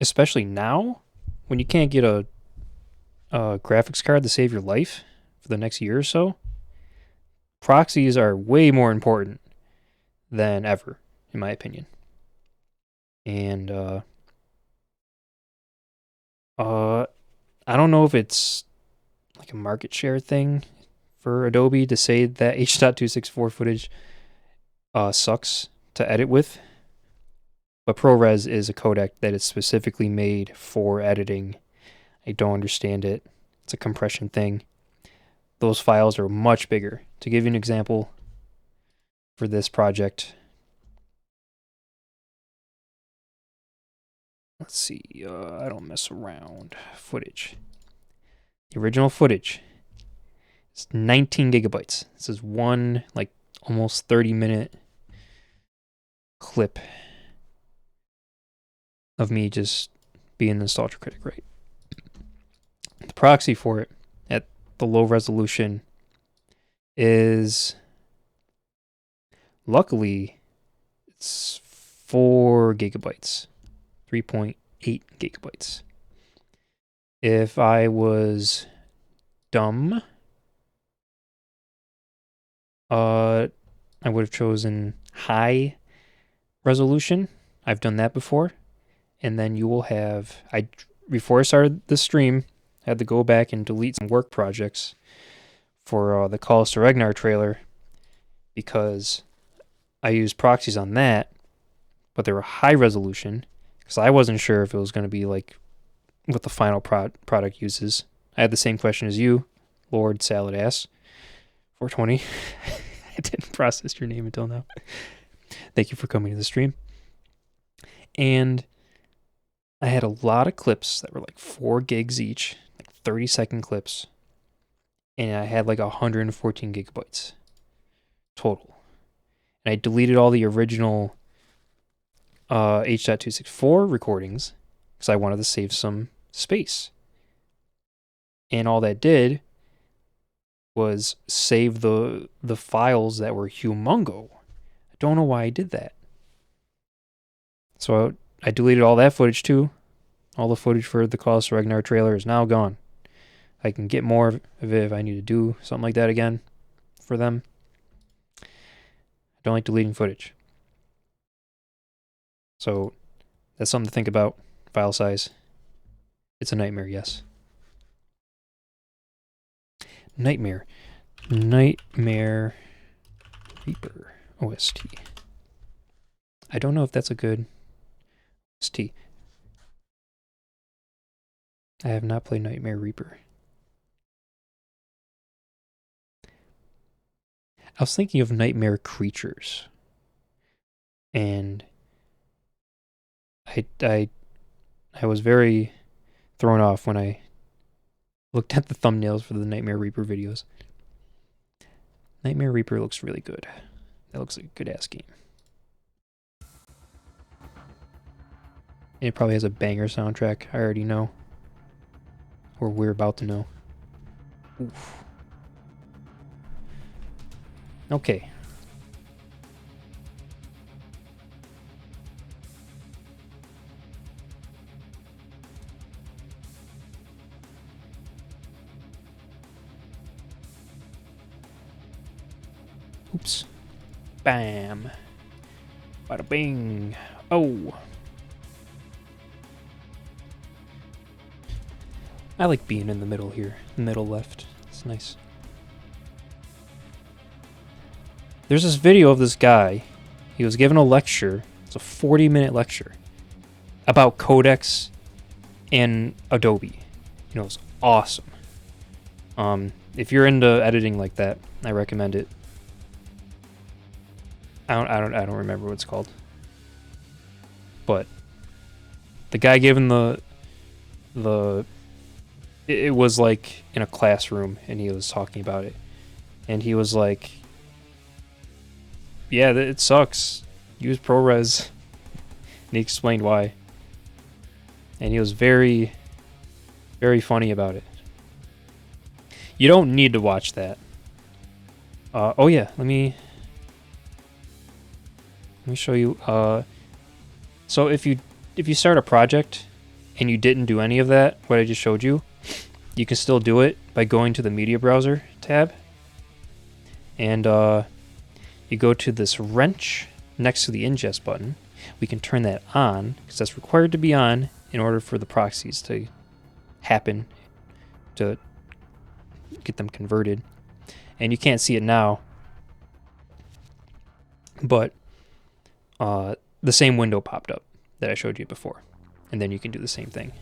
especially now, when you can't get a graphics card to save your life for the next year or so, proxies are way more important than ever, in my opinion. And I don't know if it's like a market share thing for Adobe to say that H.264 footage sucks to edit with, but ProRes is a codec that is specifically made for editing. I don't understand it. It's a compression thing. Those files are much bigger. To give you an example, for this project, let's see, I don't mess around. Footage. The original footage is 19 gigabytes. This is one, like, almost 30-minute clip of me just being the nostalgia critic, right? The proxy for it at the low resolution is, luckily, it's 4 gigabytes, 3.8 gigabytes. If I was dumb, I would have chosen high resolution. I've done that before. And then you will have, before I started the stream, I had to go back and delete some work projects for the Calls to Ragnar trailer because I used proxies on that, but they were high resolution because I wasn't sure if it was going to be like what the final product uses. I had the same question as you, Lord Salad Ass 420. I didn't process your name until now. Thank you for coming to the stream. And I had a lot of clips that were like 4 gigs each, like 30-second clips. And I had like 114 gigabytes total. And I deleted all the original H.264 recordings because I wanted to save some space. And all that did was save the files that were humongo. I don't know why I did that. So I deleted all that footage too. All the footage for the Claus Ragnar trailer is now gone. I can get more of it if I need to do something like that again for them. I don't like deleting footage. So that's something to think about. File size. It's a nightmare, yes. Nightmare Reaper OST. I don't know if that's a good OST. I have not played Nightmare Reaper. I was thinking of Nightmare Creatures. And I was very thrown off when I looked at the thumbnails for the Nightmare Reaper videos. Nightmare Reaper looks really good. That looks like a good-ass game. And it probably has a banger soundtrack, I already know. Or we're about to know. Oof. Okay. Oops. Bam. Bada bing. Oh. I like being in the middle here. Middle left. It's nice. There's this video of this guy. He was given a lecture. It's a 40-minute lecture about codecs and Adobe. You know, it's awesome. If you're into editing like that, I recommend it. I don't remember what it's called. But the guy given it was like in a classroom and he was talking about it. And he was like, yeah, it sucks. Use ProRes. And he explained why. And he was very, very funny about it. You don't need to watch that. Oh yeah, let me show you. So if you start a project and you didn't do any of that, what I just showed you, you can still do it by going to the media browser tab. And you go to this wrench next to the ingest button. We can turn that on because that's required to be on in order for the proxies to happen, to get them converted. And you can't see it now, but the same window popped up that I showed you before. And then you can do the same thing.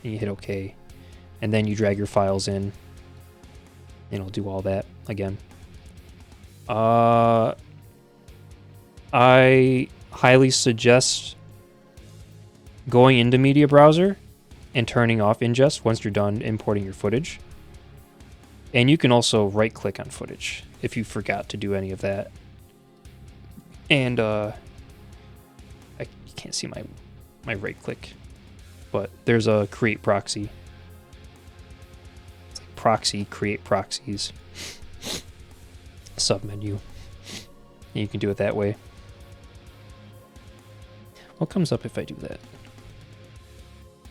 And you hit OK. And then you drag your files in. And it'll do all that again. I highly suggest going into Media Browser and turning off ingest once you're done importing your footage. And you can also right-click on footage if you forgot to do any of that. And you can't see my right-click, but there's a create proxy. It's like proxy, create proxies, submenu. And you can do it that way. What comes up if I do that?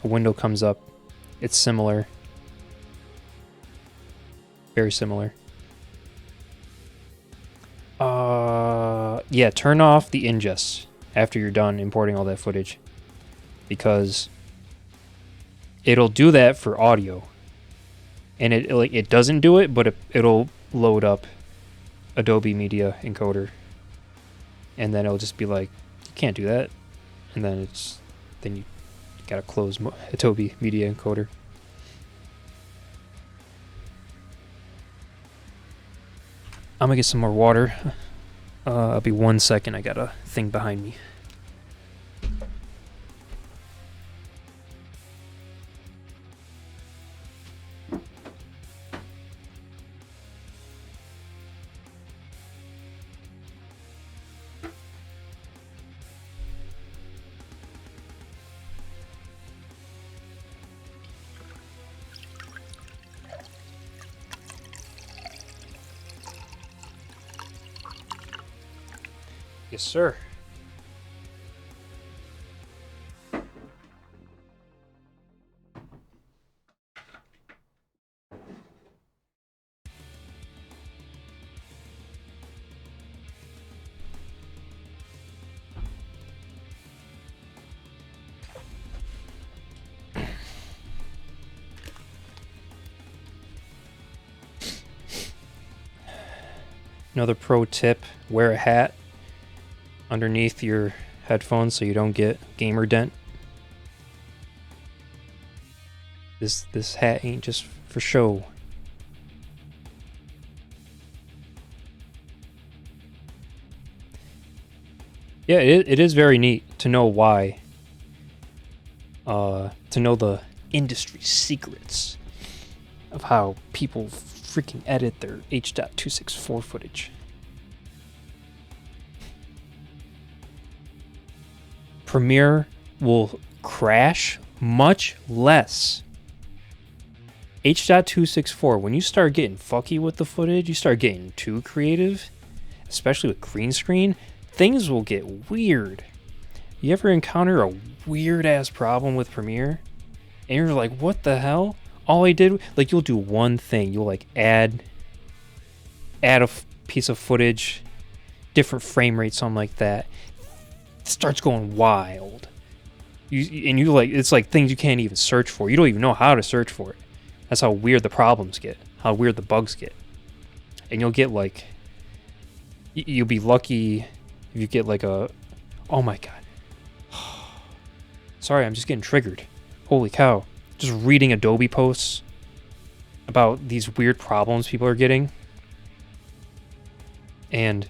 A window comes up. It's similar. Very similar. Yeah, turn off the ingest after you're done importing all that footage, because it'll do that for audio, and it doesn't do it, but it'll load up Adobe Media Encoder, and then it'll just be like, you can't do that, and then you gotta close Adobe Media Encoder. I'm gonna get some more water. I'll be 1 second. I got a thing behind me. Yes, sir. Another pro tip, wear a hat underneath your headphones so you don't get gamer dent. This hat ain't just for show. Yeah, it is very neat to know why. To know the industry secrets of how people freaking edit their H.264 footage. Premiere will crash much less. H.264, when you start getting fucky with the footage, you start getting too creative, especially with green screen, things will get weird. You ever encounter a weird ass problem with Premiere? And you're like, what the hell? All I did, like, you'll do one thing. You'll like add a piece of footage, different frame rate, something like that. It starts going wild. You like, it's like things you can't even search for. You don't even know how to search for it. That's how weird the problems get, how weird the bugs get. And you'll get like, you'll be lucky if you get like a, oh my god. Sorry, I'm just getting triggered. Holy cow. Just reading Adobe posts about these weird problems people are getting. And,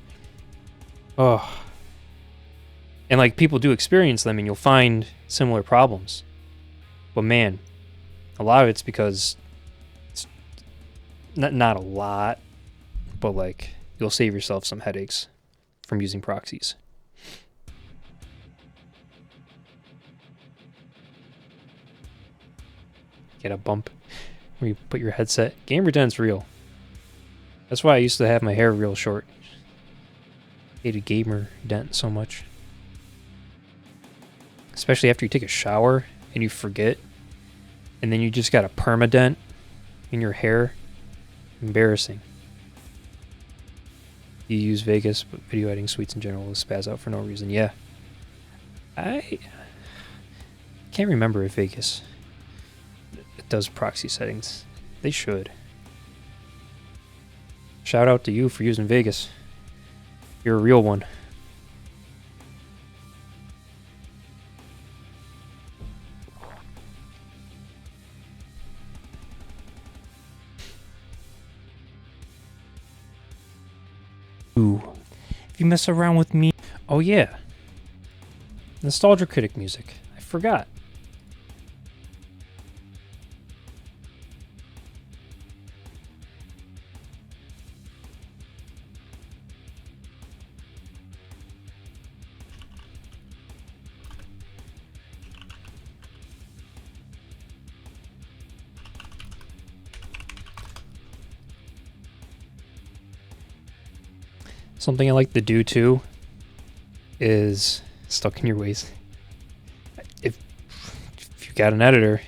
oh. And like people do experience them and you'll find similar problems. But man, a lot of it's because, it's not a lot, but like you'll save yourself some headaches from using proxies. Get a bump where you put your headset. Gamer dent's real. That's why I used to have my hair real short. Hated gamer dent so much. Especially after you take a shower and you forget. And then you just got a permadent in your hair. Embarrassing. You use Vegas, but video editing suites in general will spaz out for no reason. Yeah. I can't remember if Vegas does proxy settings. They should. Shout out to you for using Vegas. You're a real one. Ooh. If you mess around with me. Oh yeah. Nostalgia Critic music. I forgot. Something I like to do too is stuck in your ways. If you got an editor,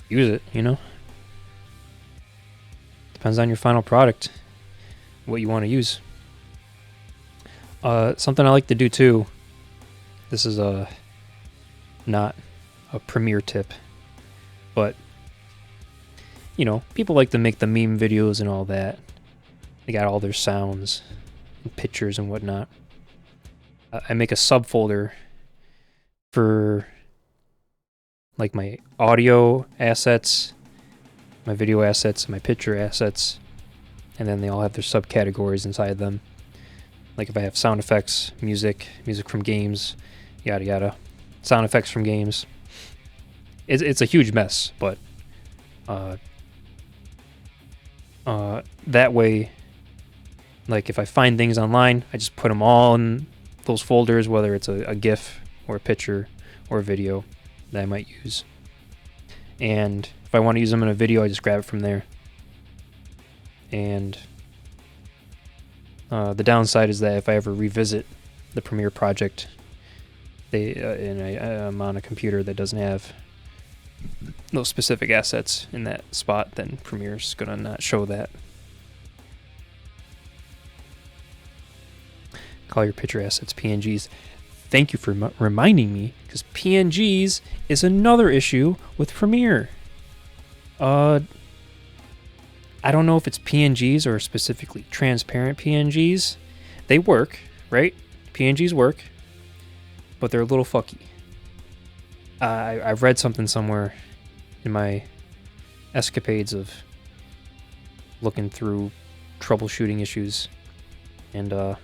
use it, you know? Depends on your final product, what you want to use. Something I like to do too, this is not a Premiere tip, but you know, people like to make the meme videos and all that. They got all their sounds and pictures and whatnot. I make a subfolder for like my audio assets, my video assets, my picture assets, and then they all have their subcategories inside them. Like if I have sound effects, music from games, yada yada, sound effects from games. It's a huge mess, but that way, like if I find things online, I just put them all in those folders, whether it's a GIF or a picture or a video that I might use. And if I want to use them in a video, I just grab it from there. And the downside is that if I ever revisit the Premiere project, I'm on a computer that doesn't have those specific assets in that spot, then Premiere's gonna not show that. Call your picture assets PNGs. Thank you for reminding me, because PNGs is another issue with Premiere. I don't know if it's PNGs or specifically transparent PNGs. They work, right? PNGs work, but they're a little fucky. I've read something somewhere in my escapades of looking through troubleshooting issues, and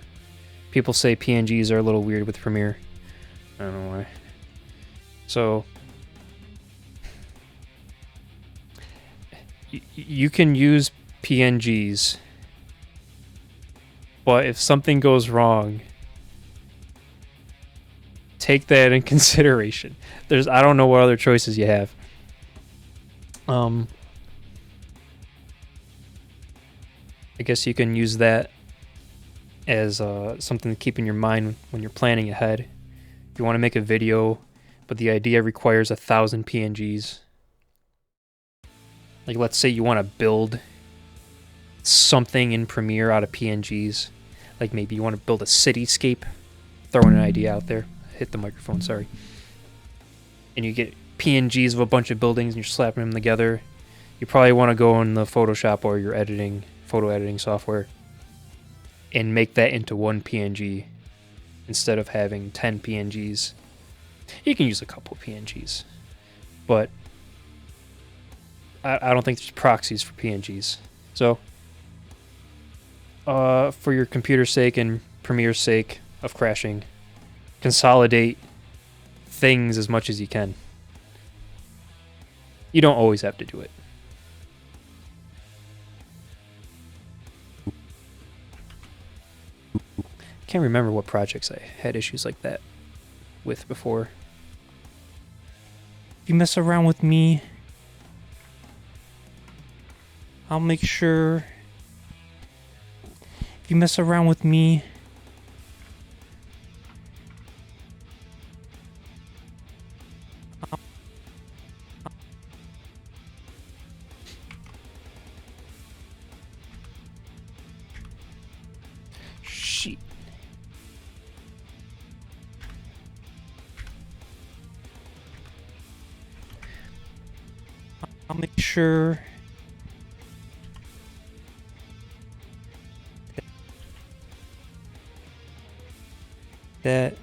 people say PNGs are a little weird with Premiere. I don't know why. So you can use PNGs, but if something goes wrong, take that in consideration. I don't know what other choices you have. I guess you can use that as something to keep in your mind when you're planning ahead. If you want to make a video, but the idea requires 1,000 PNGs. Like let's say you want to build something in Premiere out of PNGs. Like maybe you want to build a cityscape. Throwing an idea out there. Hit the microphone, sorry. And you get PNGs of a bunch of buildings and you're slapping them together. You probably want to go in the Photoshop or your photo editing software and make that into one PNG instead of having 10 PNGs. You can use a couple of PNGs, but I don't think there's proxies for PNGs. So, for your computer's sake and Premiere's sake of crashing, consolidate things as much as you can. You don't always have to do it. Can't remember what projects I had issues like that with before. If you mess around with me, I'll make sure. If you mess around with me, Shit. I'll make sure that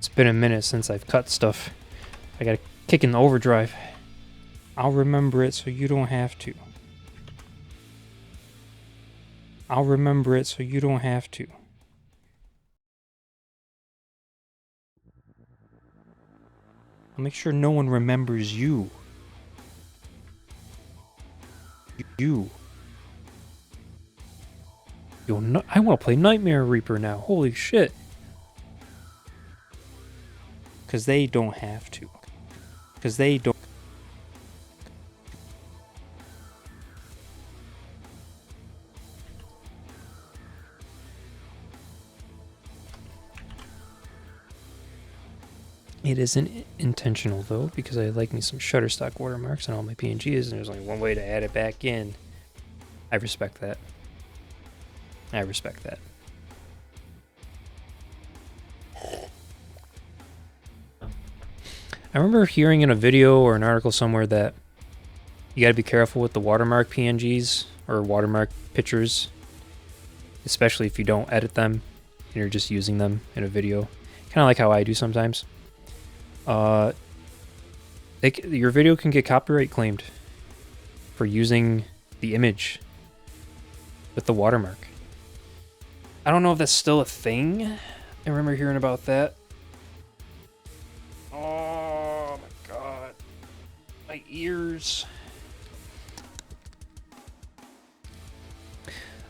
It's been a minute since I've cut stuff. I gotta kick in the overdrive. I'll remember it so you don't have to. I'll remember it so you don't have to. I'll make sure no one remembers you. You. Yo, no, I want to play Nightmare Reaper now. Holy shit. Because they don't have to. Because they don't. It isn't intentional though, because I like me some Shutterstock watermarks on all my PNGs, and there's only one way to add it back in. I respect that. I respect that. I remember hearing in a video or an article somewhere that you gotta be careful with the watermark PNGs or watermark pictures, especially if you don't edit them and you're just using them in a video. Kind of like how I do sometimes. Your video can get copyright claimed for using the image with the watermark. I don't know if that's still a thing. I remember hearing about that. Oh my god. My ears.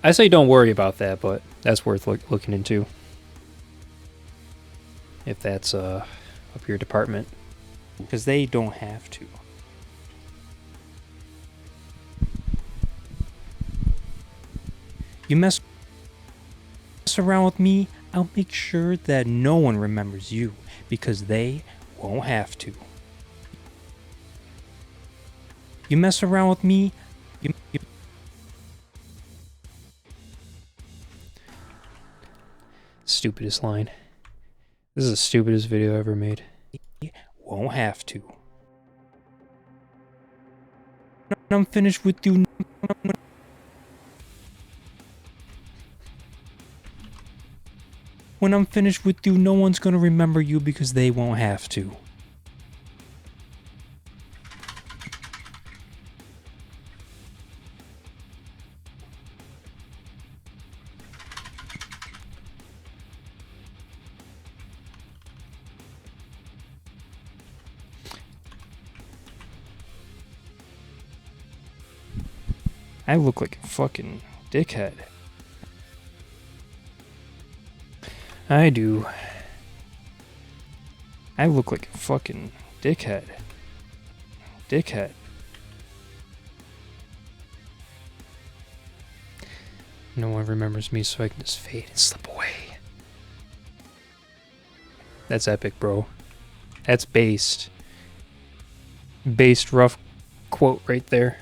I say don't worry about that, but that's worth looking into. If that's up your department. Because they don't have to. You mess around with me, I'll make sure that no one remembers you, because they won't have to. You mess around with me, you Stupidest line. This is the stupidest video ever made. won't have to. When I'm finished with you, when I'm finished with you, no one's gonna remember you because they won't have to. I look like a fucking dickhead. I do. I look like a fucking dickhead. Dickhead. No one remembers me, so I can just fade and slip away. That's epic, bro. That's based. Based rough quote right there.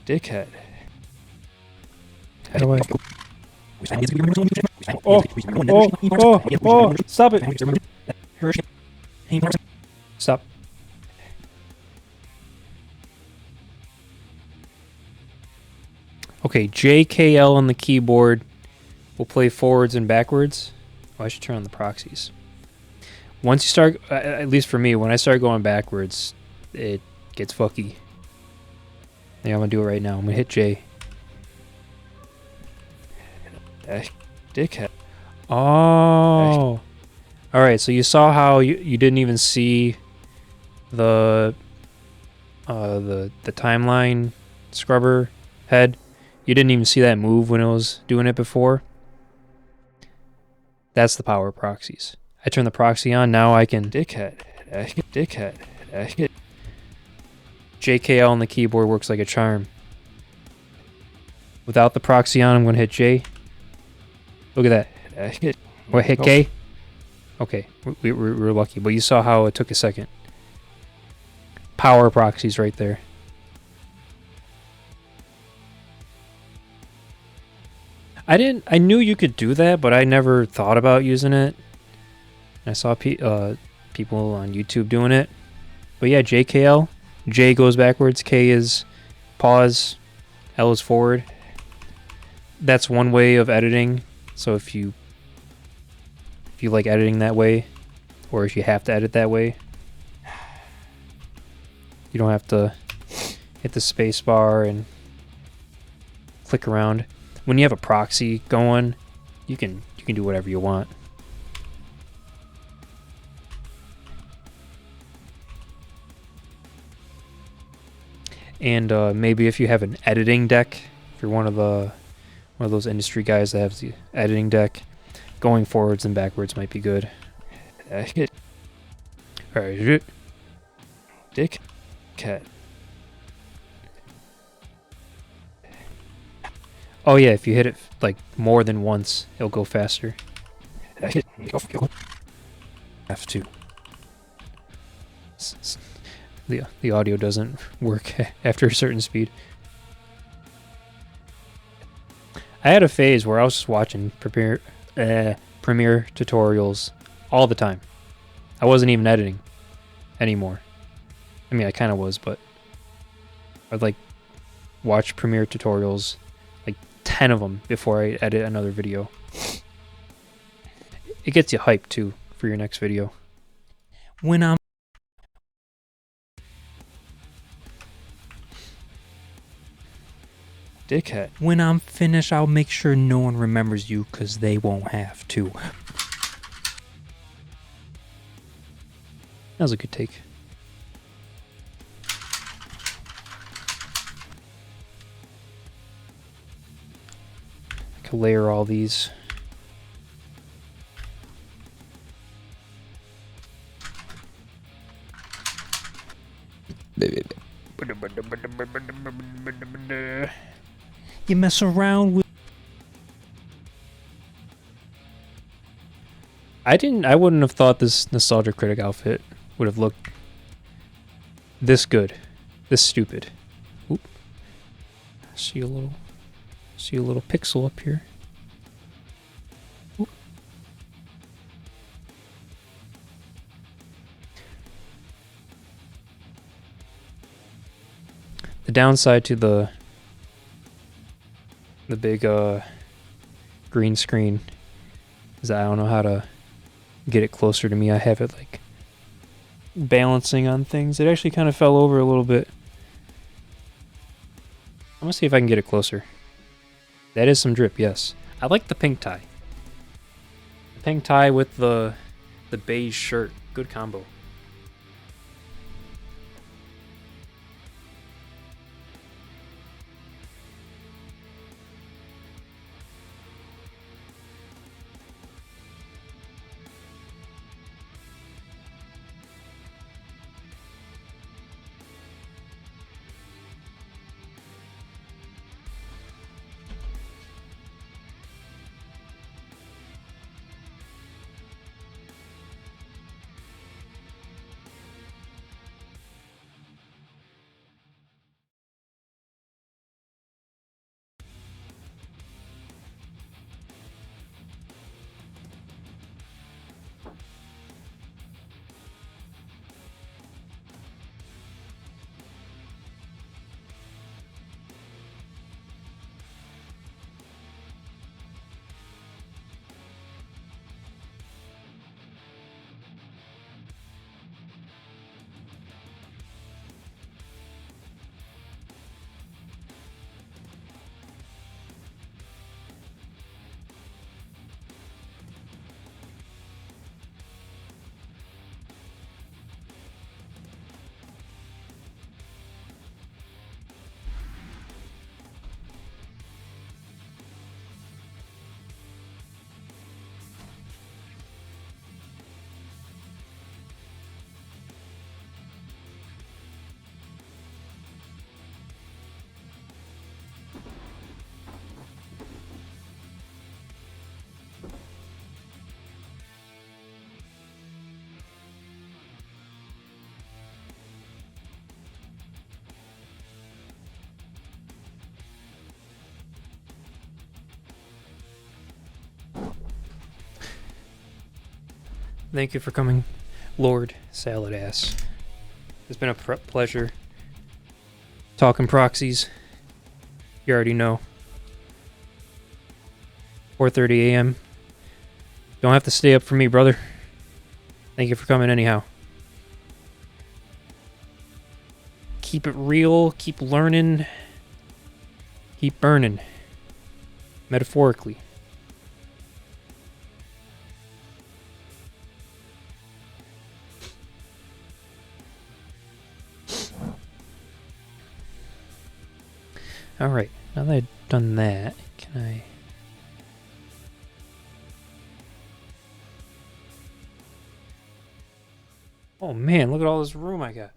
Dickhead. How do I... Oh, stop it. Stop. Okay, JKL on the keyboard will play forwards and backwards. Oh, I should turn on the proxies. Once you start, at least for me, when I start going backwards, it gets fucky. Yeah, I'm gonna do it right now. I'm gonna hit J. Dickhead. Oh. Alright, so you saw how you didn't even see the timeline scrubber head. You didn't even see that move when it was doing it before. That's the power of proxies. I turn the proxy on, now I can Dickhead. JKL on the keyboard works like a charm. Without the proxy on, I'm gonna hit J. Look at that. What, hit K? Okay, we're lucky, but you saw how it took a second. Power proxies right there. I knew you could do that, but I never thought about using it. I saw people on YouTube doing it. But yeah, JKL. J goes backwards, K is pause, L is forward. That's one way of editing. So if you like editing that way, or if you have to edit that way, you don't have to hit the space bar and click around. When you have a proxy going, you can do whatever you want. And maybe if you have an editing deck, if you're one of those industry guys that has the editing deck, going forwards and backwards might be good. Alright, Dickhead. oh yeah, if you hit it like more than once, it'll go faster. F2. The audio doesn't work after a certain speed. I had a phase where I was just watching Premiere tutorials all the time. I wasn't even editing anymore. I mean, I kind of was, but I'd like watch Premiere tutorials, like 10 of them before I edit another video. It gets you hyped too for your next video. When I'm Dickhead. When I'm finished, I'll make sure no one remembers you, 'cause they won't have to. That was a good take. I can layer all these. You mess around with... I wouldn't have thought this Nostalgia Critic outfit would have looked this good. This stupid. Oop. See a little pixel up here. Oop. The downside to the big green screen is that I don't know how to get it closer to me. I have it like balancing on things. It actually kind of fell over a little bit. I'm gonna see if I can get it closer. That is some drip, yes. I like the pink tie. The pink tie with the beige shirt. Good combo. Thank you for coming, Lord Salad Ass. It's been a pleasure talking proxies. You already know. 4:30 a.m. Don't have to stay up for me, brother. Thank you for coming anyhow. Keep it real, keep learning, keep burning. Metaphorically. Alright, now that I've done that, can I... Oh man, look at all this room I got.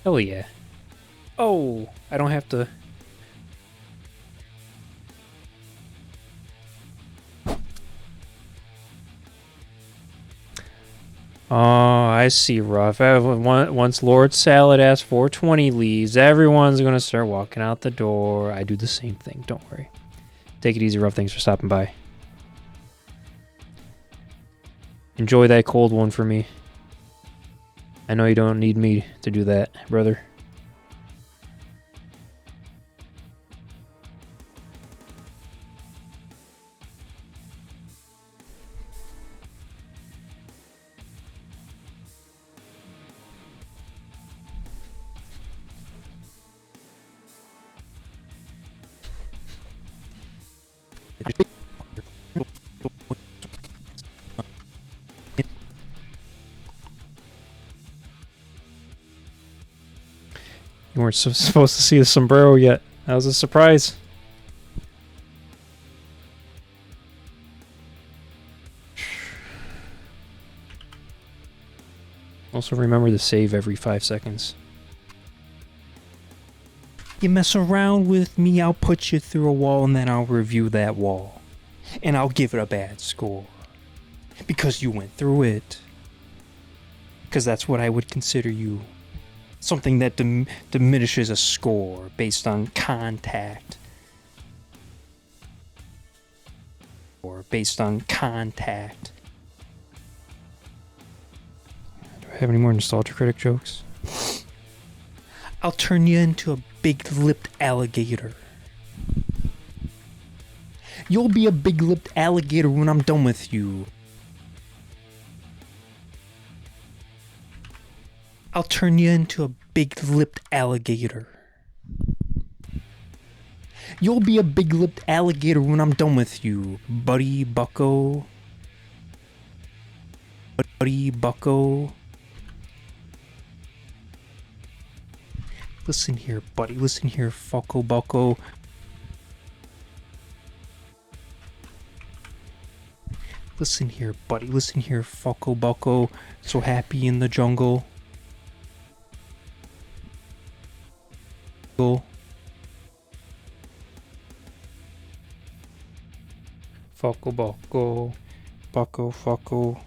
Hell yeah. Oh, I don't have to... Oh, I see, Ruff. Once Lord Salad Ass 420 leaves, everyone's going to start walking out the door. I do the same thing, don't worry. Take it easy, Ruff. Thanks for stopping by. Enjoy that cold one for me. I know you don't need me to do that, brother. You weren't supposed to see the sombrero yet. That was a surprise. Also remember to save every 5 seconds. You mess around with me, I'll put you through a wall and then I'll review that wall. And I'll give it a bad score. Because you went through it. Because that's what I would consider you. Something that diminishes a score based on contact. Or based on contact. Do I have any more Nostalgia Critic jokes? I'll turn you into a big-lipped alligator. You'll be a big-lipped alligator when I'm done with you. I'll turn you into a big-lipped alligator. You'll be a big-lipped alligator when I'm done with you, buddy bucko. Buddy bucko. Listen here, buddy. Listen here, fucko bucko. Listen here, buddy. Listen here, fucko bucko. So happy in the jungle. Fucko bucko. Bucko fucko.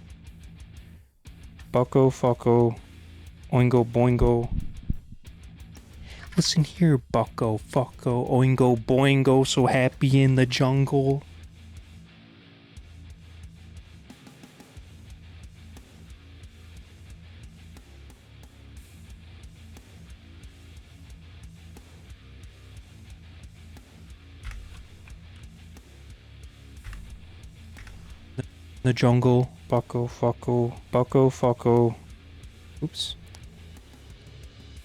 Bucko fucko. Oingo boingo. Listen here, bucko, fucko, oingo, boingo, so happy in the jungle. The jungle. Bucko fucko. Bucko fucko. Oops.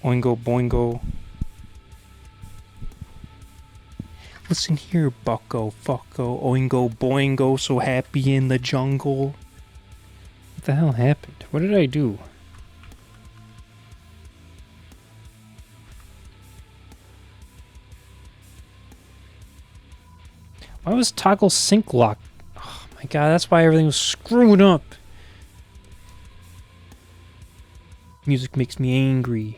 Oingo boingo. Listen here, bucko, fucko, oingo, boingo, so happy in the jungle. What the hell happened? What did I do? Why was toggle sync lock? Oh my god, that's why everything was screwed up. Music makes me angry.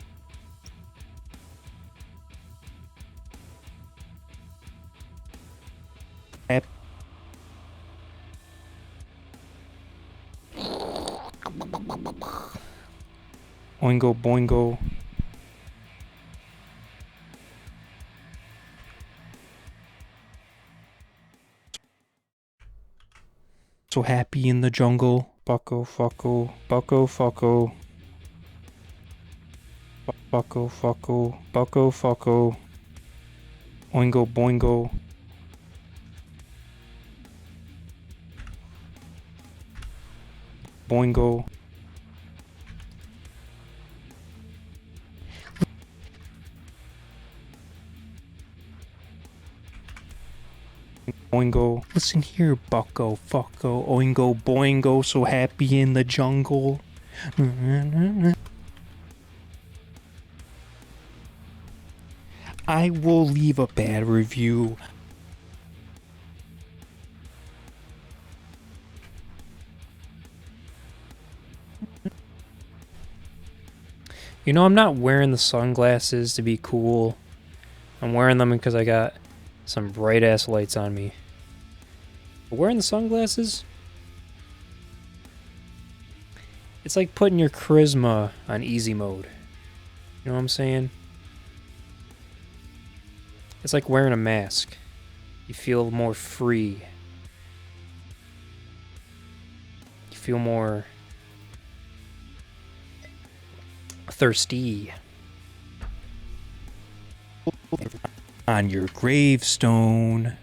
Oingo boingo. So happy in the jungle. Bucko fucko. Bucko fucko. Bucko fucko. Bucko fucko. Oingo boingo. Boingo. Boingo. Listen here, bucko, fucko, oingo, boingo, so happy in the jungle. I will leave a bad review. You know, I'm not wearing the sunglasses to be cool. I'm wearing them because I got some bright ass lights on me. But wearing the sunglasses, it's like putting your charisma on easy mode. You know what I'm saying? It's like wearing a mask. You feel more free. You feel more thirsty. On your gravestone.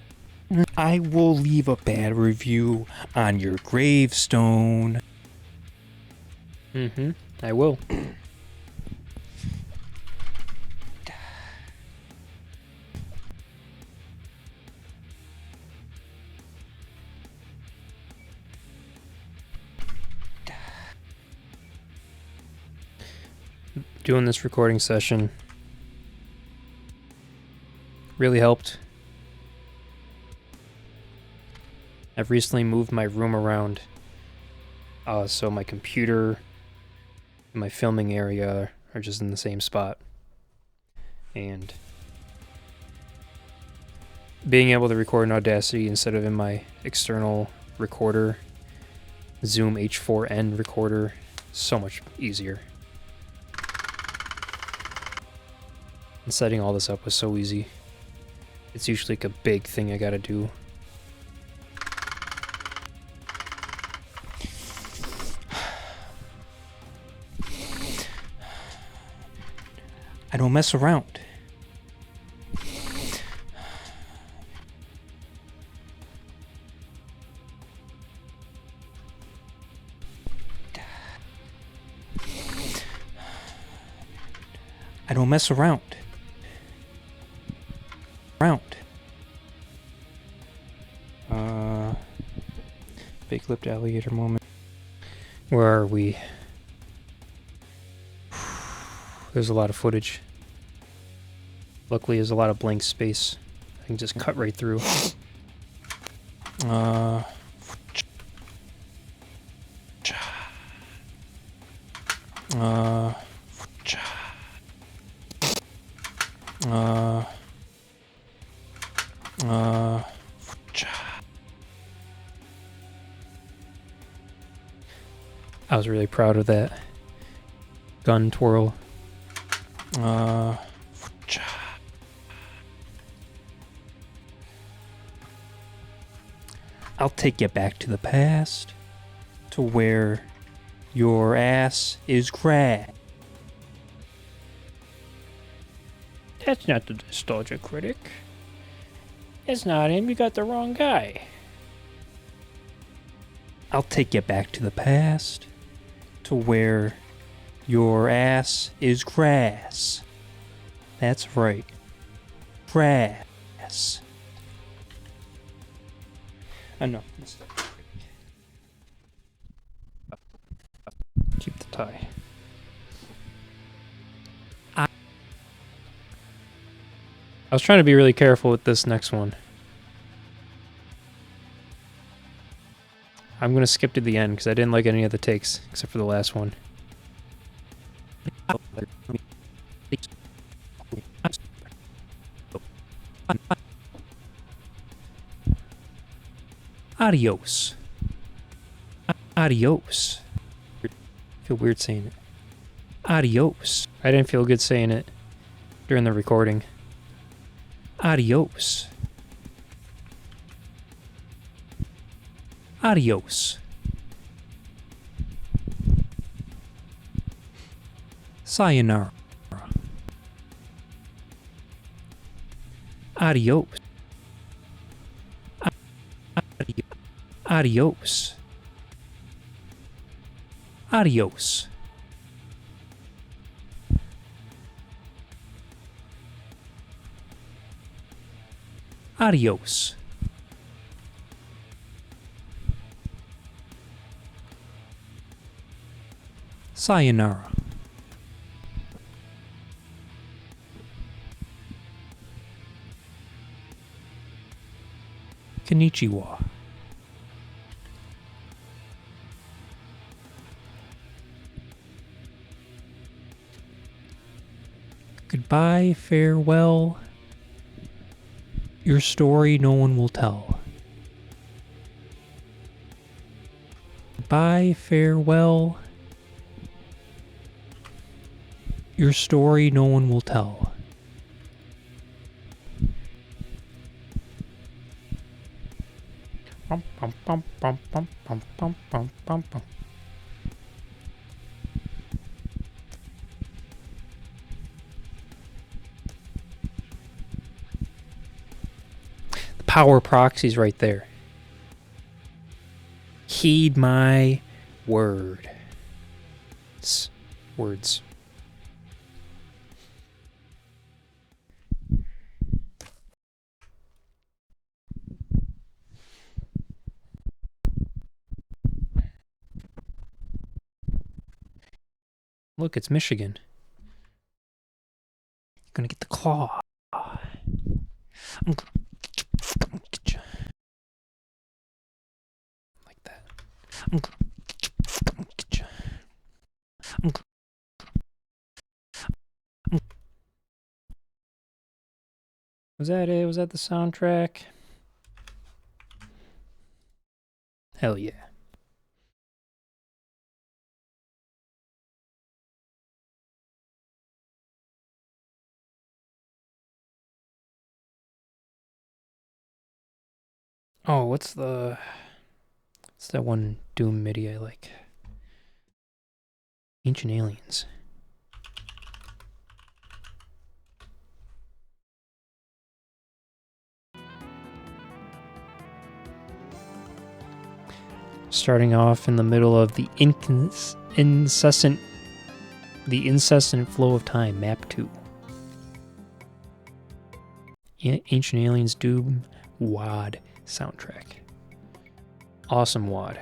I will leave a bad review on your gravestone. Mm-hmm. I will. Doing this recording session really helped. I've recently moved my room around, so my computer and my filming area are just in the same spot. And being able to record in Audacity instead of in my external recorder, Zoom H4n recorder, so much easier. And setting all this up was so easy. It's usually like a big thing I gotta do. I don't mess around. I don't mess around. Big lipped alligator moment. Where are we? There's a lot of footage. Luckily, there's a lot of blank space. I can just cut right through. Uh, I was really proud of that gun twirl. I'll take you back to the past, to where your ass is grass. That's not the Nostalgia Critic. That's not him. You got the wrong guy. I'll take you back to the past, to where your ass is grass. That's right. Grass. Enough. Keep the tie. I was trying to be really careful with this next one. I'm going to skip to the end because I didn't like any of the takes except for the last one. Adios. Adios. I feel weird saying it. Adios. I didn't feel good saying it during the recording. Adios. Adios. Sayonara. Adios. Adios. Adios. Adios. Sayonara. Konnichiwa. Goodbye, farewell. Your story no one will tell. Goodbye, farewell. Your story no one will tell. Bum, bum, bum, bum, bum, bum, bum, bum, bum, bum. The power proxy's right there. Heed my word. Words. Look, it's Michigan. You're gonna get the claw. I'm gonna get you. Like that. I'm gonna get you. Was that it? Was that the soundtrack? Hell yeah. Oh, what's that one Doom MIDI I like? Ancient Aliens. Starting off in the middle of the incessant flow of time, map 2. Ancient Aliens Doom WAD soundtrack. Awesome WAD.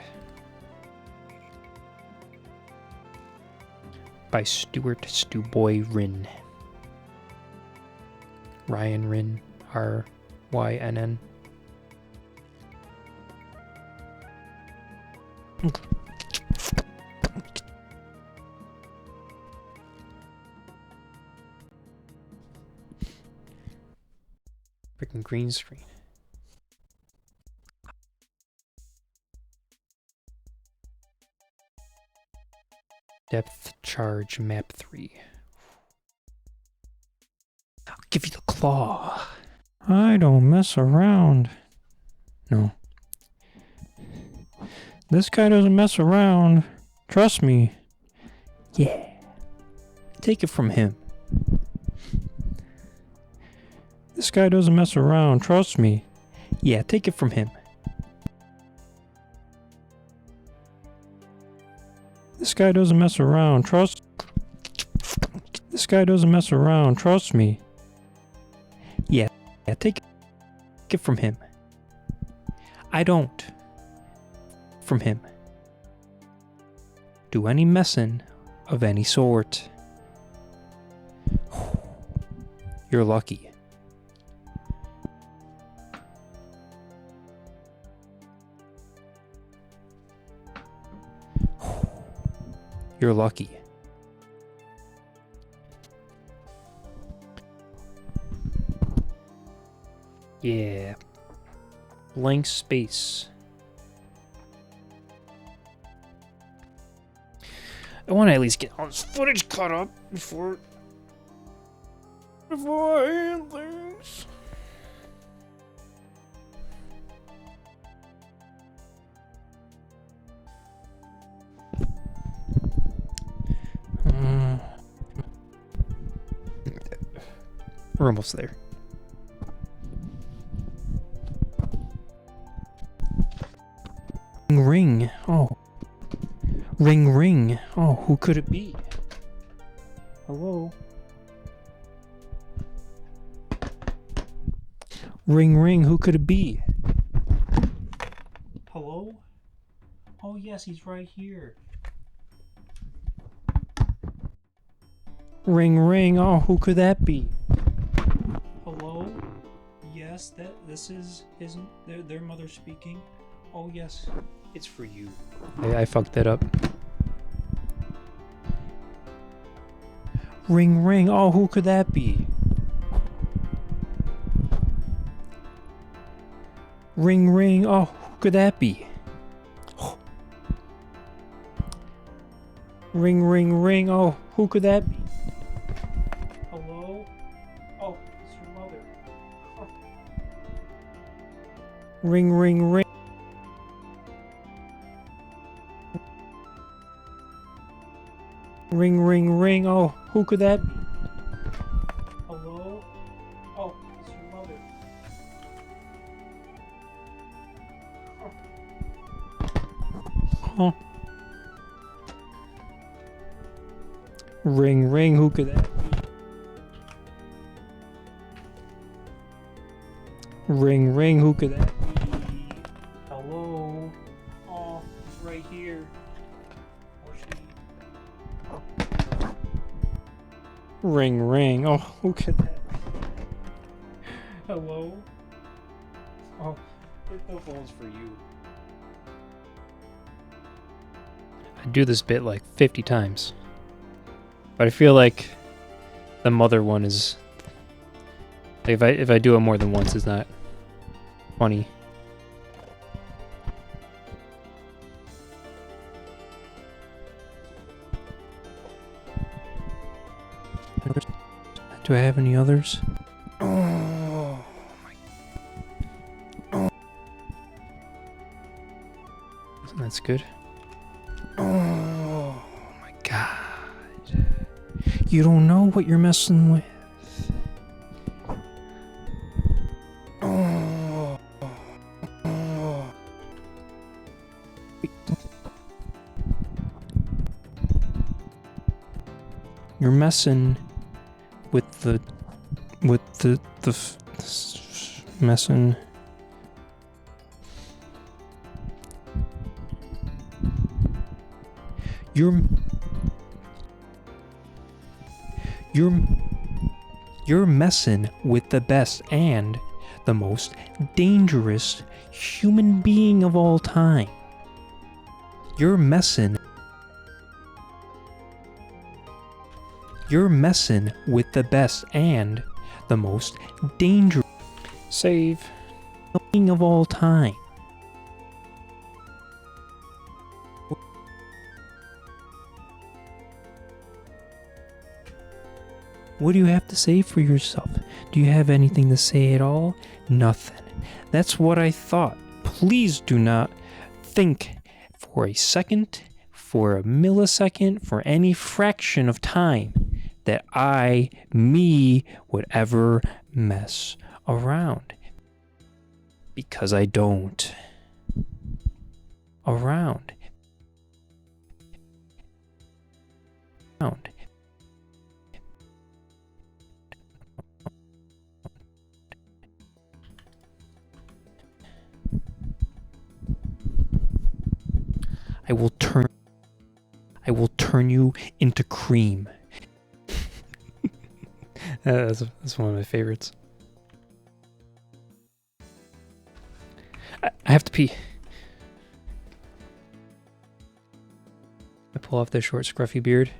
By Stuart Stuboy Rynn. Ryan Rynn, RYNN. Freaking green screen. Depth charge map 3. I'll give you the claw. I don't mess around. No. This guy doesn't mess around. Trust me. Yeah. Take it from him. This guy doesn't mess around. Trust me. Yeah, take it from him. This guy doesn't mess around. This guy doesn't mess around. Trust me. Yeah, take it from him. I don't. From him. Do any messing of any sort. You're lucky. You're lucky. Yeah. Blank space. I want to at least get all this footage caught up before I end things. We're almost there. Ring. Oh. Ring, ring. Oh, who could it be? Hello? Ring, ring. Who could it be? Hello? Oh, yes, he's right here. Ring, ring. Oh, who could that be? Hello? Yes, this is their mother speaking. Oh, yes, it's for you. I fucked that up. Ring, ring. Oh, who could that be? Ring, ring. Oh, who could that be? Ring, ring, ring. Oh, who could that be? Hello? Oh, it's your mother. Oh. Ring, ring, ring. Ring, ring, ring. Oh, who could that be? Hello? Oh, it's your mother. Oh. Ring, ring. Who could that be? Ring, ring. Who could that be? Hello? Oh, he's right here. Ring, ring. Oh, who could that be? Hello? Oh, the phone's for you. I do this bit like 50 times. But I feel like the mother one is... Like if I do it more than once, it's not funny. Do I have any others? Oh my... Oh. That's good. Oh my god. You don't know what you're messing with. Oh. Oh. You're messing with the messing. You're messing with the best and the most dangerous human being of all time. You're messing with the best and the most dangerous save being of all time. What do you have to say for yourself? Do you have anything to say at all? Nothing. That's what I thought. Please do not think for a second, for a millisecond, for any fraction of time that me would ever mess around. Because I don't. Around. I will turn you into cream. That's one of my favorites. I have to pee. I pull off the short, scruffy beard.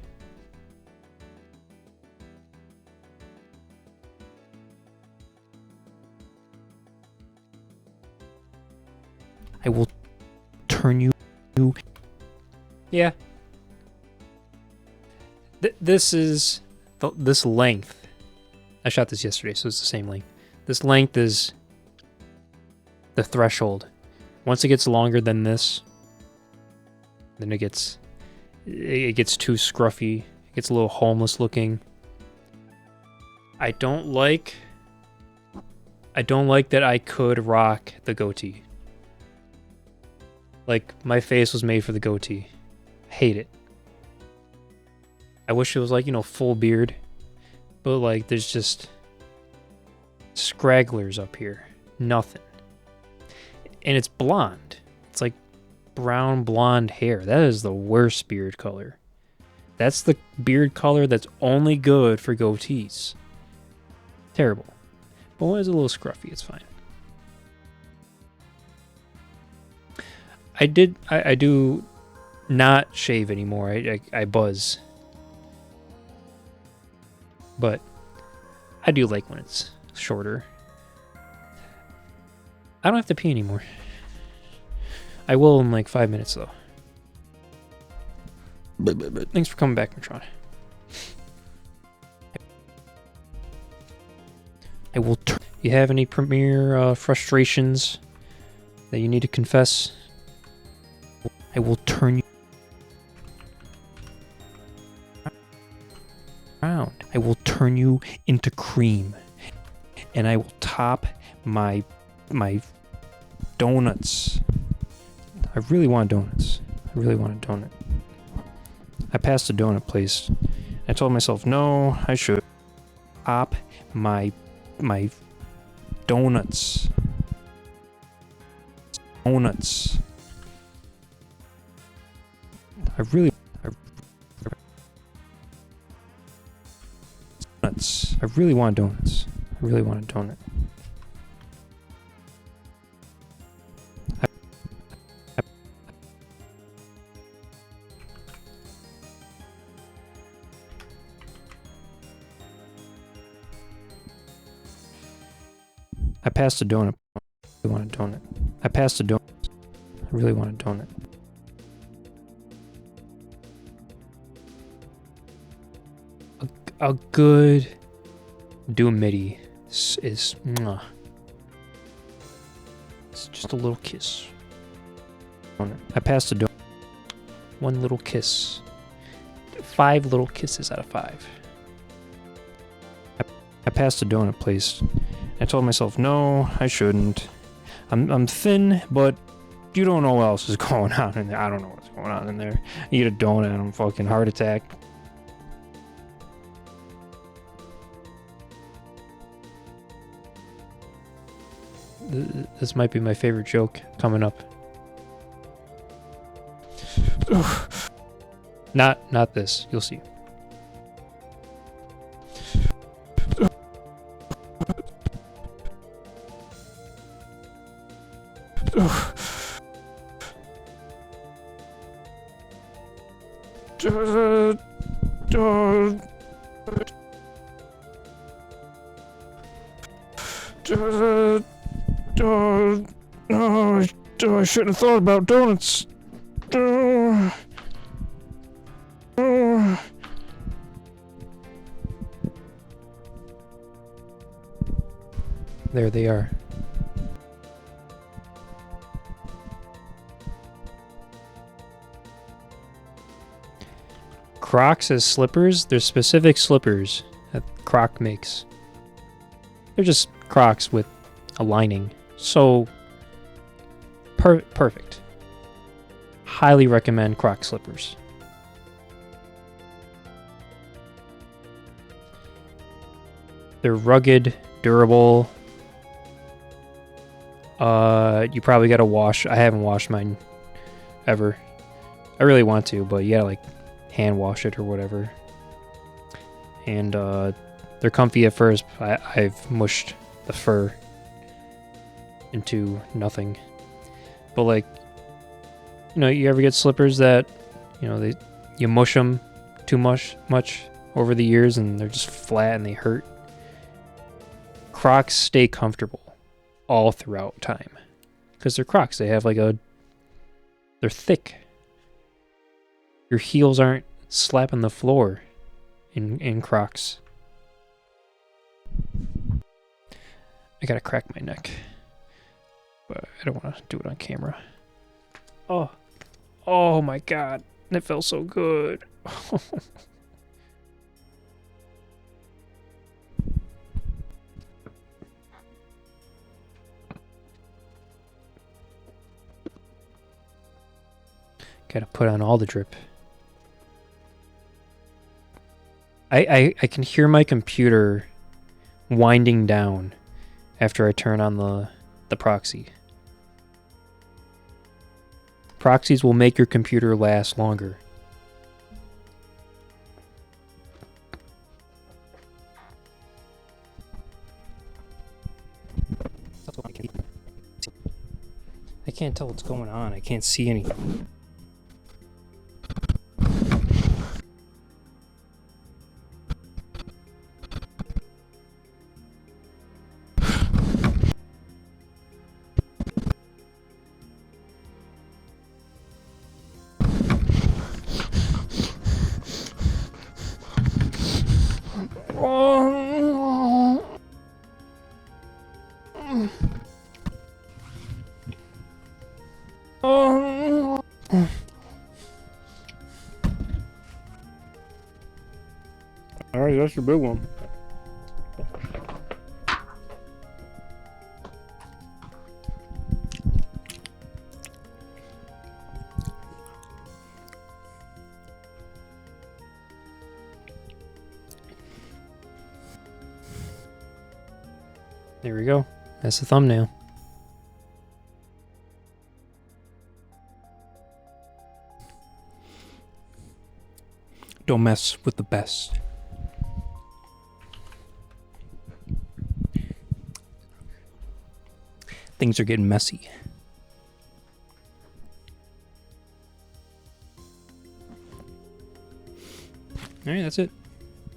I will turn you. Yeah. This is this length. I shot this yesterday, so it's the same length. This length is the threshold. Once it gets longer than this, then it gets too scruffy. It gets a little homeless looking. I don't like that I could rock the goatee. Like, my face was made for the goatee. Hate it. I wish it was like, full beard. But like, there's just scragglers up here. Nothing. And it's blonde. It's like brown blonde hair. That is the worst beard color. That's the beard color that's only good for goatees. Terrible. But when it's a little scruffy, it's fine. I do not shave anymore. I buzz. But I do like when it's shorter. I don't have to pee anymore. I will in like 5 minutes though. But thanks for coming back, Matron. I will. You have any Premiere frustrations that you need to confess? I will turn you around. I will turn you into cream, and I will top my donuts. I really want donuts. I really want a donut. I passed a donut place. I told myself, no, I should top my donuts. Donuts. I really want donuts. I really want a donut. I passed a donut. I really want a donut. I passed a donut. I really want a donut. A good do midi is mwah. It's just a little kiss. I passed a donut. One little kiss. 5 little kisses out of 5. I passed a donut place. I told myself, no, I shouldn't. I'm thin, but you don't know what else is going on in there. I don't know what's going on in there. I eat a donut and I'm fucking heart attack. This might be my favorite joke coming up. Not this. You'll see. I shouldn't have thought about donuts. There they are. Crocs as slippers? There's specific slippers that Croc makes. They're just Crocs with a lining. So, perfect. Highly recommend Croc slippers. They're rugged, durable. You probably gotta wash. I haven't washed mine ever. I really want to, but you gotta like hand wash it or whatever. And they're comfy at first. I've mushed the fur into nothing. But like, you know, you ever get slippers that, you know, you mush them too much over the years and they're just flat and they hurt. Crocs stay comfortable all throughout time because they're Crocs. They have like they're thick. Your heels aren't slapping the floor in Crocs. I gotta crack my neck, but I don't want to do it on camera. Oh my god, that felt so good. Gotta put on all the drip. I can hear my computer winding down after I turn on the proxy. Proxies will make your computer last longer. I can't tell what's going on. I can't see anything. Alright, that's your big one. There we go. That's the thumbnail. Don't mess with the best. Things are getting messy. Alright, that's it.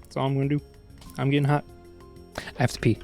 That's all I'm gonna do. I'm getting hot. I have to pee.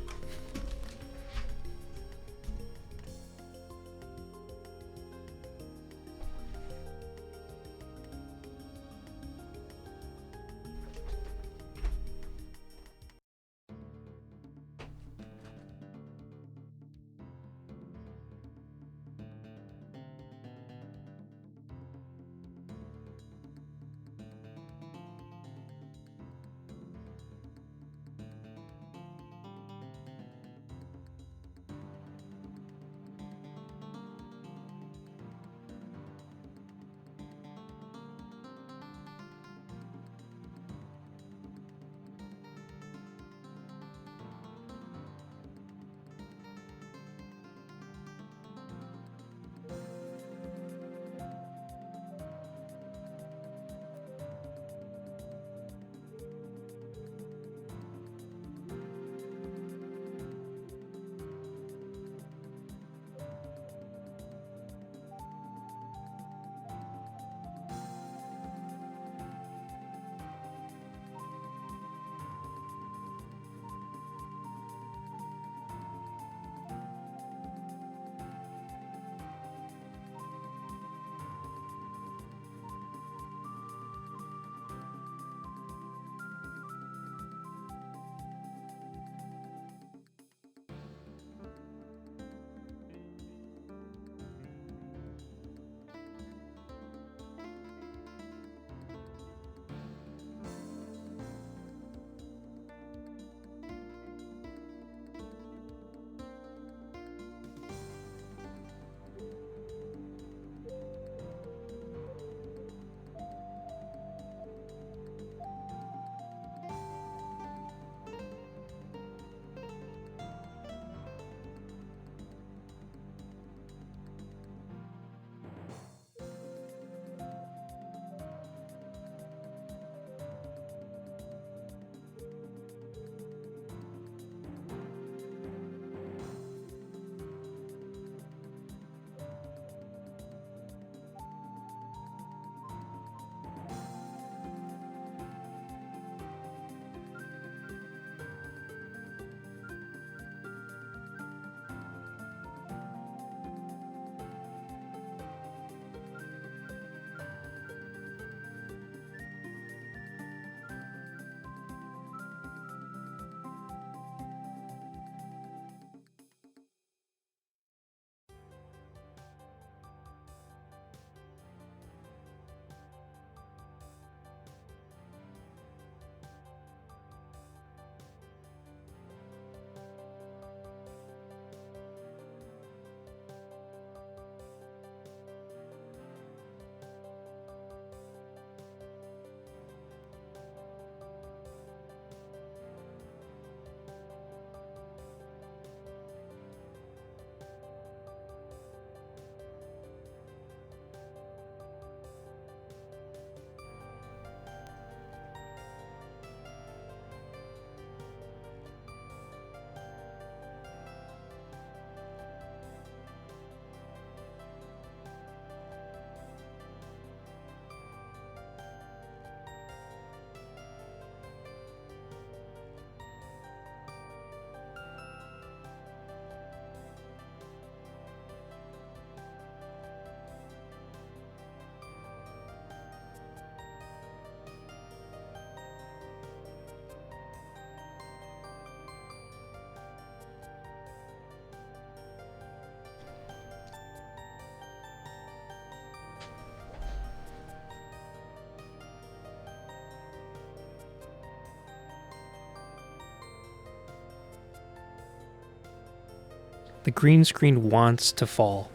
The green screen wants to fall.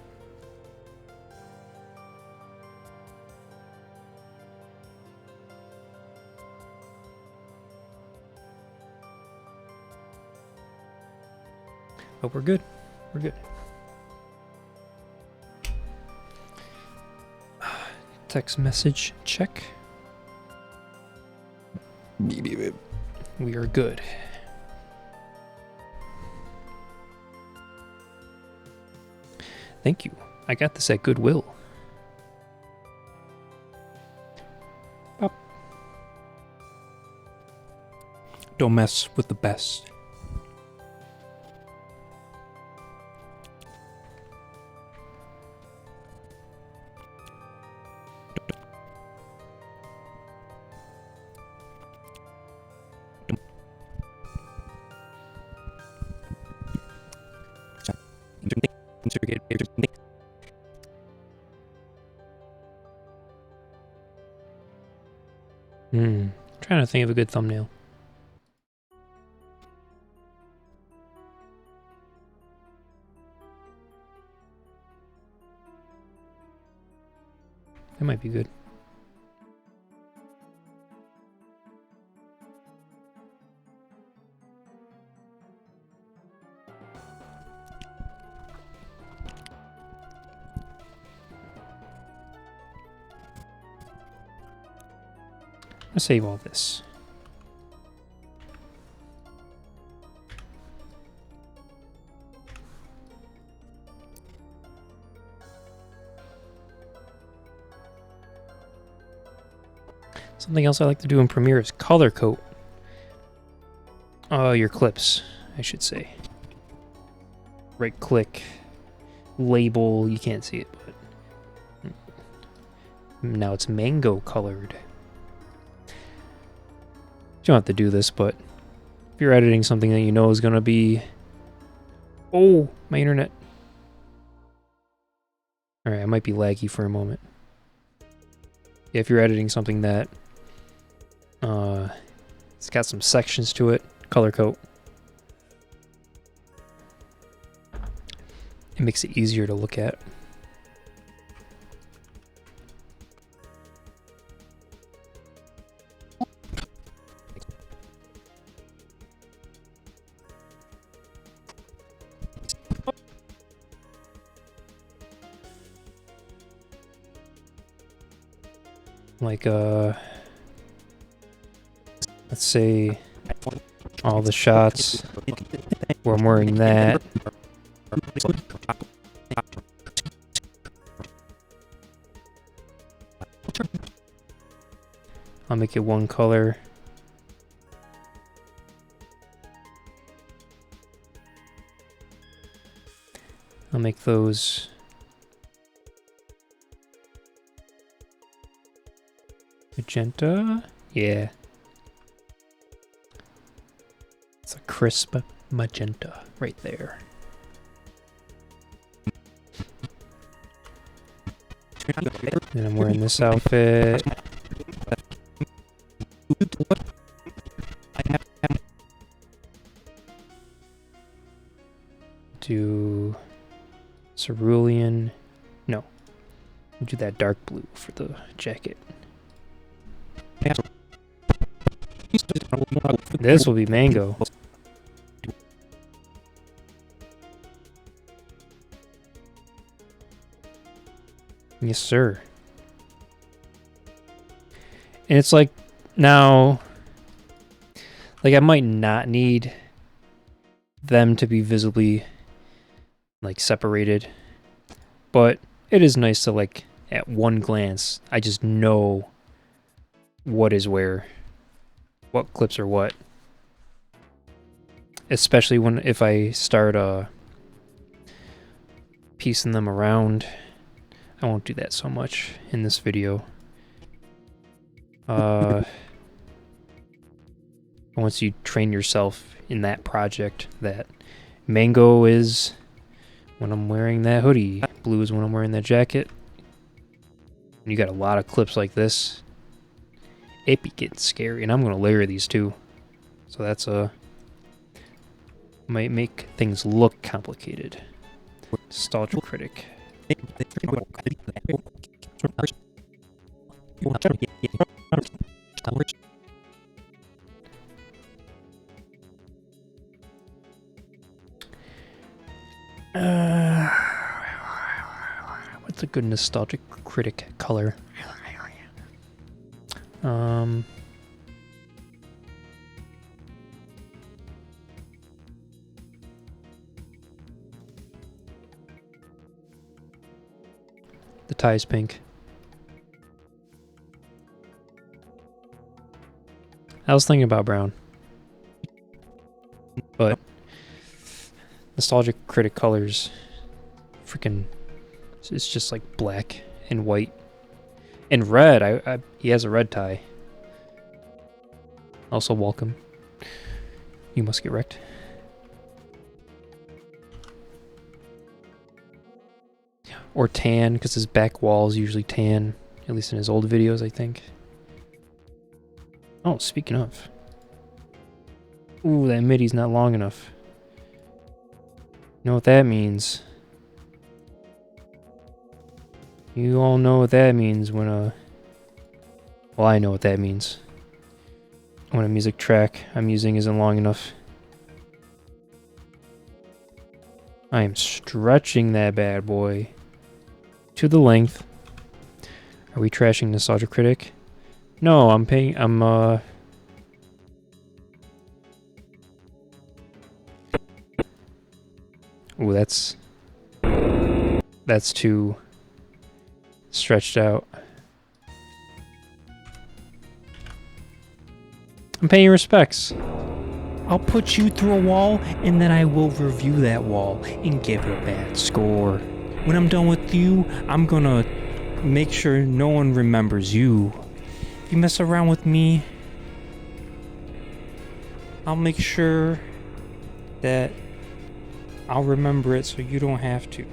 But we're good. We're good. Text message check. We are good. Thank you. I got this at Goodwill. Pop. Don't mess with the best. Trying to think of a good thumbnail. That might be good. Let's save all this. Something else I like to do in Premiere is color code. Your clips, I should say. Right click, label, you can't see it, but now it's mango colored. You don't have to do this, but if you're editing something that you know is going to be... Oh, my internet. Alright, I might be laggy for a moment. Yeah, if you're editing something that it's got some sections to it, color code. It makes it easier to look at. Like, let's say all the shots where I'm wearing that. I'll make it one color. I'll make those magenta. Yeah. It's a crisp magenta right there. And I'm wearing this outfit. Do cerulean. No. Do that dark blue for the jacket. This will be mango. Yes, sir. And it's like now, like I might not need them to be visibly like separated, but it is nice to like at one glance, I just know what is where, what clips are what. Especially if I start piecing them around. I won't do that so much in this video. Once you train yourself in that project, that mango is when I'm wearing that hoodie, blue is when I'm wearing that jacket. And you got a lot of clips like this. It be getting scary, and I'm gonna layer these too. So that's might make things look complicated. Nostalgia Critic. What's a good Nostalgic Critic color? The tie's pink. I was thinking about brown, but Nostalgic Critic colors, freaking, it's just like black and white and red. He has a red tie. Also welcome. You must get wrecked. Or tan, because his back wall is usually tan, at least in his old videos, I think. Oh, speaking of. Ooh, that midi's not long enough. You know what that means? You all know what that means when well, I know what that means. When a music track I'm using isn't long enough. I am stretching that bad boy to the length. Are we trashing Nostalgia Critic? No, Ooh, that's too stretched out. I'm paying your respects. I'll put you through a wall, and then I will review that wall and give it a bad score. When I'm done with you, I'm gonna make sure no one remembers you. If you mess around with me, I'll make sure that I'll remember it so you don't have to.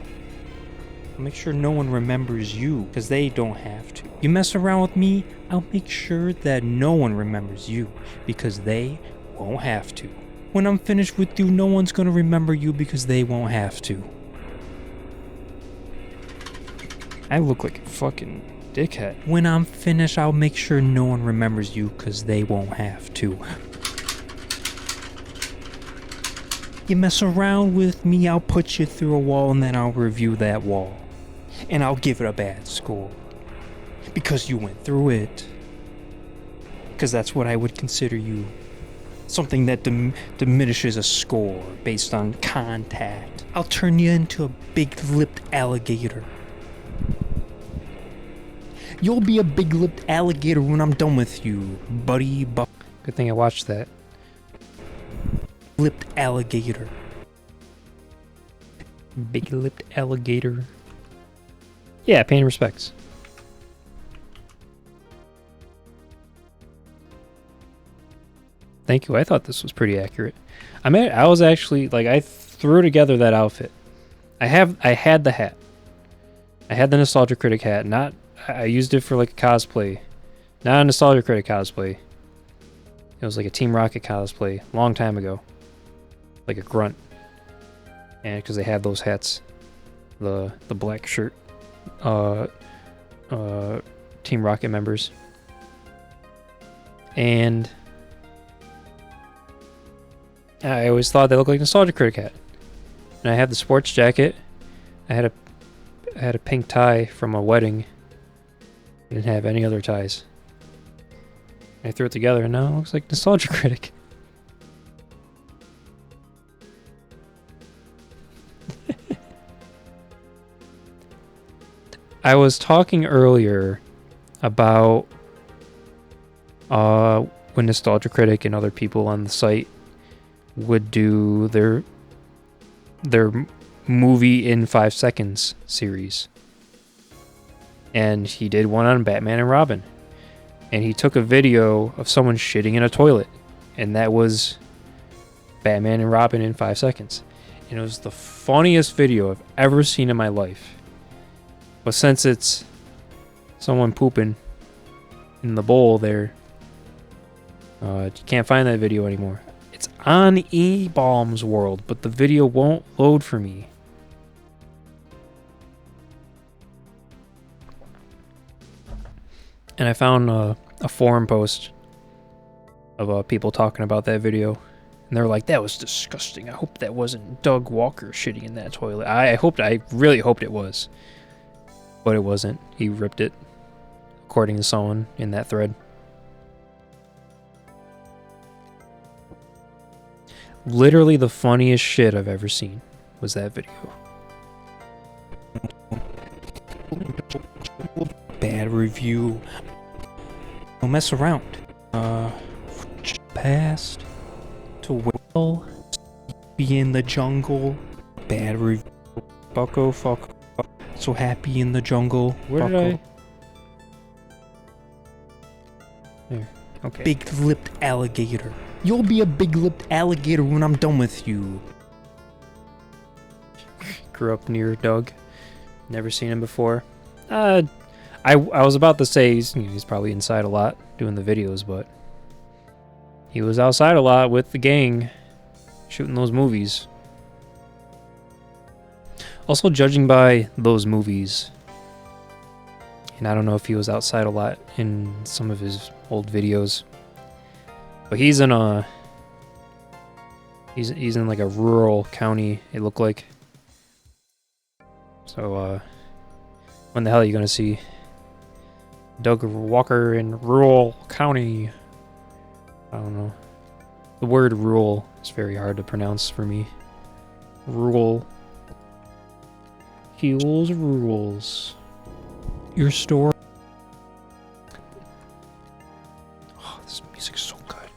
I'll make sure no one remembers you, because they don't have to. You mess around with me, I'll make sure that no one remembers you, because they won't have to. When I'm finished with you, no one's gonna remember you because they won't have to. I look like a fucking dickhead. When I'm finished, I'll make sure no one remembers you because they won't have to. You mess around with me, I'll put you through a wall and then I'll review that wall. And I'll give it a bad score. Because you went through it. Because that's what I would consider you. Something that diminishes a score based on contact. I'll turn you into a big-lipped alligator. You'll be a big-lipped alligator when I'm done with you, buddy. Good thing I watched that. Lipped alligator. Big-lipped alligator. Yeah, paying respects. Thank you. I thought this was pretty accurate. I was actually like, I threw together that outfit. I had the hat. I had the Nostalgia Critic hat. I used it for like a cosplay. Not a Nostalgia Critic cosplay. It was like a Team Rocket cosplay long time ago. Like a grunt. And because they had those hats. The black shirt. Team Rocket members. And I always thought they looked like Nostalgia Critic hat. And I had the sports jacket. I had a pink tie from a wedding. I didn't have any other ties. I threw it together and now it looks like Nostalgia Critic. I was talking earlier about when Nostalgia Critic and other people on the site would do their movie in 5 seconds series. And he did one on Batman and Robin. And he took a video of someone shitting in a toilet. And that was Batman and Robin in 5 seconds. And it was the funniest video I've ever seen in my life. But since it's someone pooping in the bowl there, you can't find that video anymore. It's on eBalm's World, but the video won't load for me. And I found a forum post of people talking about that video. And they're like, that was disgusting. I hope that wasn't Doug Walker shitting in that toilet. I really hoped it was. But it wasn't. He ripped it, according to someone in that thread. Literally the funniest shit I've ever seen was that video. Bad review. Don't mess around. Past to Will be in the jungle. Bad review. Bucko fuck. So happy in the jungle. Where Bucko. did I? There. Okay. Big-lipped alligator. You'll be a big-lipped alligator when I'm done with you. Grew up near Doug. Never seen him before. I was about to say he's probably inside a lot doing the videos, but he was outside a lot with the gang shooting those movies. Also, judging by those movies, and I don't know if he was outside a lot in some of his old videos, but he's in like a rural county, it looked like. So when the hell are you gonna see Doug Walker in rural county? I don't know. The word rural is very hard to pronounce for me. Rural. Heels rules. Your store. Oh, this music's so good.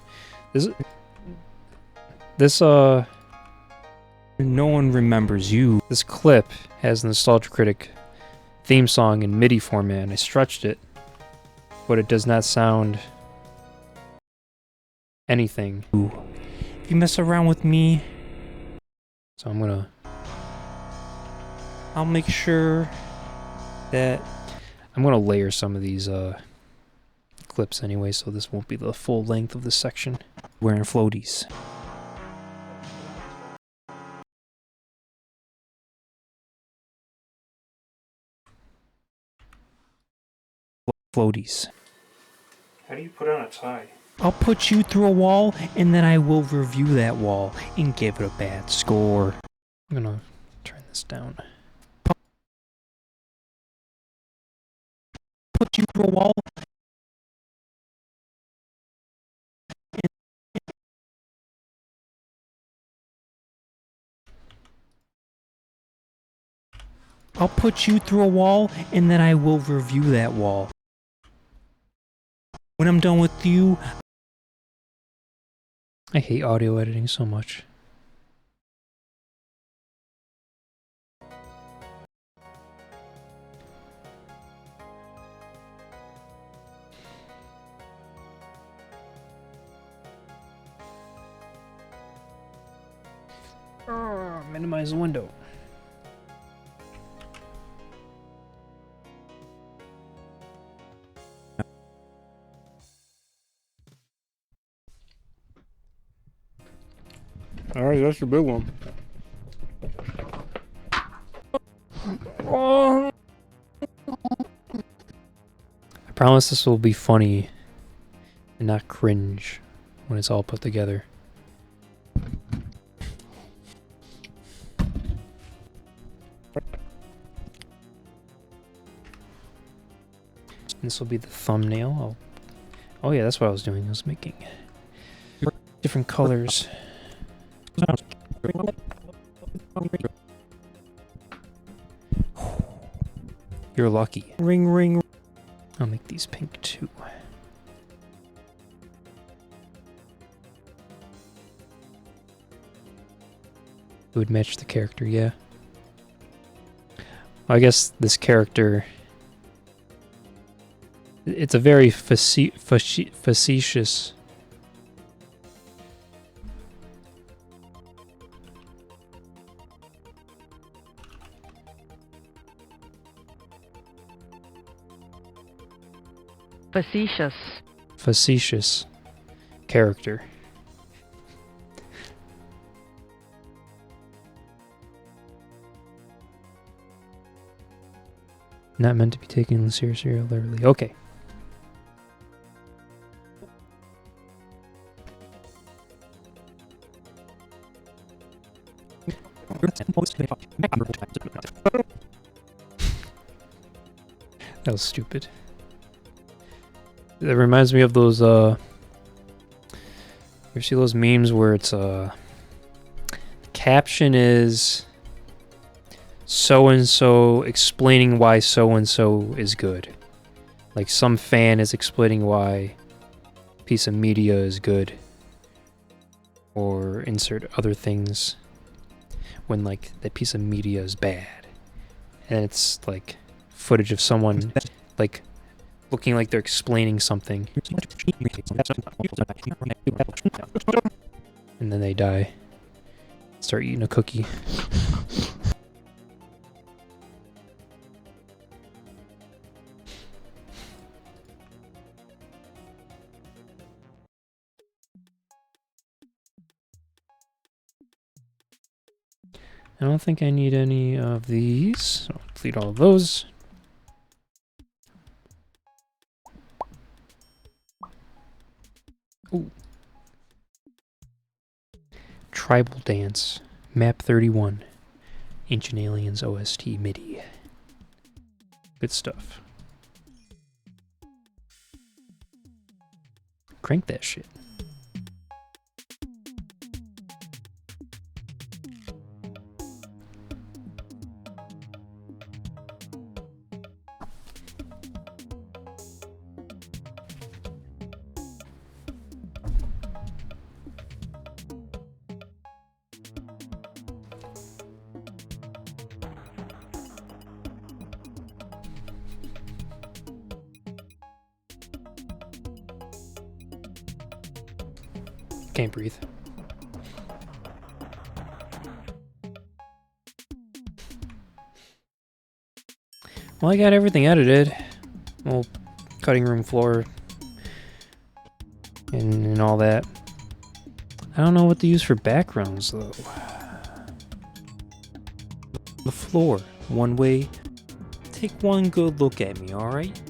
This No one remembers you. This clip has the Nostalgia Critic theme song in MIDI format, and I stretched it, but it does not sound anything. If you mess around with me, So I'm gonna I'll make sure that layer some of these clips anyway, so this won't be the full length of this section. wearing floaties. Floaties. How do you put on a tie? I'll put you through a wall, and then I will review that wall and give it a bad score. I'm gonna turn this down. Put you through a wall. I'll put you through a wall, and then I will review that wall. When I'm done with you, I hate audio editing so much. Minimize the window. All right, that's your big one. I promise this will be funny and not cringe when it's all put together. This will be the thumbnail. Oh yeah, that's what I was doing. I was making different colors. You're lucky. ring, ring. I'll make these pink too. It would match the character, yeah. Well, I guess this character... It's a very facetious... facetious character. Not meant to be taken seriously or literally. Okay. That was stupid. That reminds me of those, you ever see those memes where it's, caption is so-and-so explaining why so-and-so is good. Like some fan is explaining why a piece of media is good. Or insert other things when like that piece of media is bad. And it's like footage of someone like looking like they're explaining something. And then they die. Start eating a cookie. I don't think I need any of these, so I'll delete all of those. Ooh. Tribal Dance, Map 31, Ancient Aliens OST MIDI. Good stuff. Crank that shit. Can't breathe. Well, I got everything edited. Well, cutting room floor and all that. I don't know what to use for backgrounds though. The floor, one way. Take one good look at me, alright?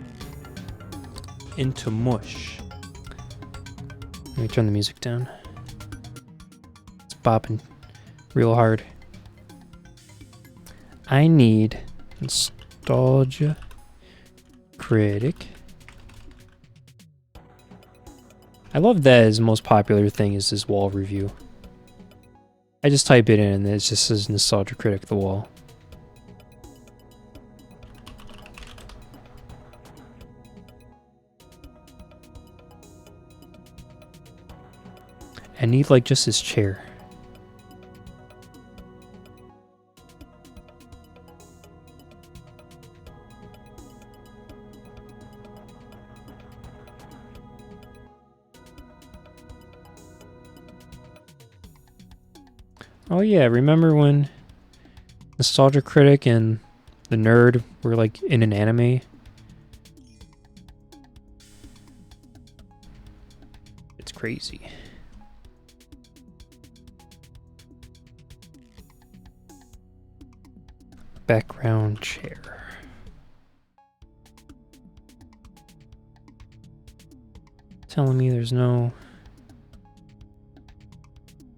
Into mush. Let me turn the music down. It's bopping real hard. I need Nostalgia Critic. I love that his most popular thing is his wall review. I just type it in and it just says Nostalgia Critic the wall. I need like just his chair. Oh yeah, remember when Nostalgia Critic and the Nerd were like in an anime? It's crazy. Background chair. Telling me there's no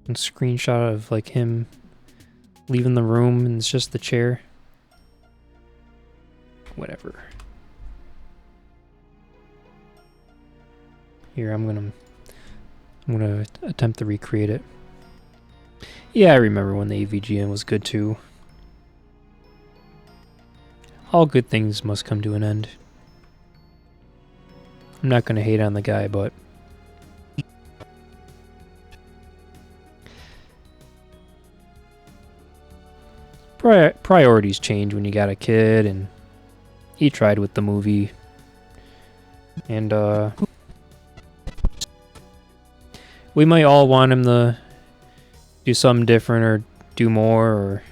screenshot of like him leaving the room and it's just the chair. Whatever. Here, I'm gonna attempt to recreate it. Yeah, I remember when the AVGN was good too. All good things must come to an end. I'm not gonna hate on the guy, but priorities change when you got a kid, and he tried with the movie. And we might all want him to do something different or do more or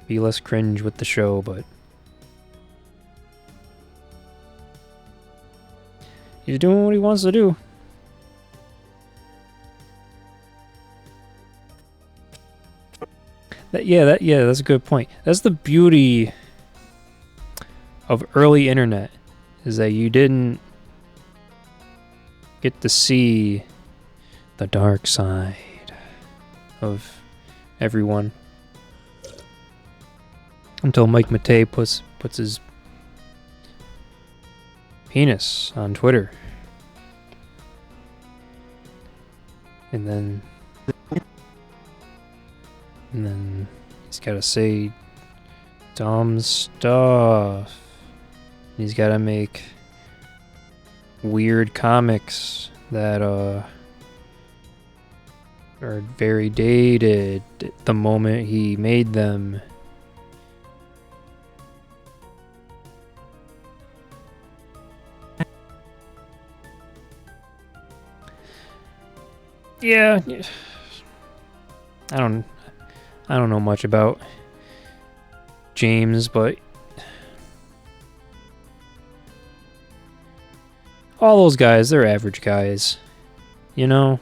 be less cringe with the show, but he's doing what he wants to do. That's a good point. That's the beauty of early internet, is that you didn't get to see the dark side of everyone. Until Mike Matei puts his penis on Twitter. And then he's got to say dumb stuff. He's got to make weird comics that are very dated the moment he made them. Yeah, I don't know much about James, but all those guys, they're average guys. You know?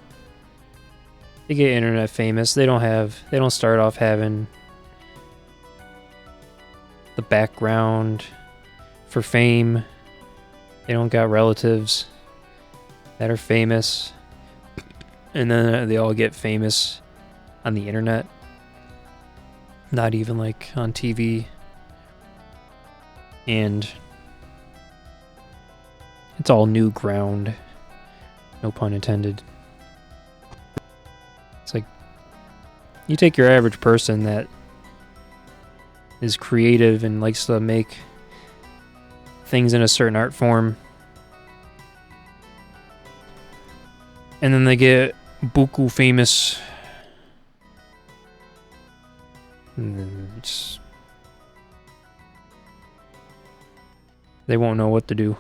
They get internet famous. They don't start off having the background for fame. They don't got relatives that are famous. And then they all get famous on the internet. Not even like on TV. And it's all new ground. No pun intended. It's like you take your average person that is creative and likes to make things in a certain art form, and then they get buku famous, and then they won't know what to do.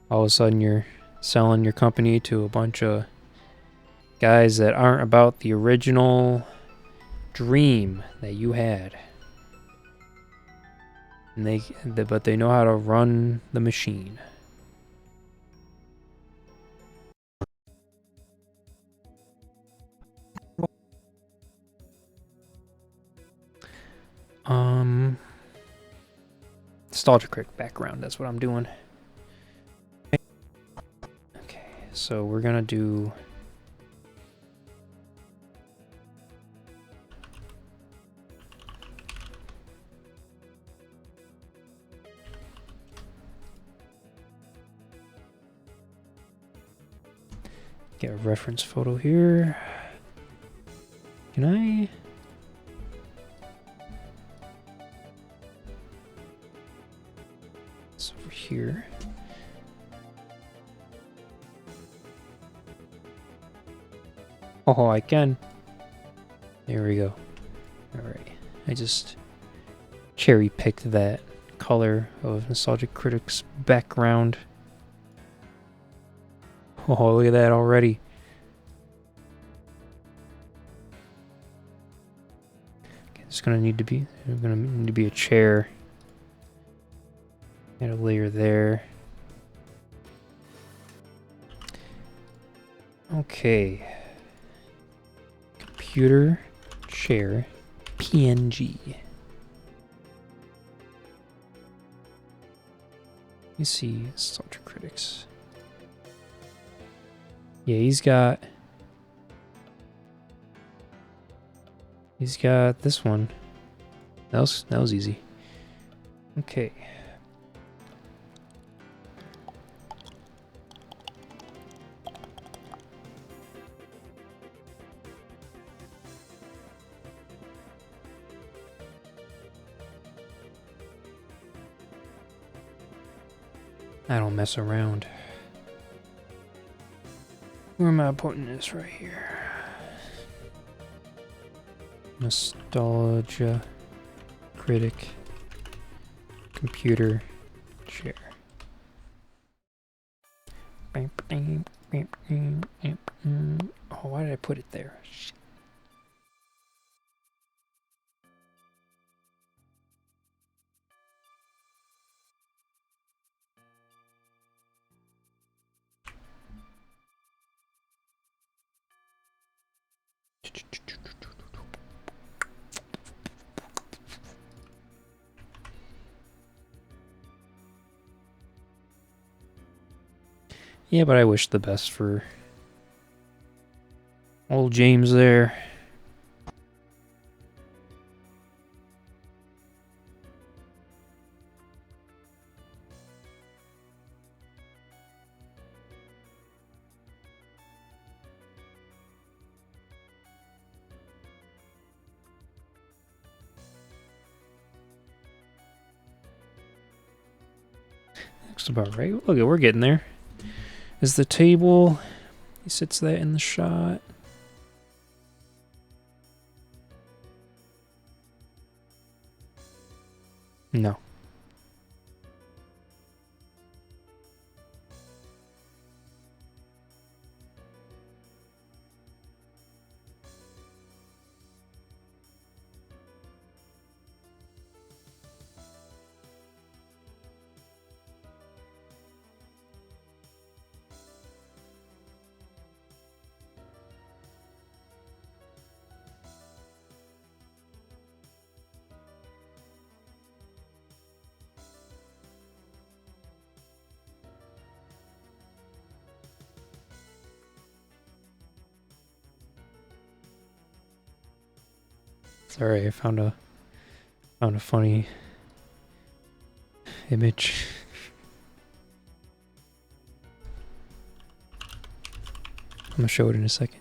All of a sudden you're selling your company to a bunch of guys that aren't about the original dream that you had. And but they know how to run the machine. Nostalgia Critic background, that's what I'm doing. Okay, so we're gonna do get a reference photo here. Can I? It's over here. Oh, I can. There we go. Alright. I just cherry picked that color of Nostalgic Critic's background. Oh, look at that already. Okay, there's gonna need to be a chair. Add a layer there. Okay. Computer, chair, PNG. You see, Nostalgic Critics. Yeah, he's got this one. That was easy. Okay. I don't mess around. Where am I putting this right here? Nostalgia Critic computer chair. Oh, why did I put it there? Shit. Yeah, but I wish the best for old James there. Looks about right. Look, we're getting there. Is the table... He sits that in the shot. No. Sorry, I found a funny image. I'm gonna show it in a second.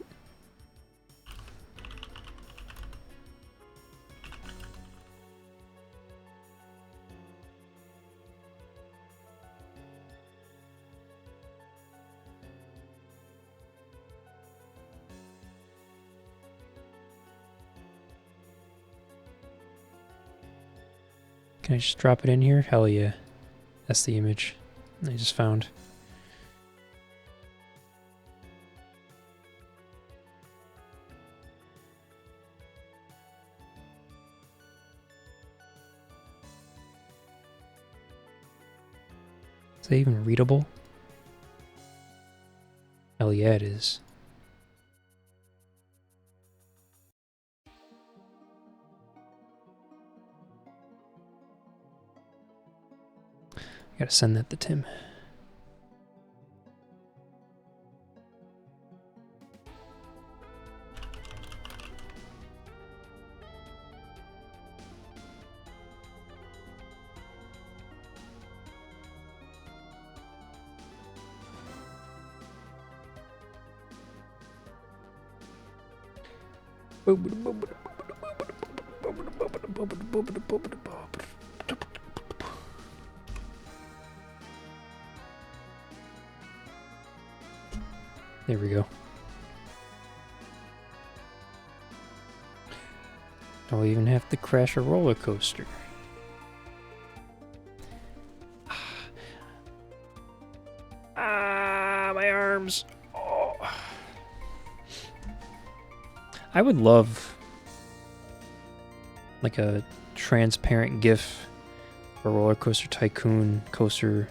Can I just drop it in here? Hell yeah. That's the image I just found. Is that even readable? Hell yeah, it is. I gotta send that to Tim. There we go. Don't even have to crash a roller coaster. Ah, my arms. Oh. I would love like a transparent GIF for Roller Coaster Tycoon coaster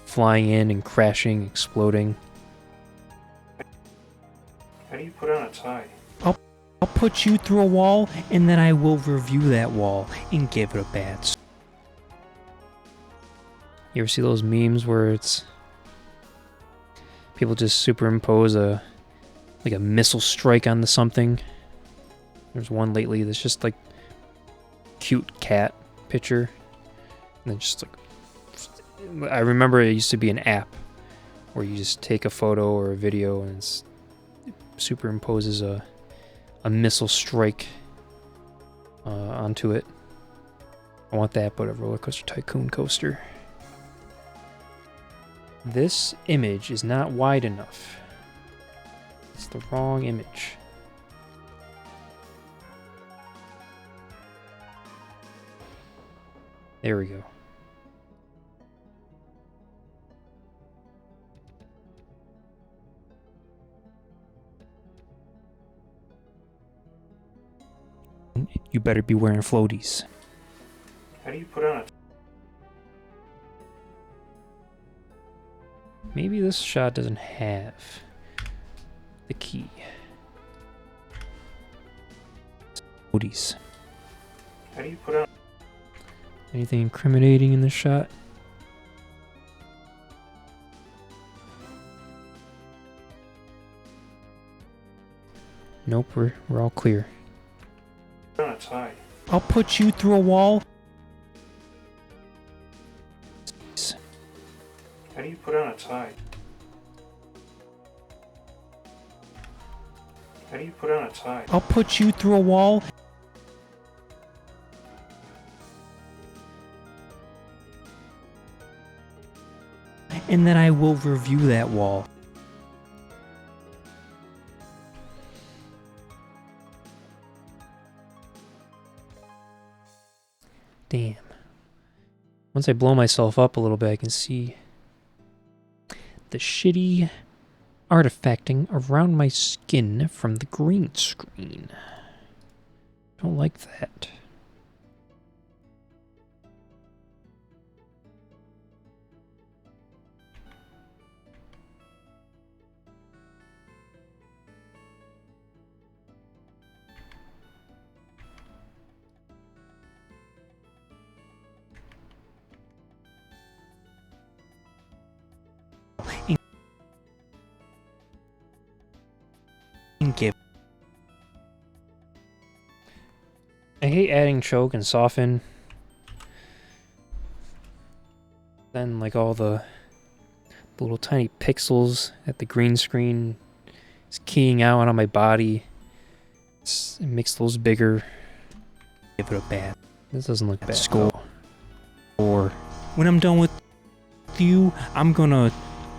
flying in and crashing, exploding. How do you put on a tie? I'll put you through a wall, and then I will review that wall and give it a bad score. You ever see those memes where it's people just superimpose a missile strike onto something? There's one lately that's just like cute cat picture, and then just like I remember it used to be an app where you just take a photo or a video and it superimposes a missile strike onto it. I want that, but a Roller Coaster Tycoon coaster. This image is not wide enough. It's the wrong image. There we go. You better be wearing floaties. How do you put on a Maybe this shot doesn't have the key. Floaties. How do you put on Anything incriminating in this shot? Nope, we're all clear. a tie? I'll put you through a wall. How do you put on a tie? How do you put on a tie? I'll put you through a wall. and then I will review that wall. Damn. Once I blow myself up a little bit, I can see the shitty artifacting around my skin from the green screen. Don't like that. Give I hate adding choke and soften. Then like all the little tiny pixels at the green screen is keying out on my body. It makes those bigger. it a bad This doesn't look bad. Score. though. or when I'm done with you, I'm gonna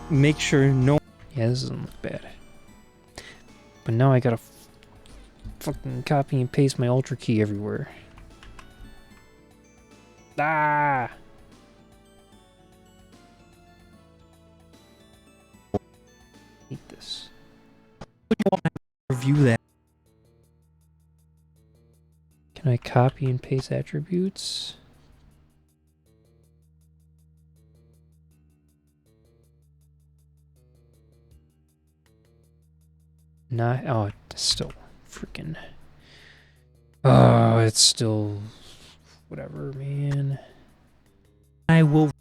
make sure no Yeah, this doesn't look bad. But now I gotta fucking copy and paste my Ultra key everywhere. Ah! Hate this. review that. Can I copy and paste attributes? Not. Oh, it's still freaking. Oh, it's still. Whatever, man. I will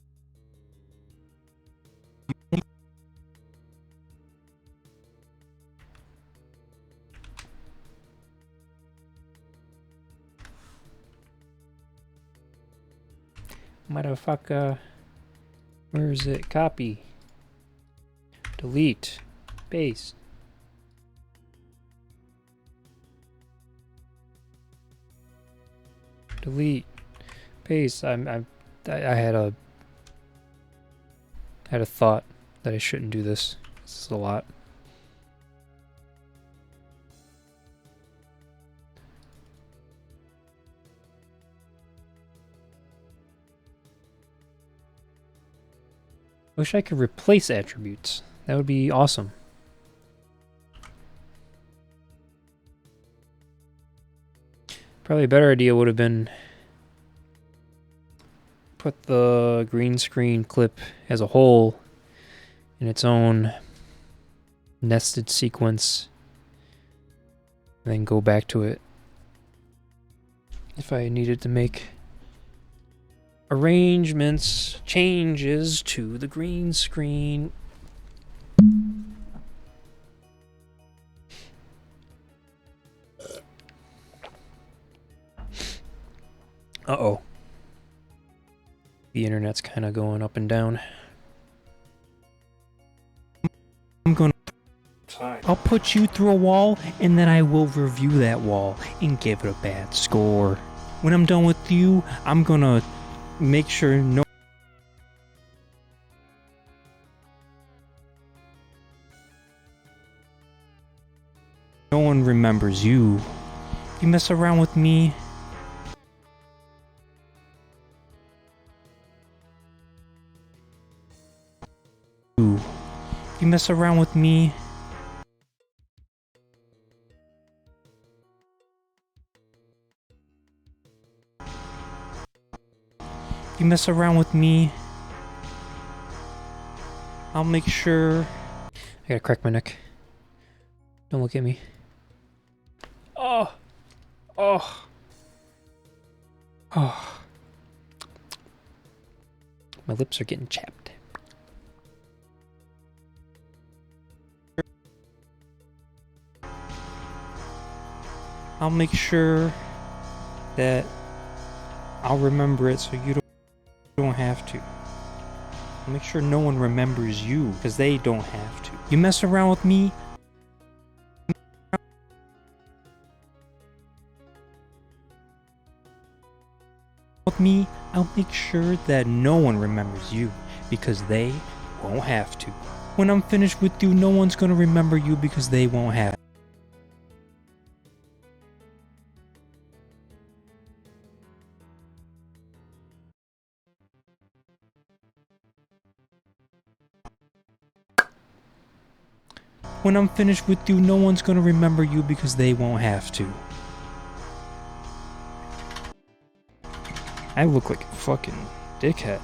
Motherfucker. Where is it? Copy. Delete. Paste. Delete. Paste. I had a thought that I shouldn't do this. This is a lot. Wish I could replace attributes. That would be awesome. Probably a better idea would have been put the green screen clip as a whole in its own nested sequence and then go back to it if I needed to make arrangements, changes to the green screen. Uh-oh. The internet's kind of going up and down. I'm gonna Tie. I'll put you through a wall and then I will review that wall and give it a bad score. When I'm done with you, I'm gonna make sure no one remembers you. You mess around with me, you mess around with me, you mess around with me, I'll make sure. I gotta crack my neck. Don't look at me. Oh! Oh! Oh. My lips are getting chapped. I'll make sure that I'll remember it so you don't have to. I'll make sure no one remembers you because they don't have to. You mess around with me, I'll make sure that no one remembers you because they won't have to. When I'm finished with you, no one's gonna remember you because they won't have to. When I'm finished with you, no one's gonna remember you because they won't have to. I look like a fucking dickhead.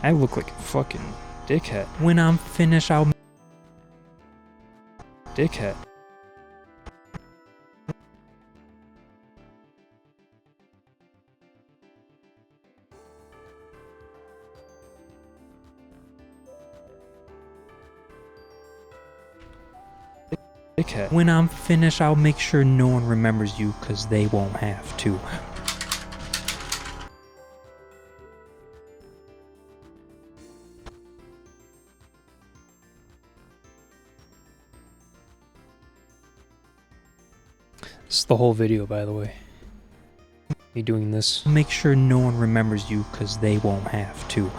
I look like a fucking dickhead. When I'm finished, I'll... Dickhead. Dickhead. When I'm finished, I'll make sure no one remembers you because they won't have to. This is the whole video, by the way. Me doing this. Make sure no one remembers you because they won't have to.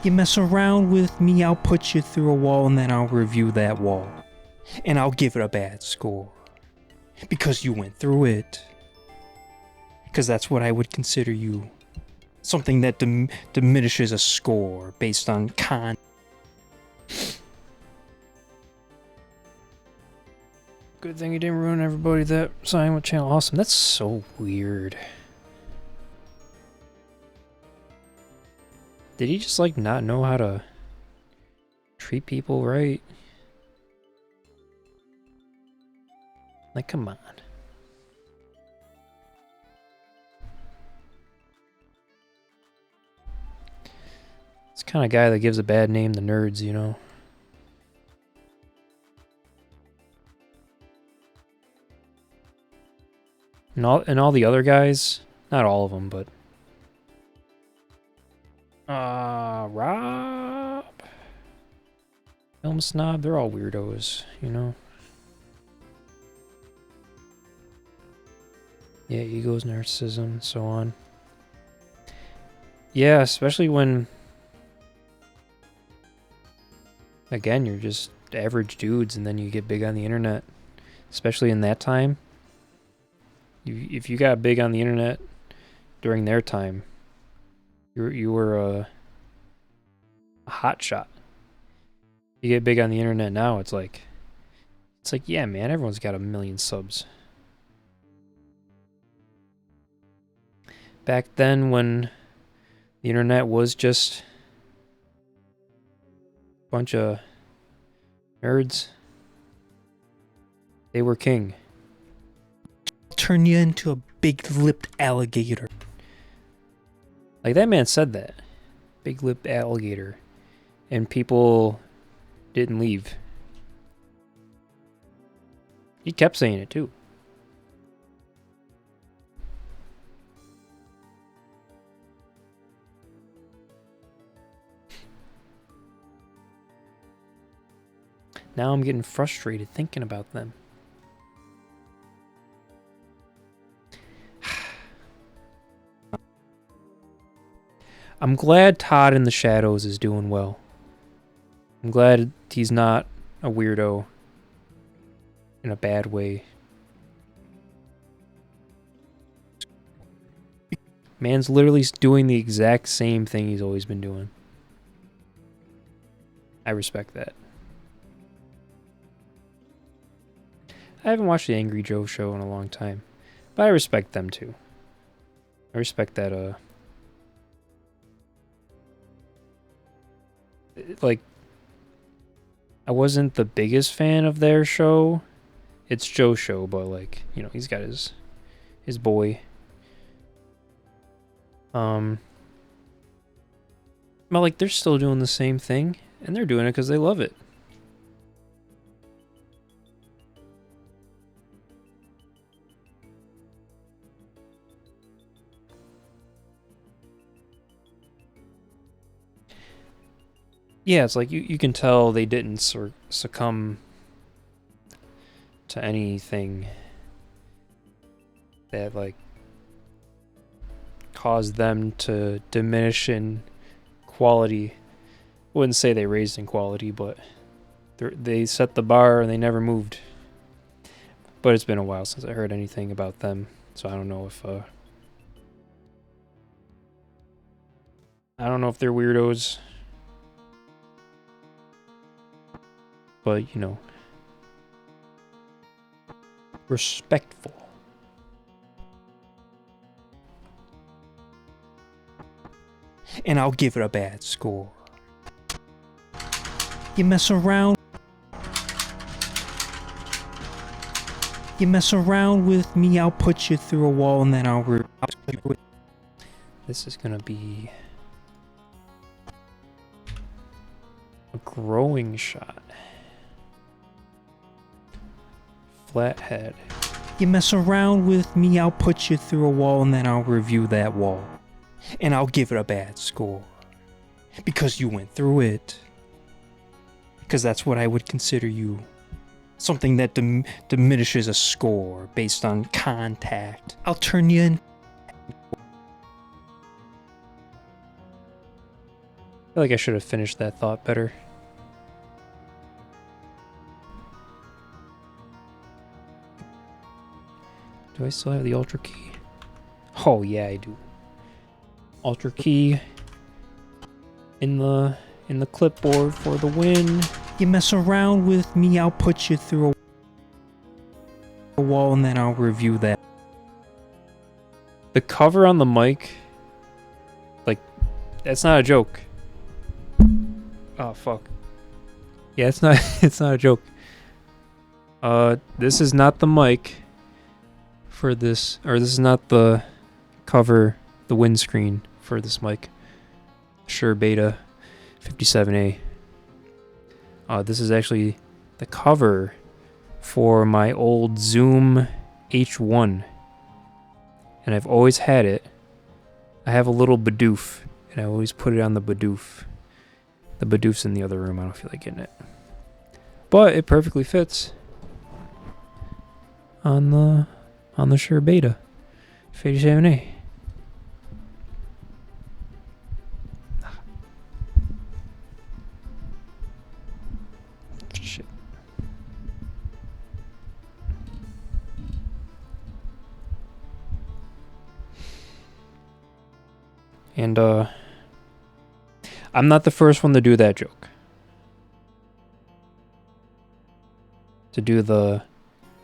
You mess around with me, I'll put you through a wall and then I'll review that wall. And I'll give it a bad score. Because you went through it. Because that's what I would consider you. Something that diminishes a score based on con. Good thing you didn't ruin everybody that signed with Channel Awesome. That's so weird. Did he just like not know how to treat people right? Like, come on. It's the kind of guy that gives a bad name to nerds, you know? And all the other guys, not all of them, but Rob, Film Snob, they're all weirdos, you know? Yeah, egos, narcissism, and so on. Yeah, especially when, again, you're just average dudes and then you get big on the internet. Especially in that time. If you got big on the internet during their time, you were a hot shot. You get big on the internet now, it's like, yeah, man, everyone's got 1 million subs. Back then, when the internet was just a bunch of nerds, they were king. Turn you into a big-lipped alligator. Like, that man said that. Big-lipped alligator. And people didn't leave. He kept saying it, too. Now I'm getting frustrated thinking about them. I'm glad Todd in the Shadows is doing well. I'm glad he's not a weirdo in a bad way. Man's literally doing the exact same thing he's always been doing. I respect that. I haven't watched the Angry Joe show in a long time, but I respect them too. I respect that, like, I wasn't the biggest fan of their show. It's Joe's show, but like, you know, he's got his boy. But like, they're still doing the same thing, and they're doing it because they love it. Yeah, it's like you can tell they didn't succumb to anything that like caused them to diminish in quality. I wouldn't say they raised in quality, but they set the bar and they never moved. But it's been a while since I heard anything about them, so I don't know if they're weirdos. But, you know, respectful. And I'll give it a bad score. You mess around. You mess around with me, I'll put you through a wall and then I'll This is gonna be a growing shot. Flathead. You mess around with me, I'll put you through a wall and then I'll review that wall. And I'll give it a bad score. Because you went through it. Because that's what I would consider you. Something that diminishes a score based on contact. I'll turn you in. I feel like I should have finished that thought better. Do I still have the Ultra Key? Oh yeah, I do. Ultra Key in the clipboard for the win. You mess around with me, I'll put you through a wall and then I'll review that. The cover on the mic, like, that's not a joke. Oh fuck. Yeah, it's not it's not a joke. This is not the mic for this, or this is not the cover, the windscreen for this mic. Shure Beta 57A. This is actually the cover for my old Zoom H1. And I've always had it. I have a little Bidoof, and I always put it on the Bidoof. The Bidoof's in the other room, I don't feel like getting it. But it perfectly fits on the Shure Beta 57A. Shit. And I'm not the first one to do that joke. To do the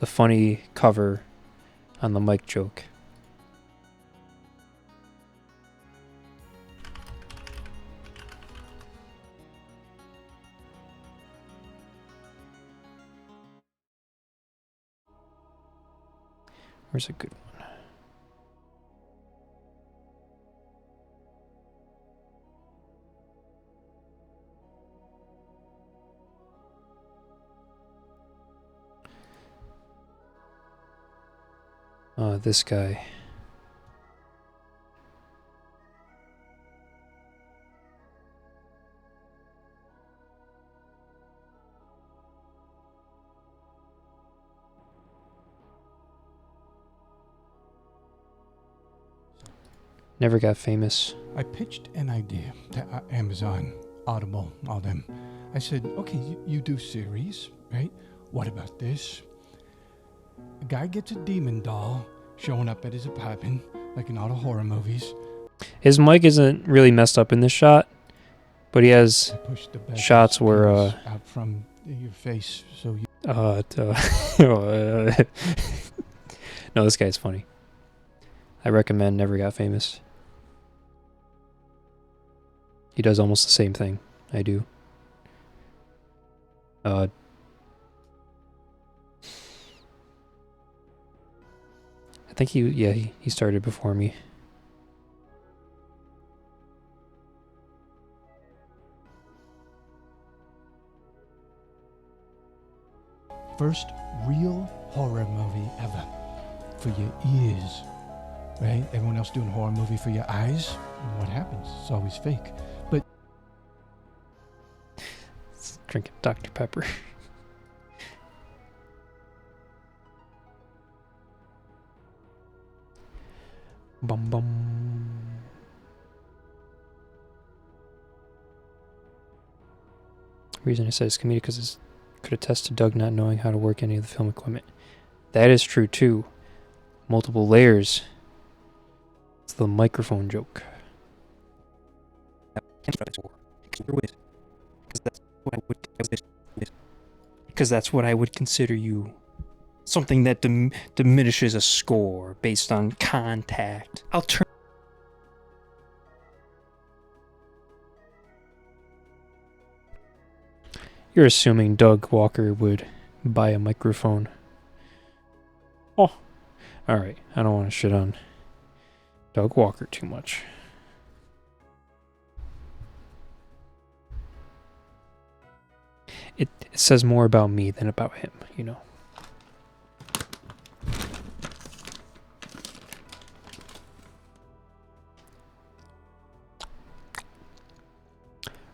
funny cover on the mic joke. Where's a good one? This guy. Never got famous. I pitched an idea to Amazon, Audible, all them. I said, okay, you do series, right? What about this? A guy gets a demon doll showing up at his apartment, like in all the horror movies. His mic isn't really messed up in this shot, but he has I push the bed shots where out from your face, so you. No, this guy's funny. I recommend Never Got Famous. He does almost the same thing I do. I think he started before me. First real horror movie ever for your ears, right? Everyone else doing a horror movie for your eyes. And what happens? It's always fake. But Drinking Dr. Pepper. Bum bum. Reason I said it's comedic because it could attest to Doug not knowing how to work any of the film equipment. That is true too. Multiple layers. It's the microphone joke. Because that's what I would consider you. Something that diminishes a score based on contact. I'll turn. You're assuming Doug Walker would buy a microphone. Oh, alright. I don't want to shit on Doug Walker too much. It says more about me than about him, you know.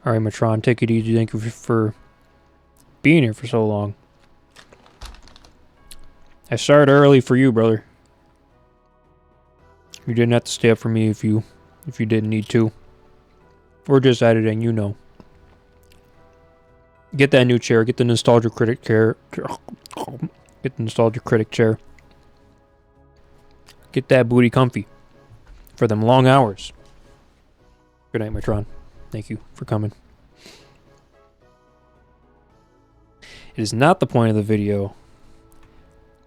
Alright, Matron, take it easy. Thank you for being here for so long. I started early for you, brother. You didn't have to stay up for me if you didn't need to. Or just editing, you know. Get that new chair. Get the Nostalgia Critic chair. Get the Nostalgia Critic chair. Get that booty comfy for them long hours. Good night, Matron. Thank you for coming. It is not the point of the video.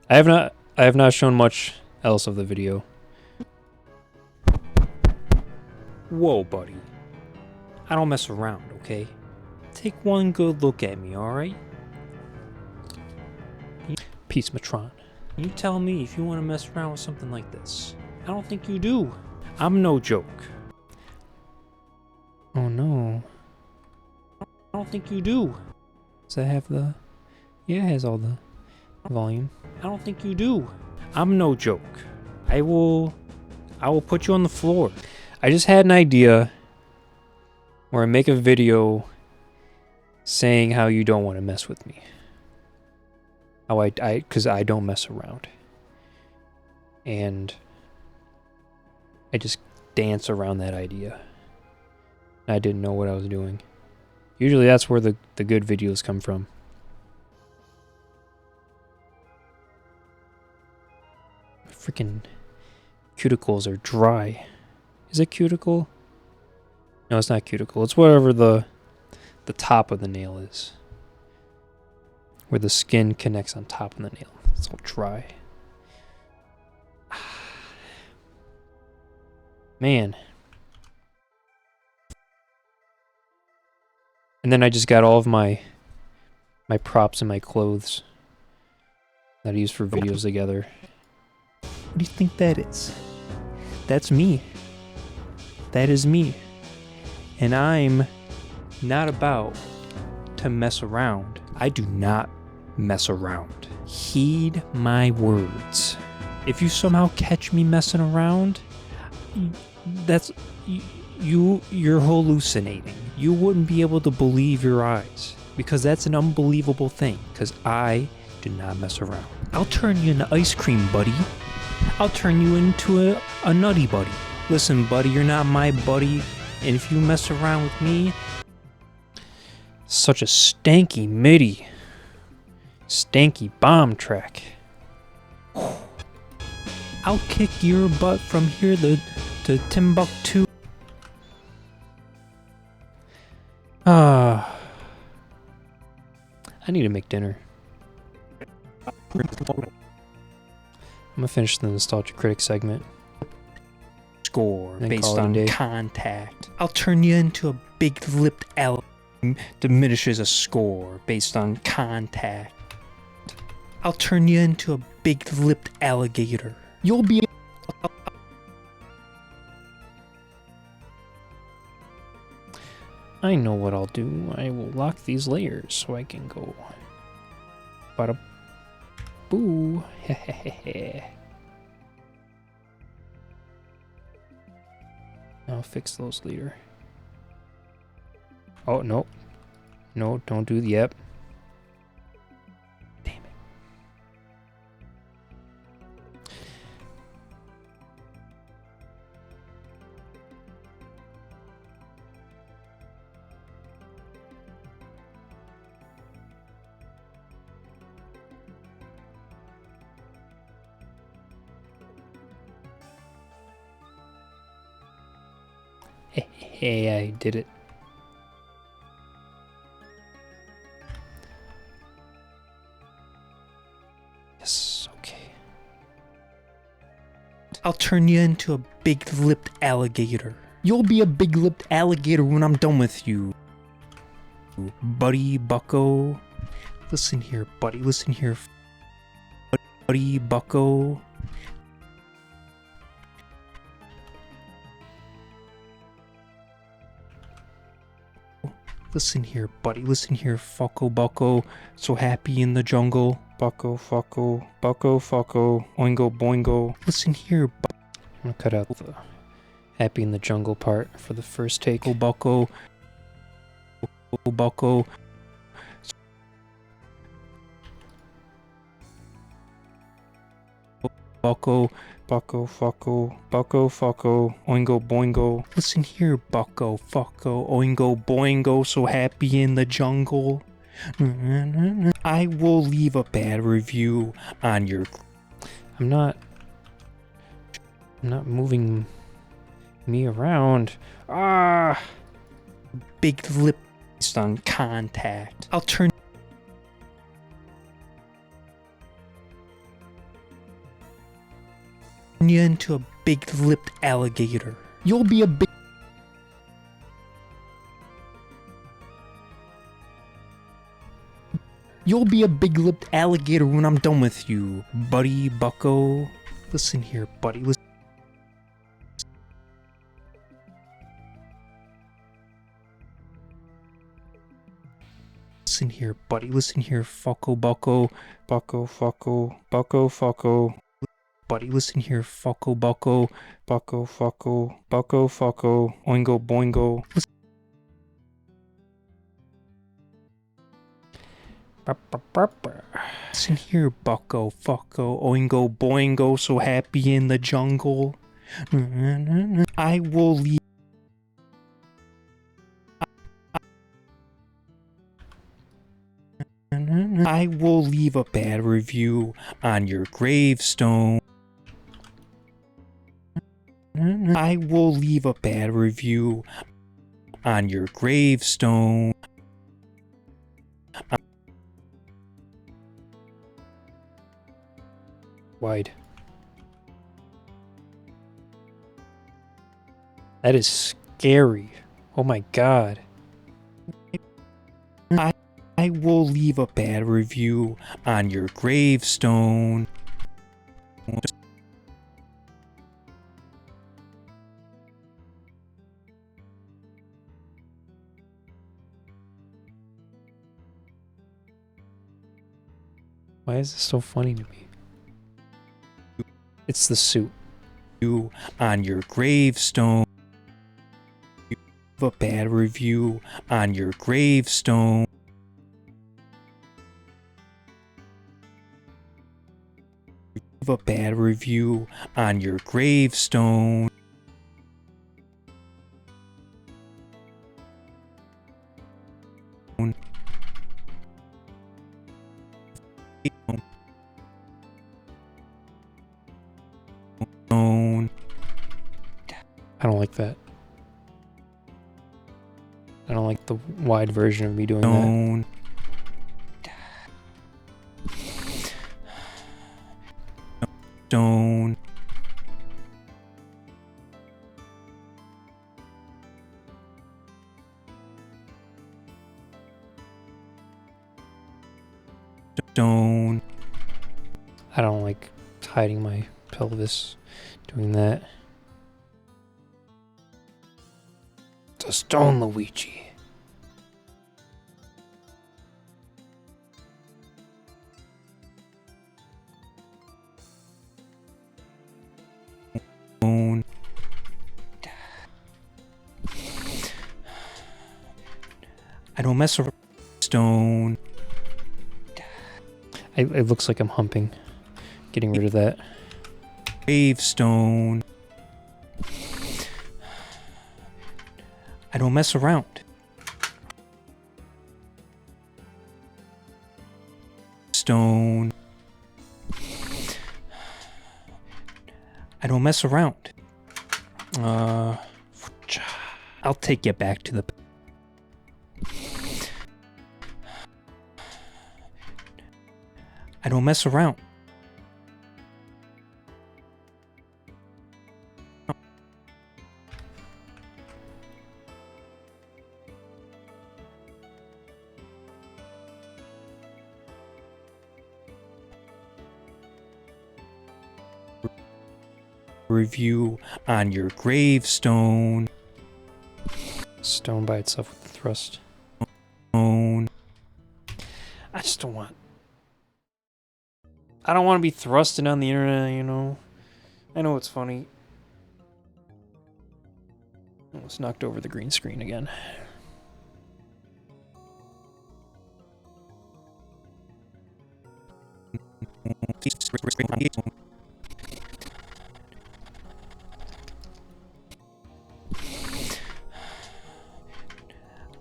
I have not shown much else of the video. Whoa, buddy. I don't mess around, okay? Take one good look at me, alright? Peace, Matron. You tell me if you want to mess around with something like this. I don't think you do. I'm no joke. Oh no. I don't think you do. Does that have the... Yeah, it has all the volume. I don't think you do. I'm no joke. I will put you on the floor. I just had an idea where I make a video saying how you don't want to mess with me. How because I don't mess around. And I just dance around that idea. I didn't know what I was doing. Usually that's where the good videos come from. Freaking cuticles are dry. Is it cuticle? No, it's not cuticle. It's whatever the top of the nail is. Where the skin connects on top of the nail. It's all dry. Man. And then I just got all of my props and my clothes that I use for videos together. What do you think that is? That's me. That is me. And I'm not about to mess around. I do not mess around. Heed my words. If you somehow catch me messing around, you're hallucinating. You wouldn't be able to believe your eyes, because that's an unbelievable thing, because I do not mess around. I'll turn you into ice cream, buddy. I'll turn you into a nutty buddy. Listen, buddy, you're not my buddy, and if you mess around with me... Such a stanky MIDI. Stanky bomb track. I'll kick your butt from here to Timbuktu. I need to make dinner. I'm gonna finish the Nostalgia Critic segment. Score Then based call it a on day. contact. I'll turn you into a big-lipped L. Diminishes a score based on contact. I'll turn you into a big-lipped alligator. You'll be... I know what I'll do. I will lock these layers so I can go. Bada boo. I'll fix those later. Oh, no. No, don't do. Yep. Damn it. Hey, I did it. Yes, okay. I'll turn you into a big-lipped alligator. You'll be a big-lipped alligator when I'm done with you. Buddy, bucko. Listen here, buddy. Listen here. Buddy, bucko. Listen here, buddy. Listen here, fucko bucko. So happy in the jungle. Bucko, fucko, bucko, fucko. Oingo, boingo. Listen here, I'm gonna cut out the happy in the jungle part for the first take. bucko, bucko. Bucko. Bucko, bucko, fucko, bucko, fucko, oingo, boingo. Listen here, bucko, fucko, oingo, boingo, so happy in the jungle. I will leave a bad review on your... I'm not moving me around. Ah! Big lip based on contact. I'll turn you into a big-lipped alligator. You'll be a big... You'll be a big-lipped alligator when I'm done with you, buddy, bucko. Listen here, buddy. Listen here, buddy. Listen here, fucko, bucko. Bucko, fucko, bucko, fucko. Buddy, listen here, fucko, bucko. Bucko, fucko, bucko, fucko. Oingo, boingo. Listen here, bucko, fucko, oingo, boingo, so happy in the jungle. I will leave. I will leave a bad review on your gravestone. I will leave a bad review on your gravestone. Wide. That is scary. Oh my god. I will leave a bad review on your gravestone. Why is this so funny to me? It's the suit. You on your gravestone. Leave a bad review on your gravestone. Leave a bad review on your gravestone. I don't like that. I don't like the wide version of me doing that. Stone. Stone. I don't like hiding my pelvis doing that. It's a stone Luigi. Stone. I don't mess around. Gravestone. It looks like I'm humping. Getting rid of that. Gravestone. I don't mess around. Stone. I don't mess around. I'll take you back to the... I don't mess around. Review on your gravestone. Stone by itself with the thrust. I just don't want... I don't want to be thrusted on the internet, you know? I know it's funny. Almost knocked over the green screen again.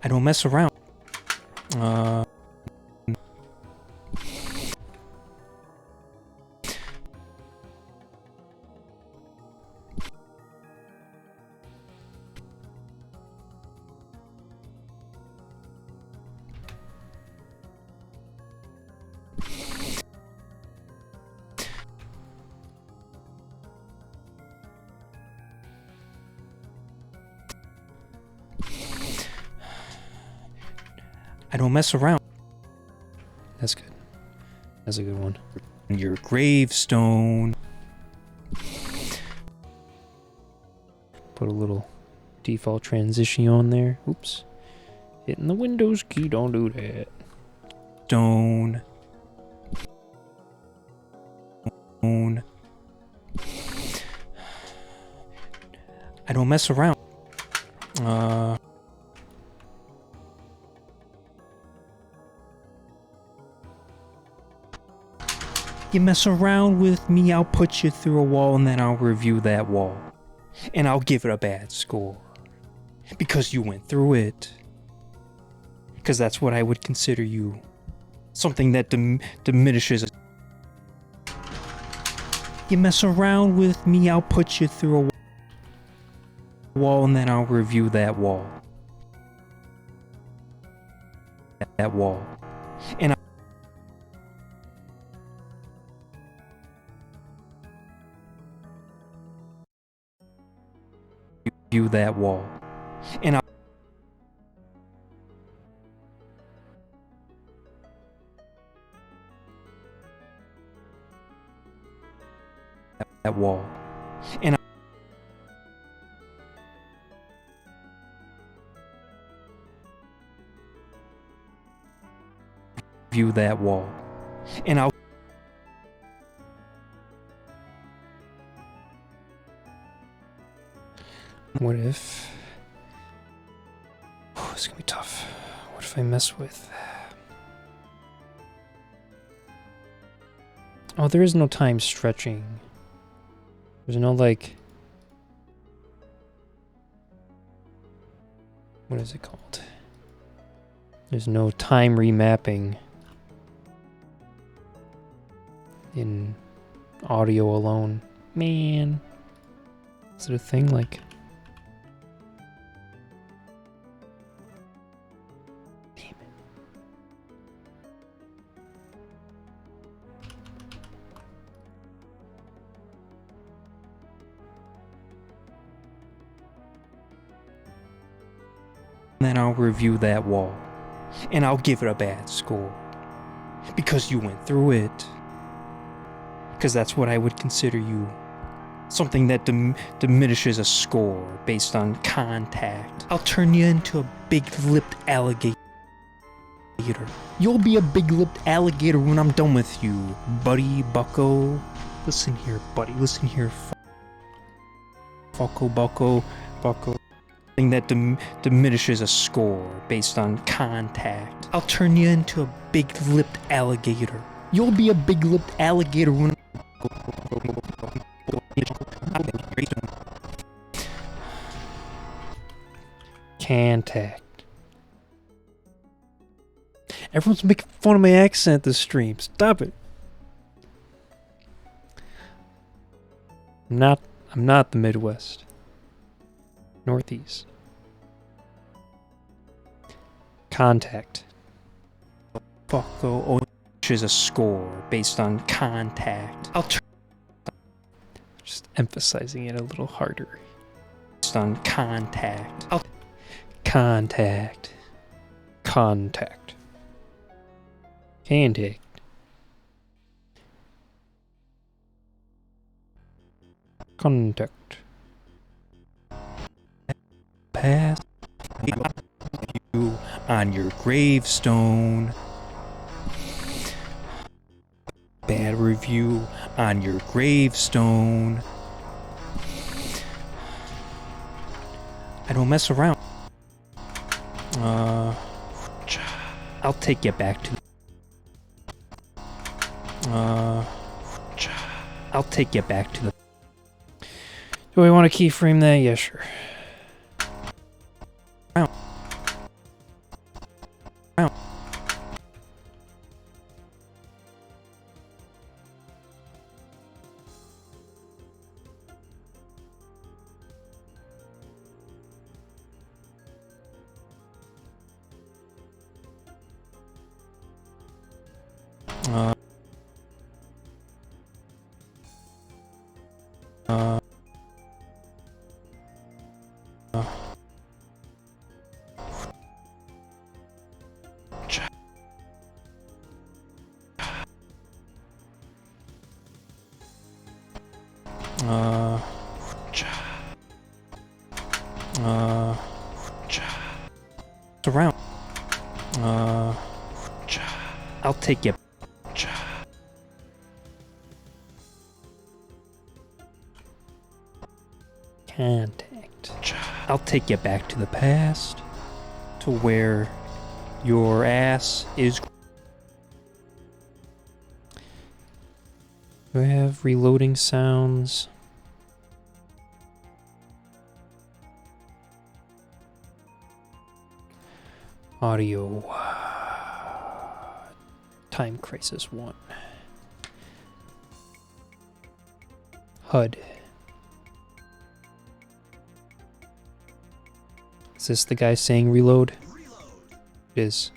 I don't mess around. I don't mess around. That's good. That's a good one. Your gravestone. Put a little default transition on there. Oops. Hitting the Windows key, don't do that. Stone. I don't mess around. You mess around with me, I'll put you through a wall and then I'll review that wall. And I'll give it a bad score. Because you went through it. Because that's what I would consider you. Something that diminishes. You mess around with me, I'll put you through a wall and then I'll review that wall. That wall. And view that wall. And I'll that wall. And view that wall. And I'll What if... Oh, it's gonna be tough. What if I mess with... Oh, there is no time stretching. There's no, like... What is it called? There's no time remapping in audio alone. Man. Is it a thing, like... then I'll review that wall. And I'll give it a bad score. Because you went through it. Because that's what I would consider you. Something that diminishes a score based on contact. I'll turn you into a big-lipped alligator. You'll be a big-lipped alligator when I'm done with you, buddy bucko. Listen here, buddy. Listen here, bucko. that diminishes a score based on contact. I'll turn you into a big-lipped alligator. You'll be a big-lipped alligator when Contact. Everyone's making fun of my accent this stream. Stop it. I'm not the Midwest. Northeast. Contact. fucko is a score based on contact. I'll turn Just emphasizing it a little harder. based on contact. Contact. Contact. Contact. Contact. Pass you on your gravestone. Bad review on your gravestone. I don't mess around. I'll take you back to. I'll take you back to the. Do we want to keyframe that? Yeah, sure. Around. I'll take you. Contact. I'll take you back to the past, to where your ass is. Do I have reloading sounds? Audio. Time Crisis 1. HUD. Is this the guy saying reload? It is.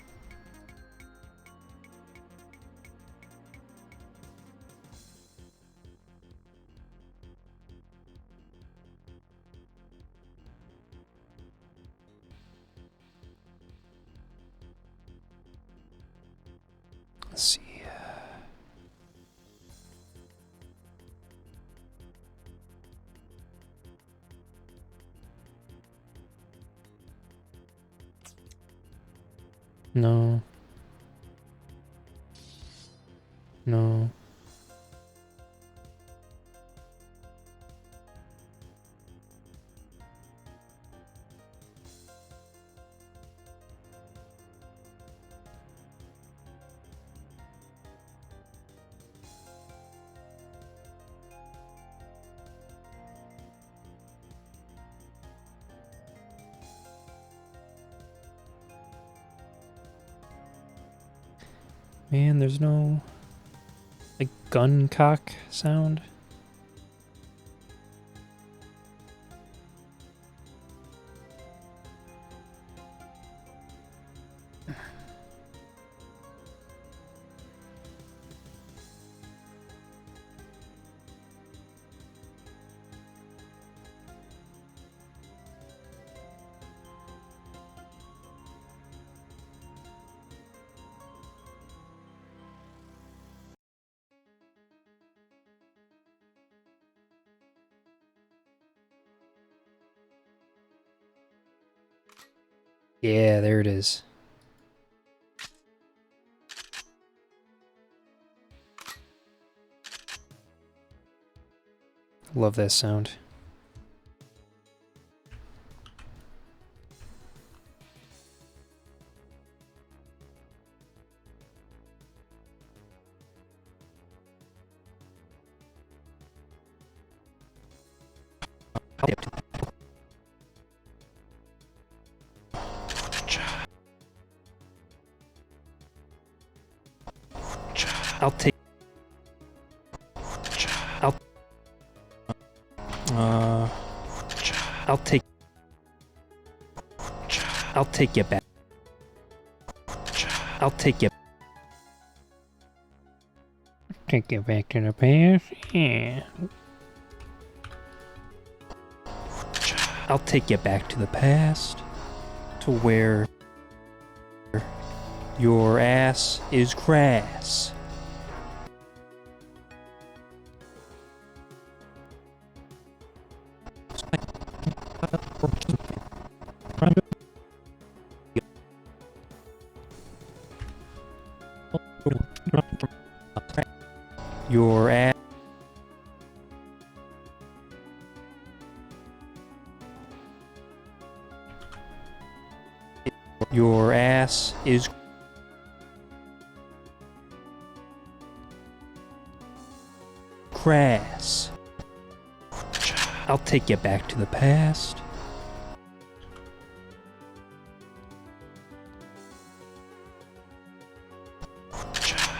Let's see. No. No. Man, there's no like gun cock sound. Yeah, there it is. Love that sound. I'll take. I'll. I'll take. I'll take you back. I'll take you. Take it back to the past. Yeah. I'll take you back to the past, to where your ass is grass. Your ass. Your ass is grass. I'll take you back to the past.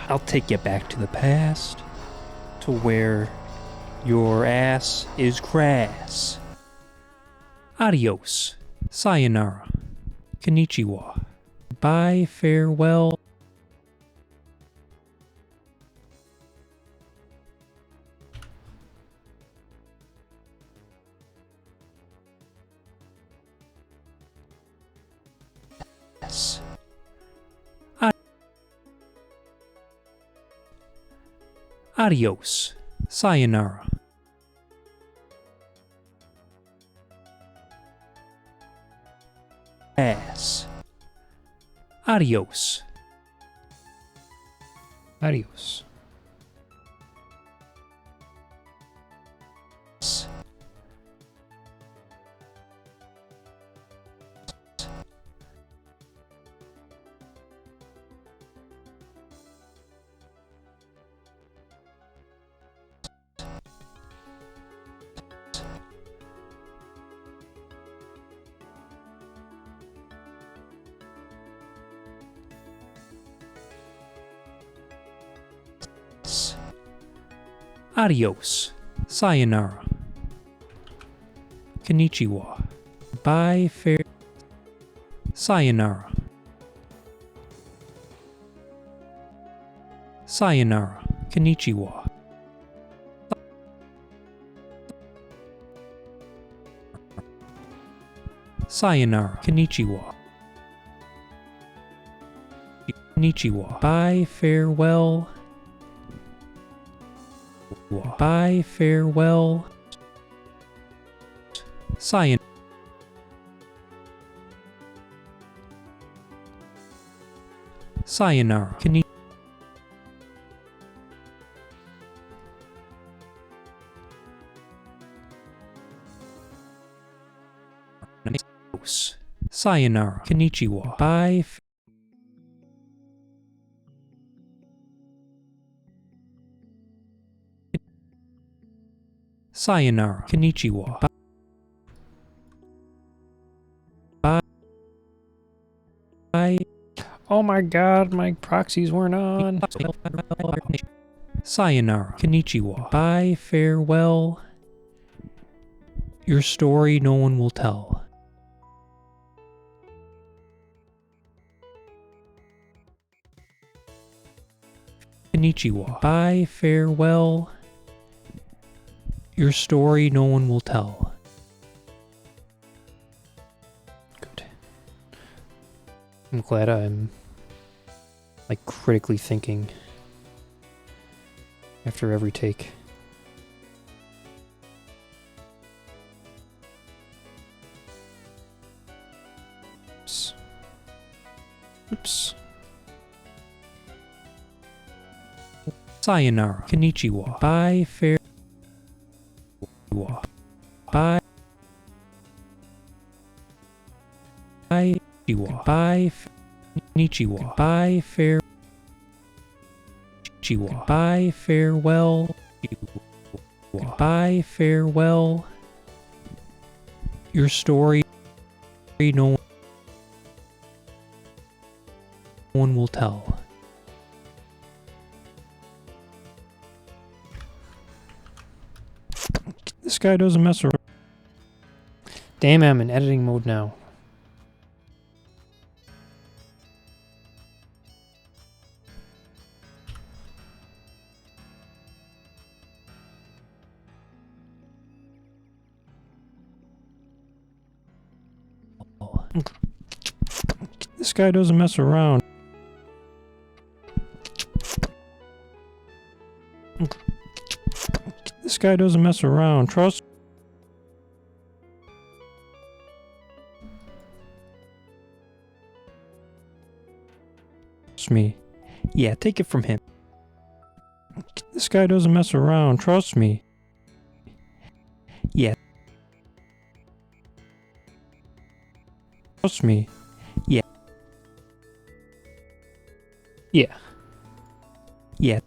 I'll take you back to the past, to where your ass is grass. Adios. Sayonara. Konnichiwa. Bye, farewell. Yes. Adios. Sayonara. Ass. Adios. Adios. Adios. Sayonara. Konnichiwa. Bye, fair. Sayonara. Sayonara. Konnichiwa. Sayonara. Konnichiwa. Konnichiwa. Bye, farewell. Bye, farewell. Sayonara. Sayonara. Sayonara. Konnichiwa. Bye. Sayonara. Konnichiwa. Bye. Oh my god, my proxies weren't on. Sayonara. Konnichiwa. Bye, farewell. Your story no one will tell. Konnichiwa. Bye, farewell. Your story no one will tell. Good. I'm glad I'm like critically thinking after every take. Oops. Oops. Sayonara. Konnichiwa. Bye, farewell. Bye. Bye. Bye. Konnichiwa. Bye, fair. Bye, farewell. Bye, farewell. your story no one will tell. This guy doesn't mess around. Damn, I'm in editing mode now. This guy doesn't mess around. This guy doesn't mess around. Trust me. Yeah, take it from him. This guy doesn't mess around. Trust me. Yeah. Trust me. Yeah. Yeah. Yeah.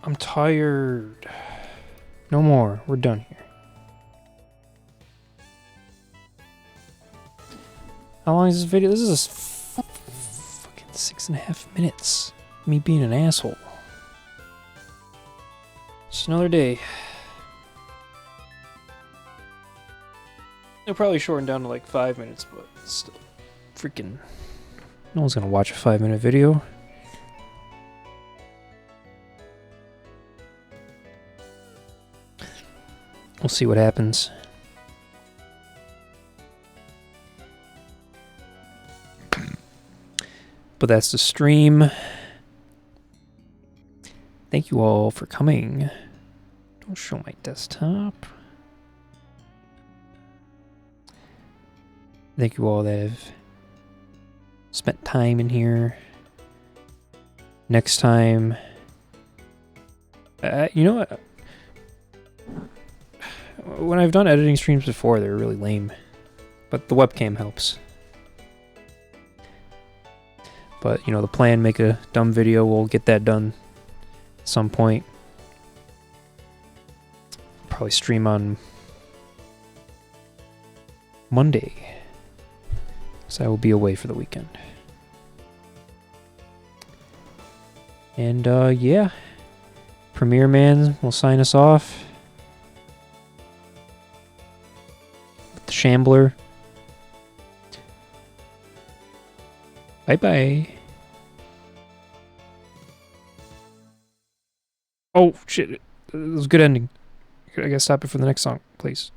I'm tired. No more. We're done here. How long is this video? This is fucking 6.5 minutes. Me being an asshole. Just another day. It'll probably shorten down to like 5 minutes, but still. Freaking. No one's gonna watch a 5-minute video. We'll see what happens. But that's the stream. Thank you all for coming. Don't show my desktop. Thank you all that have spent time in here. Next time, you know what? When I've done editing streams before, they're really lame, but the webcam helps. But you know, the plan, make a dumb video, we'll get that done at some point. Probably stream on Monday, so I will be away for the weekend. And yeah, Premiere Man will sign us off. The Shambler. Bye-bye. Oh, shit. It was a good ending. I gotta stop it for the next song, please.